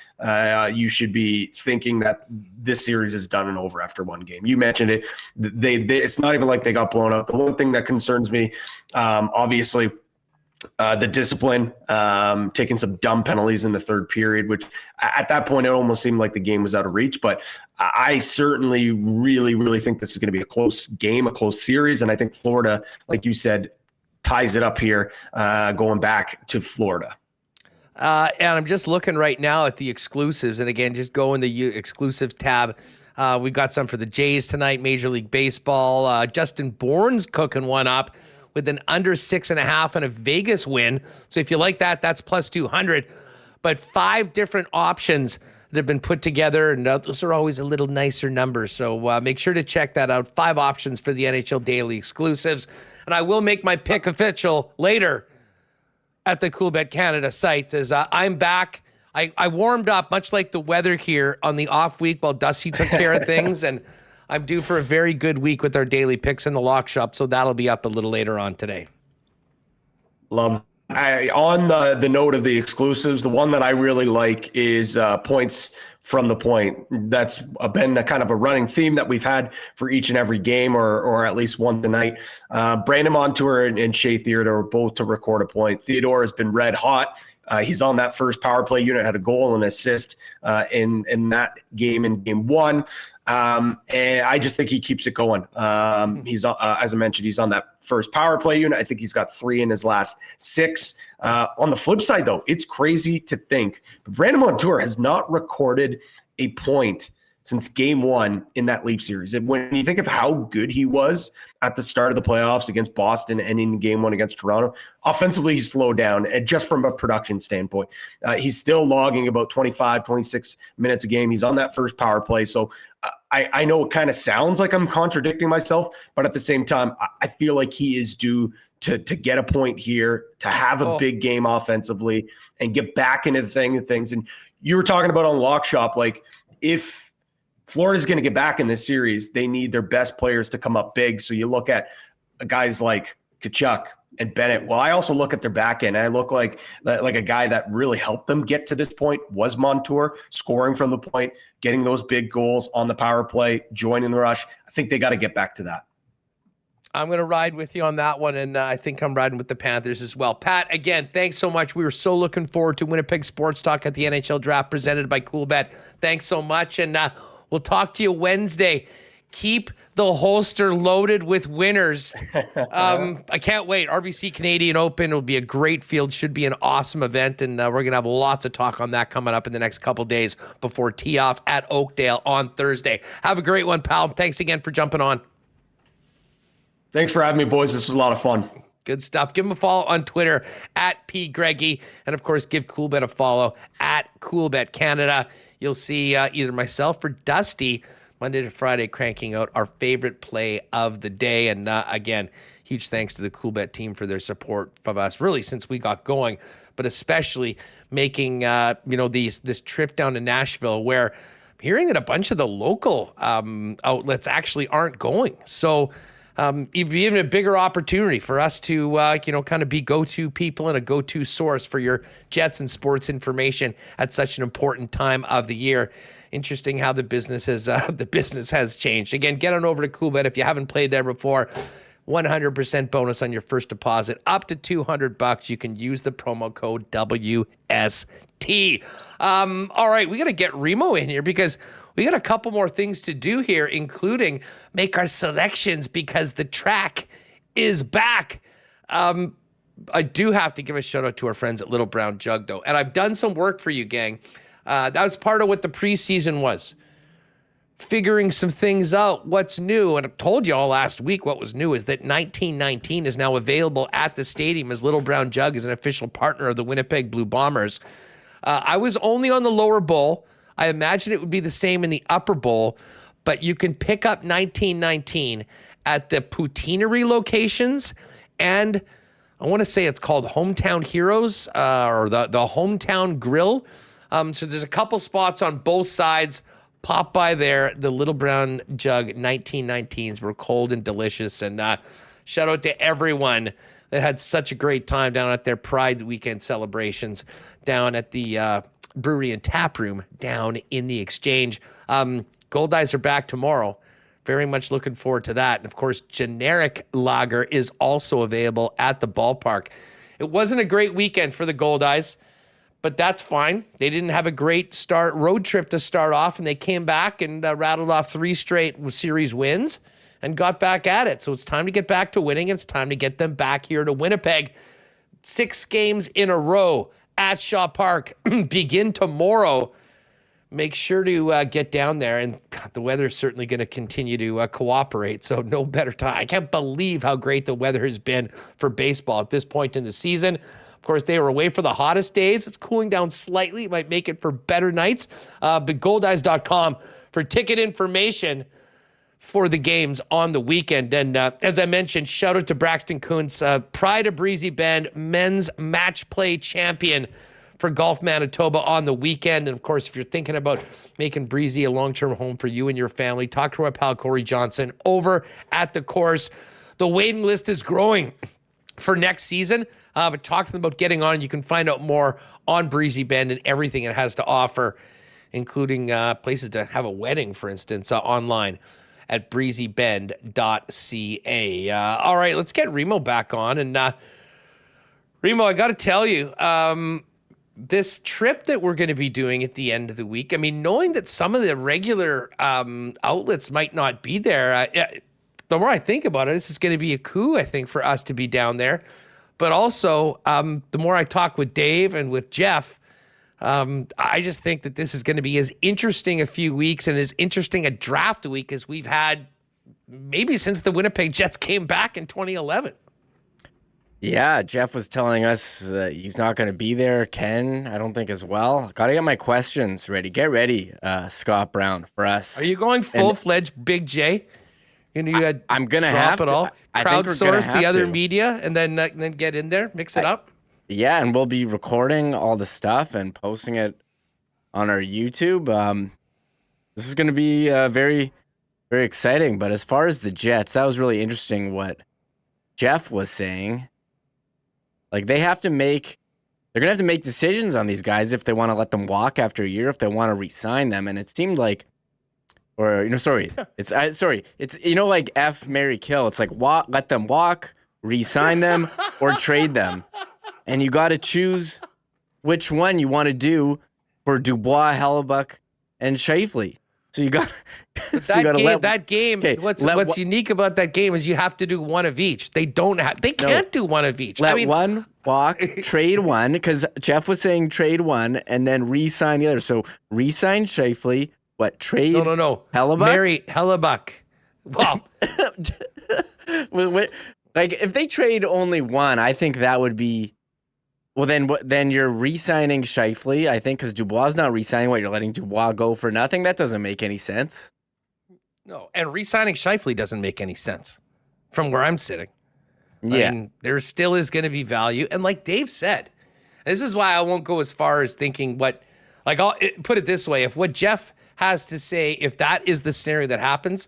you should be thinking that this series is done and over after one game. You mentioned it. It's not even like they got blown up. The one thing that concerns me, obviously, the discipline, taking some dumb penalties in the third period, which at that point it almost seemed like the game was out of reach. But I certainly really, really think this is going to be a close game, a close series. And I think Florida, like you said, ties it up here, going back to Florida. And I'm just looking right now at the exclusives. And again, just go in the exclusive tab. We've got some for the Jays tonight, Major League Baseball. Justin Bourne's cooking one up with an under 6.5 and a Vegas win. So if you like that, that's plus 200. But 5 different options that have been put together, and those are always a little nicer numbers. So make sure to check that out. 5 options for the NHL Daily exclusives. And I will make my pick official later at the Coolbet Canada site as I'm back. I warmed up, much like the weather here, on the off week while Dusty took care of things, and I'm due for a very good week with our daily picks in the lock shop, so that'll be up a little later on today. Love. On the note of the exclusives, the one that I really like is points from the point. That's been a kind of a running theme that we've had for each and every game, or at least one tonight. Brandon Montour and Shea Theodore both to record a point. Theodore has been red hot. He's on that first power play unit, had a goal and assist in that game in game 1. And I just think he keeps it going. He's as I mentioned, he's on that first power play unit. I think he's got 3 in his last 6. On the flip side, though, it's crazy to think, but Brandon Montour has not recorded a point since game 1 in that Leaf series. And when you think of how good he was at the start of the playoffs against Boston and in game 1 against Toronto, offensively, he's slowed down. And just from a production standpoint, he's still logging about 25, 26 minutes a game. He's on that first power play. So I know it kind of sounds like I'm contradicting myself, but at the same time, I feel like he is due to get a point here, to have a big game offensively and get back into the things. And you were talking about on Lock Shop, like if Florida's going to get back in this series, they need their best players to come up big. So you look at guys like Tkachuk and Bennett. Well, I also look at their back end. I look like a guy that really helped them get to this point was Montour, scoring from the point, getting those big goals on the power play, joining the rush. I think they got to get back to that. I'm going to ride with you on that one, and I think I'm riding with the Panthers as well. Pat, again, thanks so much. We were so looking forward to Winnipeg Sports Talk at the NHL Draft presented by Coolbet. Thanks so much, and we'll talk to you Wednesday. Keep the holster loaded with winners. I can't wait. RBC Canadian Open will be a great field. Should be an awesome event, and we're going to have lots of talk on that coming up in the next couple days before tee-off at Oakdale on Thursday. Have a great one, pal. Thanks again for jumping on. Thanks for having me, boys. This was a lot of fun. Good stuff. Give him a follow on Twitter at @PGreggy. And, of course, give Coolbet a follow at Coolbet Canada. You'll see either myself or Dusty Monday to Friday cranking out our favorite play of the day. And, again, huge thanks to the Coolbet team for their support of us, really, since we got going, but especially making, this trip down to Nashville where I'm hearing that a bunch of the local outlets actually aren't going. So, even a bigger opportunity for us to, kind of be go-to people and a go-to source for your Jets and sports information at such an important time of the year. Interesting how the business has changed. Again, get on over to Coolbet if you haven't played there before. 100% bonus on your first deposit, up to $200. You can use the promo code WST. All right, we got to get Remo in here because we got a couple more things to do here, including make our selections because the track is back. I do have to give a shout out to our friends at Little Brown Jug, though. And I've done some work for you, gang. That was part of what the preseason was. Figuring some things out, what's new. And I told you all last week what was new is that 1919 is now available at the stadium as Little Brown Jug is an official partner of the Winnipeg Blue Bombers. I was only on the lower bowl. I imagine it would be the same in the upper bowl, but you can pick up 1919 at the poutineery locations, and I want to say it's called Hometown Heroes or the Hometown Grill. So there's a couple spots on both sides. Pop by there. The Little Brown Jug 1919s were cold and delicious, and shout out to everyone that had such a great time down at their Pride Weekend celebrations down at the brewery and tap room down in the Exchange. Gold Eyes are back tomorrow. Very much looking forward to that. And of course, generic lager is also available at the ballpark. It wasn't a great weekend for the Gold Eyes, but that's fine. They didn't have a great road trip to start off, and they came back and rattled off 3 straight series wins and got back at it. So it's time to get back to winning. It's time to get them back here to Winnipeg. 6 games in a row at Shaw Park begin tomorrow. Make sure to get down there, and God, the weather is certainly going to continue to cooperate, so no better time. I can't believe how great the weather has been for baseball at this point in the season, course, they were away for the hottest days. It's cooling down slightly. It might make it for better nights. But goldeyes.com for ticket information for the games on the weekend. And as I mentioned, shout out to Braxton Kuntz, Pride of Breezy Bend, men's match play champion for Golf Manitoba on the weekend. And of course, if you're thinking about making Breezy a long-term home for you and your family, talk to our pal Corey Johnson over at the course. The waiting list is growing for next season, but talk to them about getting on. You can find out more on Breezy Bend and everything it has to offer, including places to have a wedding, for instance, online at breezybend.ca. All right, let's get Remo back on. And Remo, I got to tell you, this trip that we're going to be doing at the end of the week, I mean, knowing that some of the regular outlets might not be there, the more I think about it, this is going to be a coup, I think, for us to be down there. But also, the more I talk with Dave and with Jeff, I just think that this is going to be as interesting a few weeks and as interesting a draft week as we've had maybe since the Winnipeg Jets came back in 2011. Yeah, Jeff was telling us he's not going to be there. Ken, I don't think as well. Got to get my questions ready. Get ready, Scott Brown, for us. Are you going full-fledged Big J? I'm going to have it to. all. Crowdsource the other media and then get in there, mix it up. Yeah, and we'll be recording all the stuff and posting it on our YouTube. This is going to be very, very exciting. But as far as the Jets, that was really interesting what Jeff was saying. Like, they're going to have to make decisions on these guys if they want to let them walk after a year, if they want to re-sign them. And it seemed like, it's like F, marry, kill. It's like, let them walk, re-sign them, or trade them. And you got to choose which one you want to do for Dubois, Hellebuyck, and Scheifele. So you got that game. What's unique about that game is you have to do one of each. They can't do one of each. One walk, trade one, because Jeff was saying trade one and then re-sign the other. So re-sign Scheifele, trade? No. Hellebuyck? Marry Hellebuyck. Well, like if they trade only one, I think that would be. Well, then you're re-signing Scheifele, I think, because Dubois is not re-signing. You're letting Dubois go for nothing? That doesn't make any sense. No, and re-signing Scheifele doesn't make any sense from where I'm sitting. Yeah. I mean, there still is going to be value. And like Dave said, this is why I won't go as far as thinking I'll put it this way. If what Jeff has to say, if that is the scenario that happens,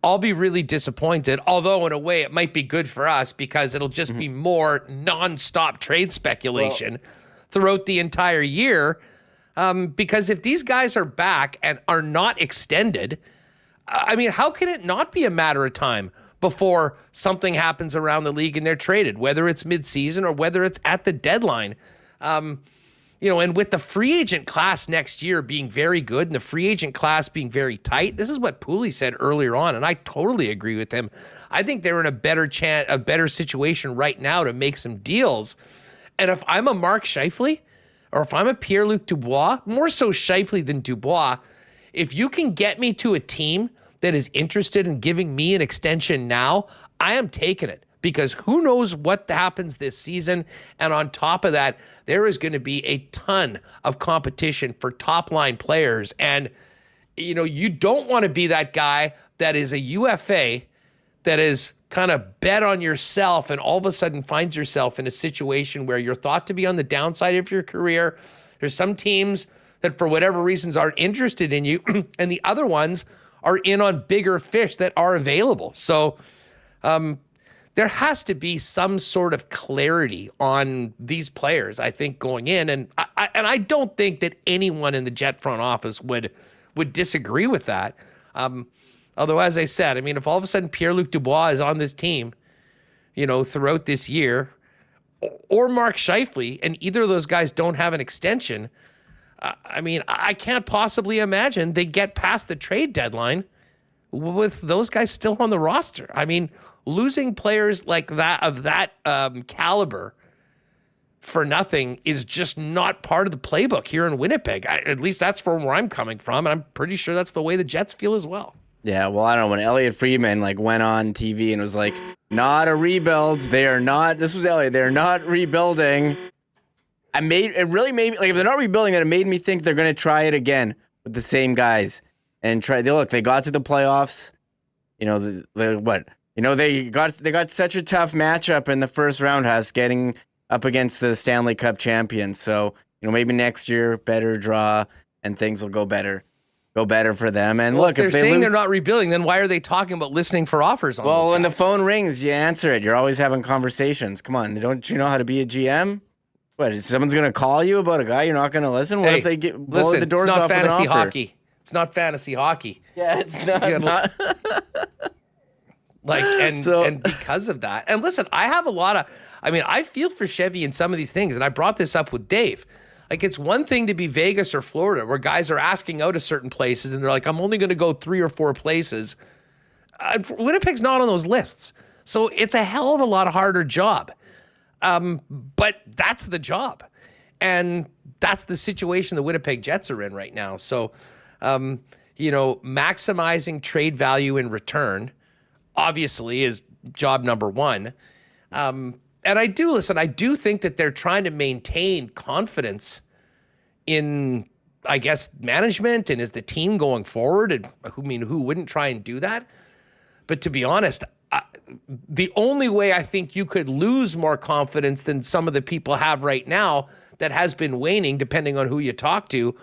I'll be really disappointed, although in a way it might be good for us because it'll just be more nonstop trade speculation throughout the entire year. Because if these guys are back and are not extended, I mean, how can it not be a matter of time before something happens around the league and they're traded, whether it's midseason or whether it's at the deadline? And with the free agent class next year being very good and the free agent class being very tight, this is what Poulin said earlier on, and I totally agree with him. I think they're in a better situation right now to make some deals. And if I'm a Mark Scheifele, or if I'm a Pierre-Luc Dubois, more so Scheifele than Dubois, if you can get me to a team that is interested in giving me an extension now, I am taking it. Because who knows what happens this season. And on top of that, there is going to be a ton of competition for top-line players. And, you don't want to be that guy that is a UFA that is kind of bet on yourself and all of a sudden finds yourself in a situation where you're thought to be on the downside of your career. There's some teams that for whatever reasons aren't interested in you, and the other ones are in on bigger fish that are available. So, there has to be some sort of clarity on these players, I think, going in. And I don't think that anyone in the Jet front office would disagree with that. Although, as I said, I mean, if all of a sudden Pierre-Luc Dubois is on this team, throughout this year, or Mark Scheifele, and either of those guys don't have an extension, I mean, I can't possibly imagine they get past the trade deadline with those guys still on the roster. I mean, losing players like that of that caliber for nothing is just not part of the playbook here in Winnipeg. At least that's from where I'm coming from, and I'm pretty sure that's the way the Jets feel as well. Yeah, well, I don't know. When Elliotte Friedman went on TV and was like, not a rebuild. This was Elliotte. They're not rebuilding. it really made me, like, if they're not rebuilding, then it made me think they're going to try it again with the same guys and try. They got to the playoffs. You know, they got such a tough matchup in the first round, getting up against the Stanley Cup champions. So, you know, maybe next year, better draw and things will go better for them. And look, if they're saying they're not rebuilding, then why are they talking about listening for offers on Well, those when the guys? phone rings, you answer it. You're always having conversations. Come on, don't you know how to be a GM? What, someone's going to call you about a guy you're not going to listen? What if they blow the doors off with an offer? It's not fantasy hockey. It's not fantasy hockey. Yeah, it's not. And because of that, and listen, I feel for Chevy in some of these things, and I brought this up with Dave. Like, it's one thing to be Vegas or Florida where guys are asking out of certain places and they're like, I'm only going to go 3 or 4 places. Winnipeg's not on those lists. So it's a hell of a lot harder job. But that's the job. And that's the situation the Winnipeg Jets are in right now. So, maximizing trade value in return obviously is job number one. And I do think that they're trying to maintain confidence in, I guess, management and is the team going forward. And who wouldn't try and do that? But to be honest, the only way I think you could lose more confidence than some of the people have right now that has been waning, depending on who you talk to,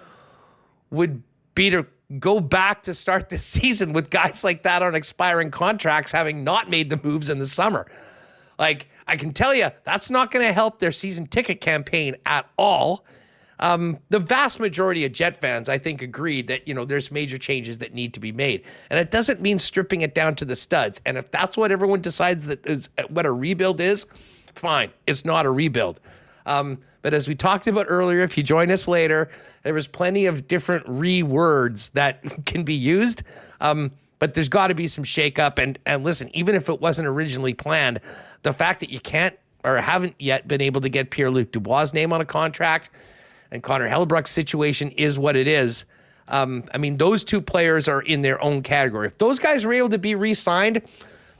would be to go back to start this season with guys like that on expiring contracts, having not made the moves in the summer. Like, I can tell you, that's not going to help their season ticket campaign at all. The vast majority of Jet fans, I think, agreed that, there's major changes that need to be made. And it doesn't mean stripping it down to the studs. And if that's what everyone decides that is what a rebuild is, fine. It's not a rebuild. But as we talked about earlier, if you join us later, there was plenty of different words that can be used. But there's got to be some shakeup. And listen, even if it wasn't originally planned, the fact that you can't or haven't yet been able to get Pierre-Luc Dubois' name on a contract and Connor Hellebuyck's situation is what it is. Those two players are in their own category. If those guys were able to be re-signed,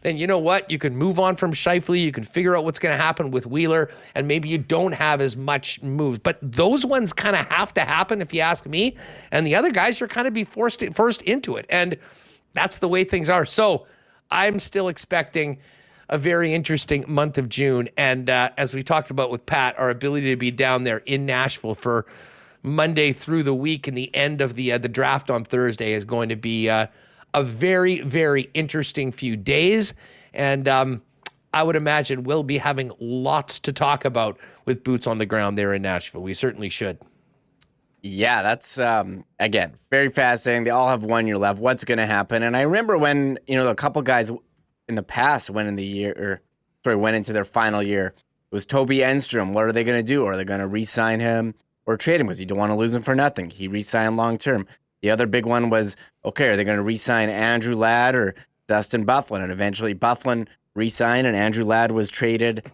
then you know what? You can move on from Scheifele. You can figure out what's going to happen with Wheeler, and maybe you don't have as much moves. But those ones kind of have to happen, if you ask me. And the other guys, you're kind of be forced into it. And that's the way things are. So I'm still expecting a very interesting month of June. And as we talked about with Pat, our ability to be down there in Nashville for Monday through the week and the end of the draft on Thursday is going to be a very, very interesting few days. And I would imagine we'll be having lots to talk about with boots on the ground there in Nashville. We certainly should. Yeah, that's, again, very fascinating. They all have 1 year left. What's going to happen? And I remember when, a couple guys in the past went into their final year. It was Toby Enstrom. What are they going to do? Are they going to re-sign him or trade him? Because you don't want to lose him for nothing. He re-signed long-term. The other big one was, okay, are they going to re-sign Andrew Ladd or Dustin Byfuglien? And eventually Byfuglien re-signed and Andrew Ladd was traded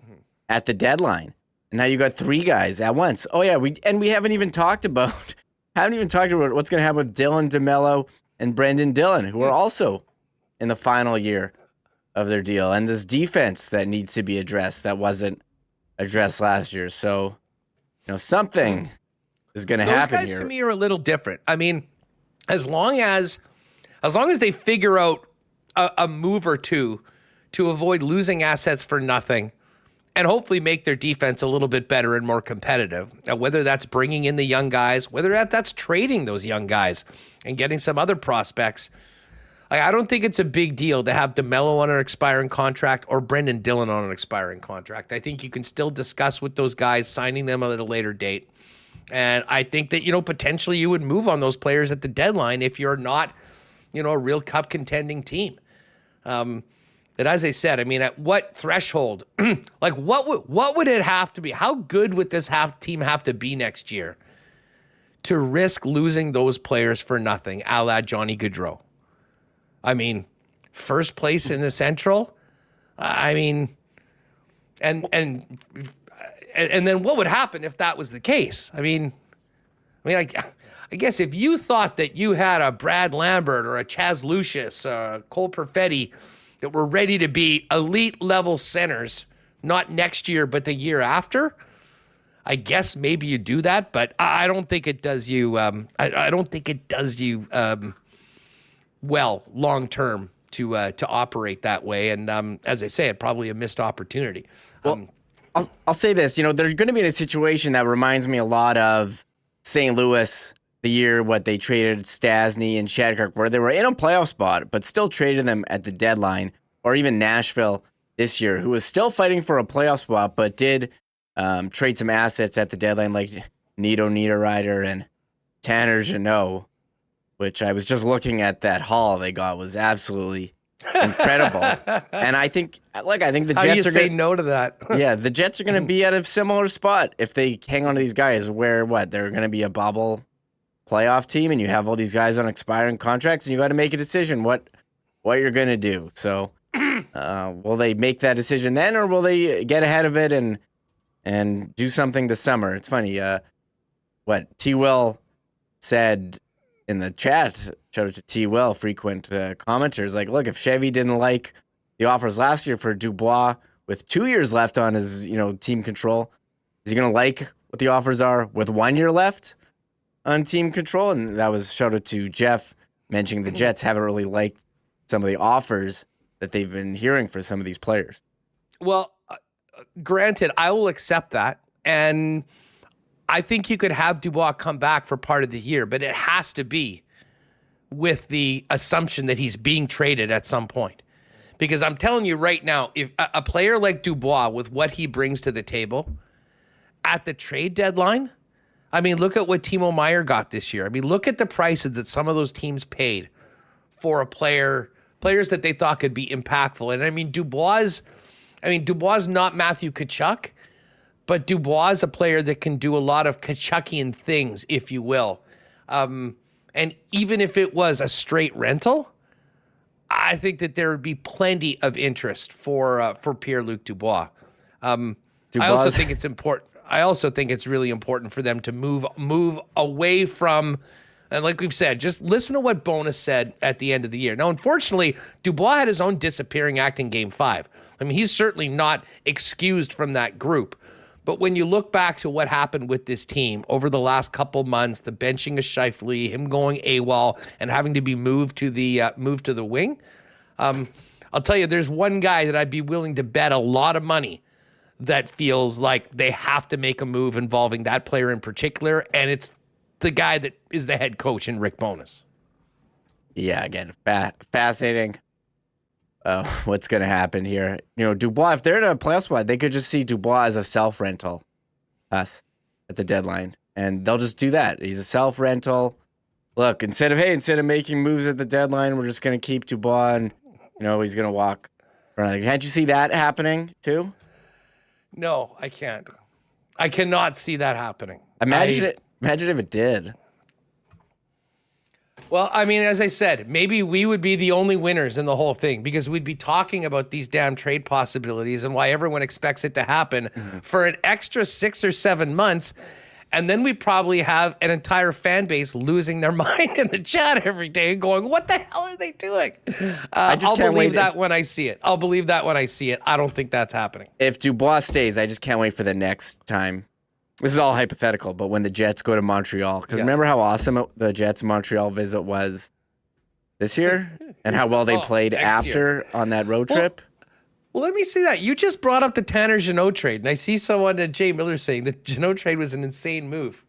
at the deadline. And now you got 3 guys at once. Oh yeah, we haven't even talked about what's going to happen with Dylan DeMello and Brendan Dillon, who are also in the final year of their deal, and this defense that needs to be addressed that wasn't addressed last year. So, something is going to happen here. Those guys to me are a little different. As long as they figure out a move or two to avoid losing assets for nothing, and hopefully make their defense a little bit better and more competitive. Whether that's bringing in the young guys, whether that's trading those young guys and getting some other prospects. I don't think it's a big deal to have DeMello on an expiring contract or Brendan Dillon on an expiring contract. I think you can still discuss with those guys, signing them at a later date. And I think that, potentially you would move on those players at the deadline if you're not, a real cup contending team. But as I said, at what threshold, what would it have to be? How good would this team have to be next year to risk losing those players for nothing, a la Johnny Gaudreau? First place in the Central. And then what would happen if that was the case? I guess if you thought that you had a Brad Lambert or a Chaz Lucius, Cole Perfetti, that were ready to be elite level centers, not next year, but the year after, I guess maybe you do that, but I don't think it does you. I don't think it does you well long term to operate that way. And as I say, it probably a missed opportunity. Well, I'll say this. They're going to be in a situation that reminds me a lot of St. Louis the year they traded Stastny and Shattenkirk, where they were in a playoff spot, but still traded them at the deadline, or even Nashville this year, who was still fighting for a playoff spot, but did trade some assets at the deadline, like Nito Niederreiter and Tanner Jeannot, which I was just looking at that haul they got was absolutely incredible. And I think the How Jets do you are say gonna, no to that? yeah, the Jets are going to be at a similar spot if they hang on to these guys, where they're going to be a bubble playoff team, and you have all these guys on expiring contracts, and you got to make a decision what you're going to do. So, will they make that decision then, or will they get ahead of it and do something this summer? It's funny. What T. Will said in the chat, shout out to T. Will, frequent commenters, like, look, if Chevy didn't like the offers last year for Dubois with 2 years left on his, team control, is he going to like what the offers are with 1 year left on team control? And that was shout out to Jeff mentioning the Jets haven't really liked some of the offers that they've been hearing for some of these players. Well, granted, I will accept that. And I think you could have Dubois come back for part of the year, but it has to be with the assumption that he's being traded at some point. Because I'm telling you right now, if a player like Dubois, with what he brings to the table at the trade deadline, I mean, look at what Timo Meier got this year. I mean, look at the prices that some of those teams paid for players that they thought could be impactful. And I mean, Dubois is not Matthew Tkachuk, but Dubois is a player that can do a lot of Tkachukian things, if you will. And even if it was a straight rental, I think that there would be plenty of interest for Pierre-Luc Dubois. I also think it's important. I also think it's really important for them to move away from, and like we've said, just listen to what Bowness said at the end of the year. Now, unfortunately, Dubois had his own disappearing act in Game 5. I mean, he's certainly not excused from that group. But when you look back to what happened with this team over the last couple months, the benching of Scheifele, him going AWOL, and having to be moved to the wing, I'll tell you, there's one guy that I'd be willing to bet a lot of money that feels like they have to make a move involving that player in particular, and it's the guy that is the head coach in Rick Bowness. Yeah, again, fascinating. What's going to happen here? Dubois, if they're in a playoff spot, they could just see Dubois as a self-rental at the deadline, and they'll just do that. He's a self-rental. Look, instead of making moves at the deadline, we're just going to keep Dubois, and he's going to walk around. Can't you see that happening too? No, I can't. I cannot see that happening. Imagine if it did. Well, I mean, as I said, maybe we would be the only winners in the whole thing, because we'd be talking about these damn trade possibilities and why everyone expects it to happen for an extra 6 or 7 months. And then we probably have an entire fan base losing their mind in the chat every day going, what the hell are they doing? I'll believe that when I see it. I'll believe that when I see it. I don't think that's happening. If Dubois stays, I just can't wait for the next time. This is all hypothetical, but when the Jets go to Montreal, because remember how awesome the Jets Montreal visit was this year and how well they played after on that road trip? Well, let me see that. You just brought up the Tanner Jeannot trade, and I see someone, Jay Miller, saying that Jeannot trade was an insane move.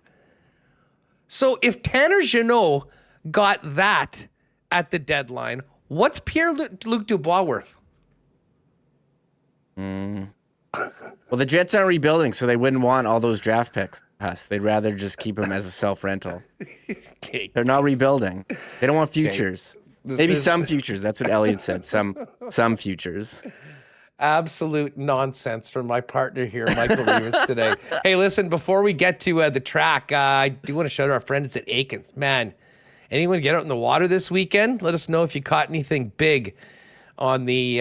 So if Tanner Jeannot got that at the deadline, what's Pierre-Luc Dubois worth? Well, the Jets aren't rebuilding, so they wouldn't want all those draft picks. They'd rather just keep him as a self-rental. Okay. They're not rebuilding. They don't want futures. Maybe some futures. That's what Elliotte said. Some futures. Absolute nonsense from my partner here, Michael Remis, today. Hey, listen, before we get to the track, I do want to shout out our friends at Aikens. Man, anyone get out in the water this weekend? Let us know if you caught anything big on the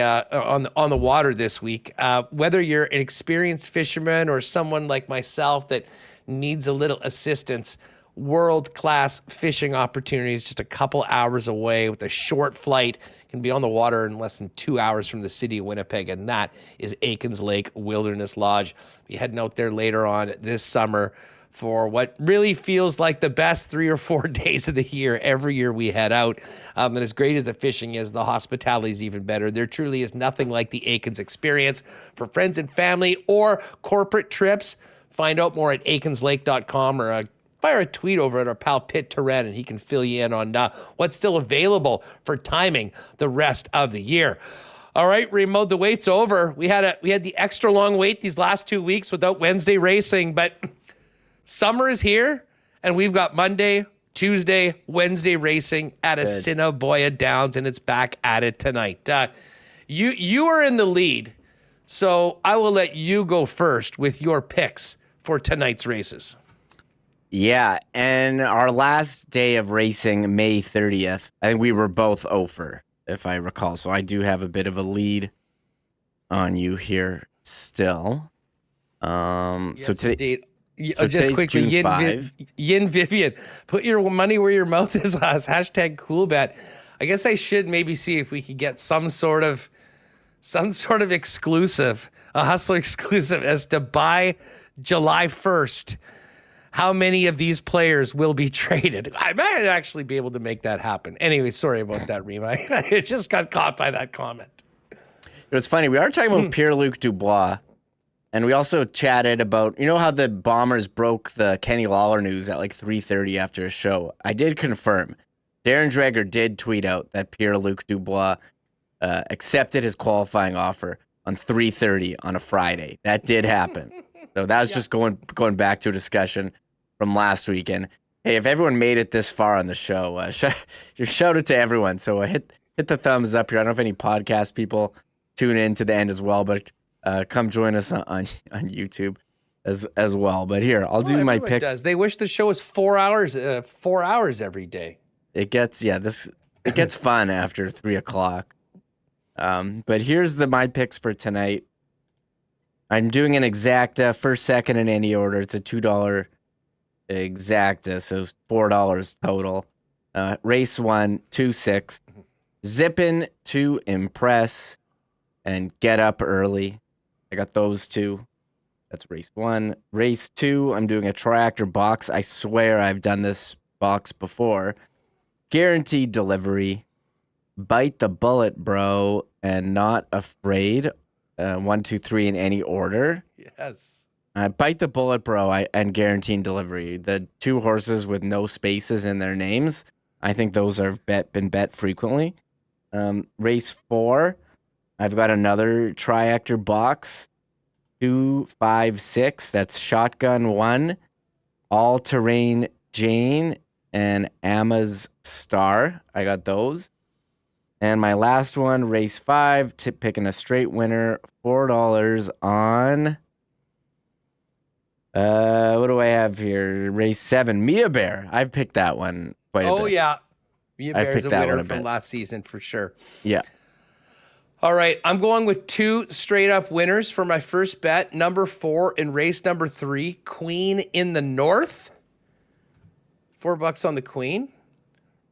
water this week. Whether you're an experienced fisherman or someone like myself that needs a little assistance, world-class fishing opportunities just a couple hours away with a short flight. can be on the water in less than 2 hours from the city of Winnipeg, and that is Aikens Lake Wilderness Lodge. Be heading out there later on this summer for what really feels like the best 3 or 4 days of the year. Every year we head out. And as great as the fishing is, the hospitality is even better. There truly is nothing like the Aikens experience. For friends and family or corporate trips, find out more at aikenslake.com or fire a tweet over at our pal Pitt Turret, and he can fill you in on what's still available for timing the rest of the year. All right, Remo, the wait's over. We had the extra long wait these last 2 weeks without Wednesday racing, but summer is here, and we've got Monday, Tuesday, Wednesday racing at Assiniboia Downs, and it's back at it tonight. You are in the lead, so I will let you go first with your picks for tonight's races. Yeah, and our last day of racing, May 30th, I think we were both over, if I recall. So I do have a bit of a lead on you here still. So today, just quickly, Yin Vivian, put your money where your mouth is. Hashtag Coolbet. I guess I should maybe see if we could get some sort of exclusive, a Hustler exclusive, as to by July 1st. How many of these players will be traded? I might actually be able to make that happen. Anyway, sorry about that, Rima. I just got caught by that comment. It was funny. We are talking about Pierre-Luc Dubois, and we also chatted about, you know how the Bombers broke the Kenny Lawler news at like 3:30 after a show? I did confirm. Darren Dreger did tweet out that Pierre-Luc Dubois accepted his qualifying offer on 3:30 on a Friday. That did happen. So that was just going back to a discussion from last weekend. Hey, if everyone made it this far on the show, shout out to everyone. So hit the thumbs up here. I don't know if any podcast people tune in to the end as well, but come join us on YouTube as well. But here, I'll do my pick. They wish the show was 4 hours, 4 hours every day. It gets fun after 3 o'clock. But here's my picks for tonight. I'm doing an exacta, first, second, in any order. It's a $2 exacta, so $4 total. Race 1, 2-6. Zippin' to Impress and Get Up Early. I got those two. That's race 1. Race 2, I'm doing a tractor box. I swear I've done this box before. Guaranteed Delivery. Bite the Bullet, Bro, and Not Afraid. 1, 2, 3 in any order. Yes. Bite the Bullet, Bro, and Guaranteed Delivery. The two horses with no spaces in their names. I think those have been bet frequently. Race 4, I've got another triactor box. 2, 5, 6. That's Shotgun 1, All Terrain Jane, and Emma's Star. I got those. And my last one, race 5, picking a straight winner, $4 on. What do I have here? Race 7, Mia Bear. I've picked that one quite a bit. Oh, yeah. Mia Bear is a winner from last season for sure. Yeah. All right. I'm going with 2 straight up winners for my first bet. Number 4 in race number 3, Queen in the North. $4 on the Queen.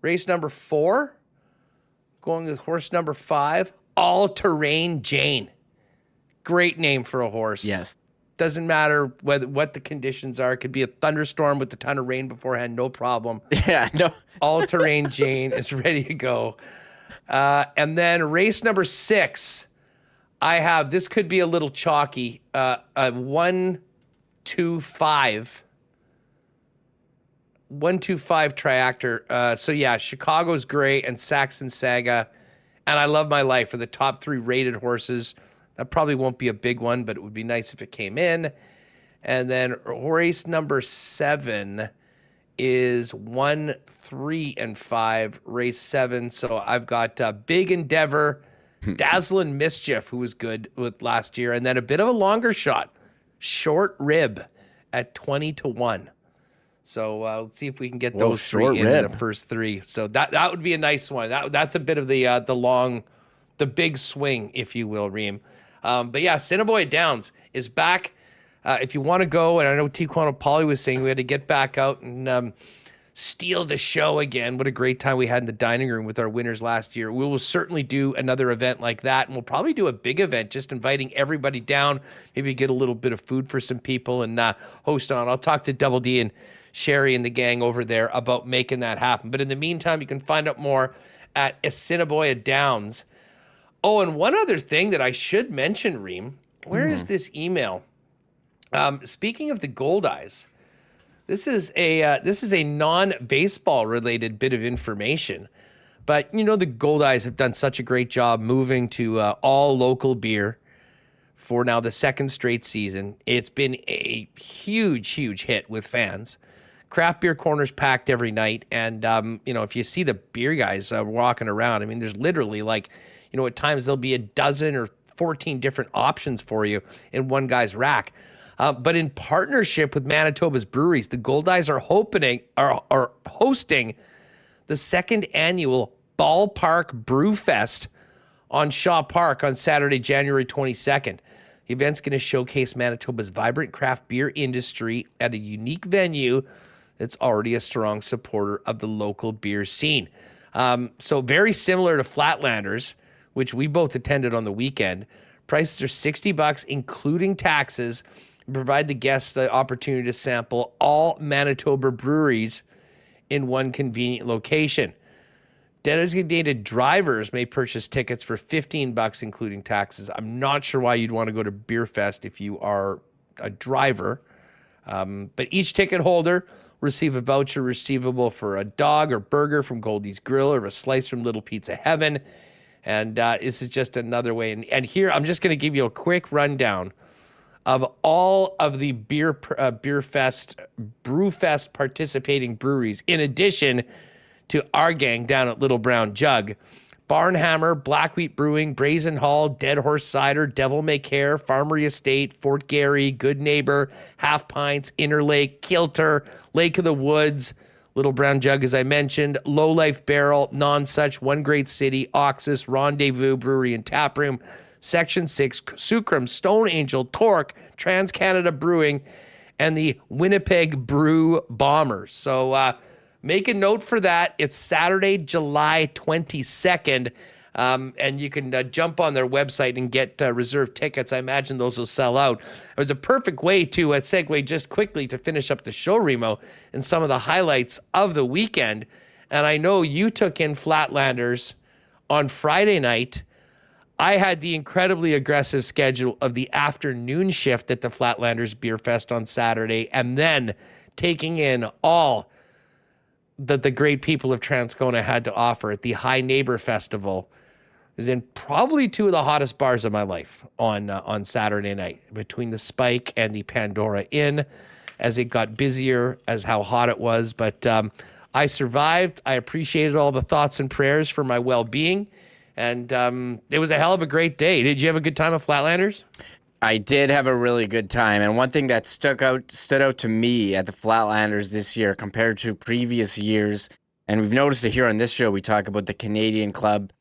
Race number 4. Going with horse number 5, All Terrain Jane. Great name for a horse. Yes. Doesn't matter what the conditions are. It could be a thunderstorm with a ton of rain beforehand, no problem. Yeah, no. All Terrain Jane is ready to go. And then race number 6, I have, this could be a little chalky, a 1, 2, 5. 125 triactor. So yeah, Chicago's Gray and Saxon Saga. And I Love My Life are the top 3 rated horses. That probably won't be a big one, but it would be nice if it came in. And then race number 7 is 1, 3, and 5. Race 7. So I've got Big Endeavor, Dazzlin' Mischief, who was good with last year, and then a bit of a longer shot, Short Rib at 20-1. So let's see if we can get those 3 in the first 3. So that would be a nice one. That's a bit of the big swing, if you will, Reem. But yeah, Assiniboia Downs is back. If you want to go, and I know Tiquano Pauly was saying we had to get back out and steal the show again. What a great time we had in the dining room with our winners last year. We will certainly do another event like that, and we'll probably do a big event, just inviting everybody down, maybe get a little bit of food for some people and host on. I'll talk to Double D and Sherry and the gang over there about making that happen. But in the meantime, you can find out more at Assiniboia Downs. Oh, and one other thing that I should mention, Reem, where is this email? Speaking of the Gold Eyes, this is a non-baseball related bit of information, but the Gold Eyes have done such a great job moving to all local beer for now the second straight season. It's been a huge hit with fans. Craft beer corners packed every night, and if you see the beer guys walking around, I mean, there's literally at times there'll be a dozen or 14 different options for you in one guy's rack. But in partnership with Manitoba's breweries, the Gold Eyes are hosting the second annual Ballpark Brew Fest on Shaw Park on Saturday, January 22nd. The event's going to showcase Manitoba's vibrant craft beer industry at a unique venue that's already a strong supporter of the local beer scene. So very similar to Flatlanders, which we both attended on the weekend. Prices are $60, including taxes, and provide the guests the opportunity to sample all Manitoba breweries in one convenient location. Designated drivers may purchase tickets for $15, including taxes. I'm not sure why you'd want to go to Beer Fest if you are a driver. But each ticket holder will receive a voucher receivable for a dog or burger from Goldie's Grill or a slice from Little Pizza Heaven. And this is just another way. And here, I'm just going to give you a quick rundown of all of the Brew Fest participating breweries, in addition to our gang down at Little Brown Jug. Barnhammer, Black Wheat Brewing, Brazen Hall, Dead Horse Cider, Devil May Care, Farmery Estate, Fort Garry, Good Neighbor, Half Pints, Inner Lake, Kilter, Lake of the Woods, Little Brown Jug, as I mentioned, Low Life Barrel, Non-Such, One Great City, Oxus, Rendezvous Brewery and Taproom, Section 6, Sucrum, Stone Angel, Torque, Trans-Canada Brewing, and the Winnipeg Brew Bombers. So make a note for that. It's Saturday, July 22nd, and you can jump on their website and get reserved tickets. I imagine those will sell out. It was a perfect way to segue just quickly to finish up the show, Remo, and some of the highlights of the weekend. And I know you took in Flatlanders on Friday night. I had the incredibly aggressive schedule of the afternoon shift at the Flatlanders Beer Fest on Saturday, and then taking in all that the great people of Transcona had to offer at the High Neighbor Festival. It was in probably two of the hottest bars of my life on Saturday night, between the Spike and the Pandora Inn, as it got busier, as how hot it was. But I survived. I appreciated all the thoughts and prayers for my well-being. And it was a hell of a great day. Did you have a good time at Flatlanders? I did have a really good time. And one thing that stood out to me at the Flatlanders this year compared to previous years, and we've noticed it here on this show, we talk about the Canadian Club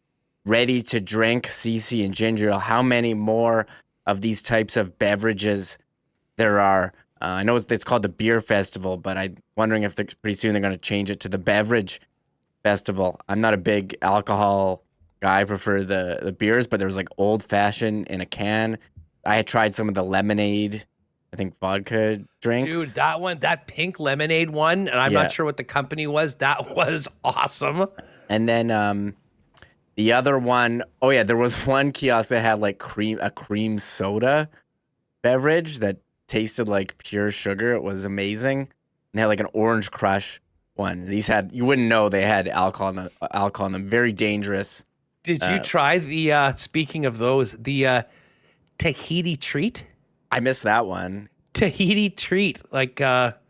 ready to drink CC and ginger ale, how many more of these types of beverages there are. I know it's called the Beer Festival, but I'm wondering if pretty soon they're going to change it to the Beverage Festival. I'm not a big alcohol guy. I prefer the beers, but there was old fashioned in a can. I had tried some of the lemonade, I think vodka drinks. Dude, that pink lemonade one, and I'm not sure what the company was. That was awesome. And then the other one, there was one kiosk that had a cream soda beverage that tasted like pure sugar. It was amazing. And they had an orange crush one. These you wouldn't know they had alcohol in them. Very dangerous. Did you try the, speaking of those, the Tahiti Treat? I missed that one. Tahiti Treat,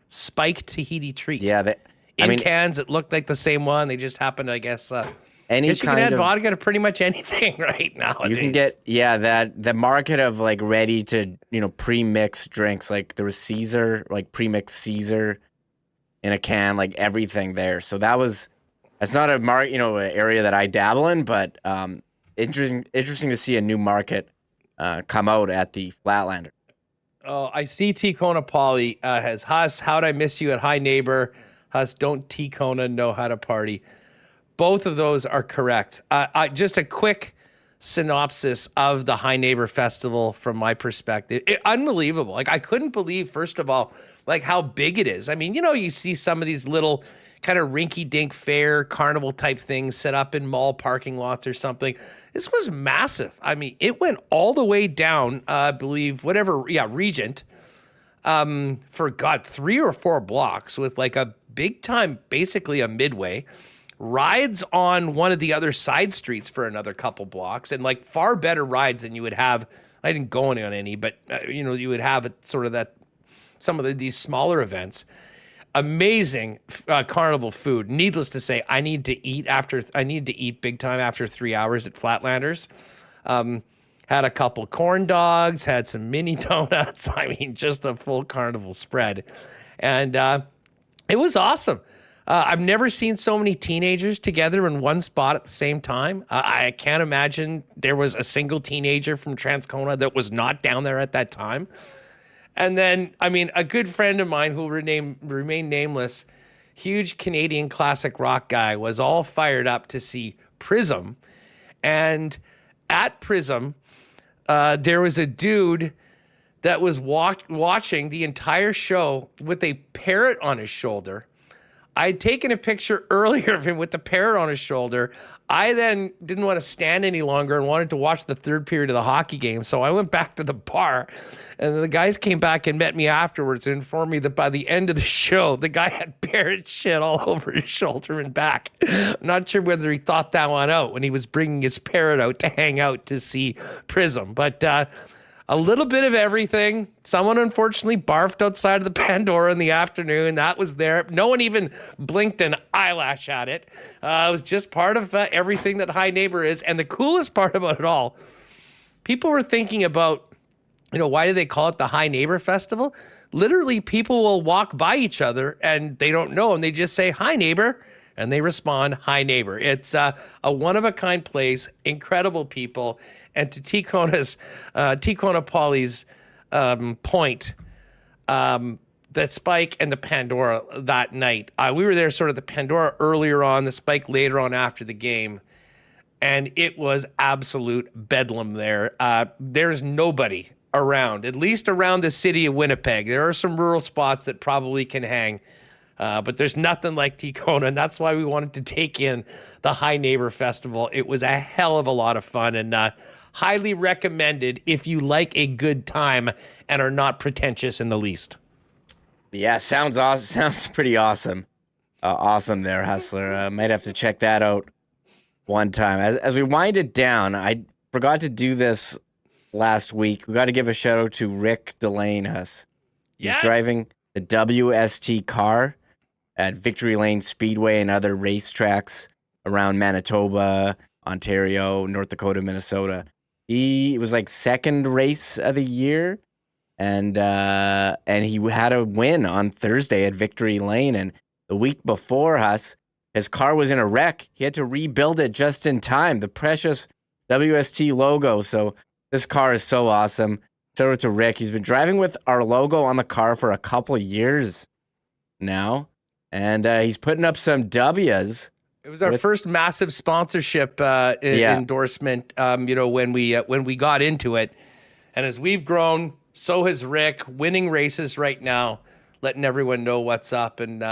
spiked Tahiti Treat. Yeah. Cans, it looked like the same one. They just happened, I guess. You can add vodka to pretty much anything right now. You can get, the market of ready to, pre-mix drinks. There was Caesar, pre-mixed Caesar in a can, everything there. So that's not an area that I dabble in, but interesting to see a new market come out at the Flatlander. Oh, I see T. Conapoli has Huss. How'd I miss you at High Neighbor? Don't T-Kona know how to party? Both of those are correct. Just a quick synopsis of the High Neighbor Festival from my perspective. Unbelievable. Like, I couldn't believe, first of all, like how big it is. I mean, you see some of these little kind of rinky-dink fair carnival type things set up in mall parking lots or something. This was massive. I mean, it went all the way down, I believe, Regent, for 3 or 4 blocks with like a big time, basically a midway. Rides on one of the other side streets for another couple blocks, and like far better rides than you would have. I didn't go on any, but you would have at sort of that some of these smaller events. Amazing carnival food. Needless to say, I need to eat big time after 3 hours at Flatlanders. Had a couple corn dogs, had some mini donuts. I mean, just a full carnival spread, and it was awesome. I've never seen so many teenagers together in one spot at the same time. I can't imagine there was a single teenager from Transcona that was not down there at that time. And then, I mean, a good friend of mine who will remain nameless, huge Canadian classic rock guy, was all fired up to see Prism. And at Prism, there was a dude that was watching the entire show with a parrot on his shoulder. I had taken a picture earlier of him with the parrot on his shoulder. I then didn't want to stand any longer and wanted to watch the third period of the hockey game. So I went back to the bar, and the guys came back and met me afterwards and informed me that by the end of the show, the guy had parrot shit all over his shoulder and back. I'm not sure whether he thought that one out when he was bringing his parrot out to hang out to see Prism. But a little bit of everything. Someone unfortunately barfed outside of the Pandora in the afternoon. That was there. No one even blinked an eyelash at it. It was just part of everything that High Neighbor is. And the coolest part about it all, people were thinking about, why do they call it the High Neighbor Festival? Literally, people will walk by each other and they don't know, and they just say, "Hi, neighbor." And they respond, "Hi, neighbor." It's a one-of-a-kind place, incredible people. And to T-Kona Pauly's point, the Spike and the Pandora that night, we were there sort of the Pandora earlier on, the Spike later on after the game, and it was absolute bedlam there. There's nobody around, at least around the city of Winnipeg. There are some rural spots that probably can hang, but there's nothing like T-Kona, and that's why we wanted to take in the High Neighbor Festival. It was a hell of a lot of fun, and highly recommended if you like a good time and are not pretentious in the least. Yeah, sounds awesome. Sounds pretty awesome. Awesome there, Hustler. Might have to check that out one time. As we wind it down, I forgot to do this last week. We got to give a shout out to Rick Delane, Huss. He's driving the WST car at Victory Lane Speedway and other racetracks around Manitoba, Ontario, North Dakota, Minnesota. He was like second race of the year, and he had a win on Thursday at Victory Lane. And the week before us, his car was in a wreck. He had to rebuild it just in time. The precious WST logo. So this car is so awesome. Shout out to Rick. He's been driving with our logo on the car for a couple of years now, and he's putting up some W's. It was our first massive sponsorship endorsement, when we got into it. And as we've grown, so has Rick, winning races right now, letting everyone know what's up. And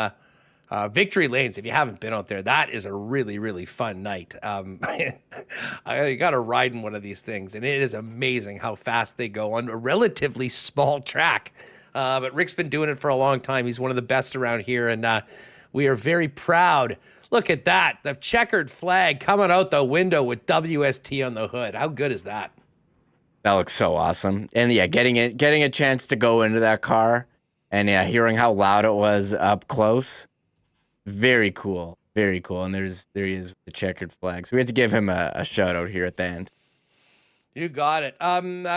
Victory Lanes, if you haven't been out there, that is a really, really fun night. I got to ride in one of these things, and it is amazing how fast they go on a relatively small track. But Rick's been doing it for a long time. He's one of the best around here, and we are very proud. Look at that. The checkered flag coming out the window with WST on the hood. How good is that? That looks so awesome. And yeah, getting a chance to go into that car and hearing how loud it was up close. Very cool. Very cool. And there he is with the checkered flag. So we have to give him a shout out here at the end. You got it.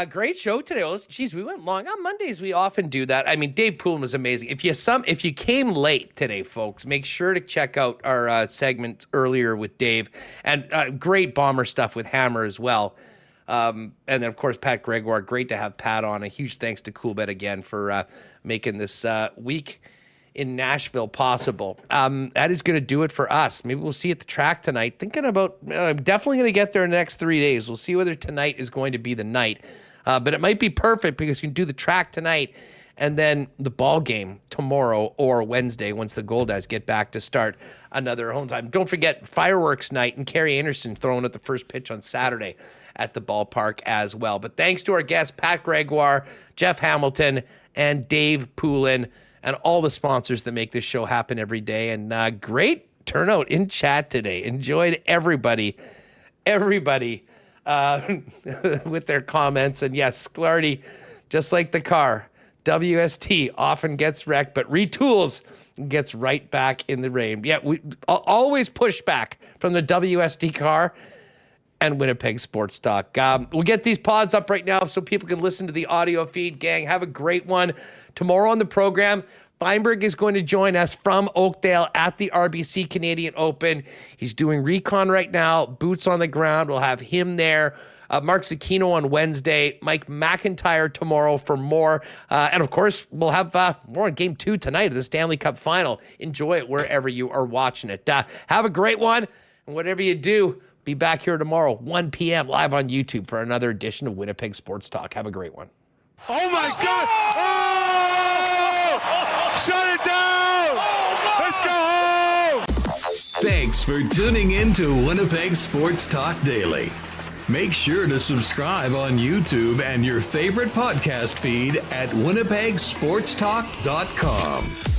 Great show today. Well, listen, geez, we went long. On Mondays, we often do that. I mean, Dave Poulin was amazing. If you came late today, folks, make sure to check out our segment earlier with Dave. And great Bomber stuff with Hammer as well. And then, of course, Pat Gregoire. Great to have Pat on. A huge thanks to Coolbet again for making this week in Nashville possible. That is going to do it for us. Maybe we'll see you at the track tonight. Thinking about definitely going to get there in the next 3 days. We'll see whether tonight is going to be the night. But it might be perfect because you can do the track tonight and then the ball game tomorrow or Wednesday once the Goldeyes get back to start another home time. Don't forget fireworks night and Carrie Anderson throwing at the first pitch on Saturday at the ballpark as well. But thanks to our guests, Pat Gregoire, Jeff Hamilton, and Dave Poulin, and all the sponsors that make this show happen every day. And great turnout in chat today. Enjoyed everybody with their comments. And yes, Sklarty, just like the car, WST often gets wrecked, but retools and gets right back in the rain. Yeah, we always push back from the WST car and Winnipeg Sports Talk. We'll get these pods up right now so people can listen to the audio feed. Gang, have a great one. Tomorrow on the program, Feinberg is going to join us from Oakdale at the RBC Canadian Open. He's doing recon right now, boots on the ground. We'll have him there. Mark Zucchino on Wednesday, Mike McIntyre tomorrow for more. And of course, we'll have more on Game 2 tonight of the Stanley Cup Final. Enjoy it wherever you are watching it. Have a great one. And whatever you do, be back here tomorrow, 1 p.m. live on YouTube for another edition of Winnipeg Sports Talk. Have a great one. Oh, my God. Oh! Shut it down. Let's go home. Thanks for tuning in to Winnipeg Sports Talk Daily. Make sure to subscribe on YouTube and your favorite podcast feed at winnipegsportstalk.com.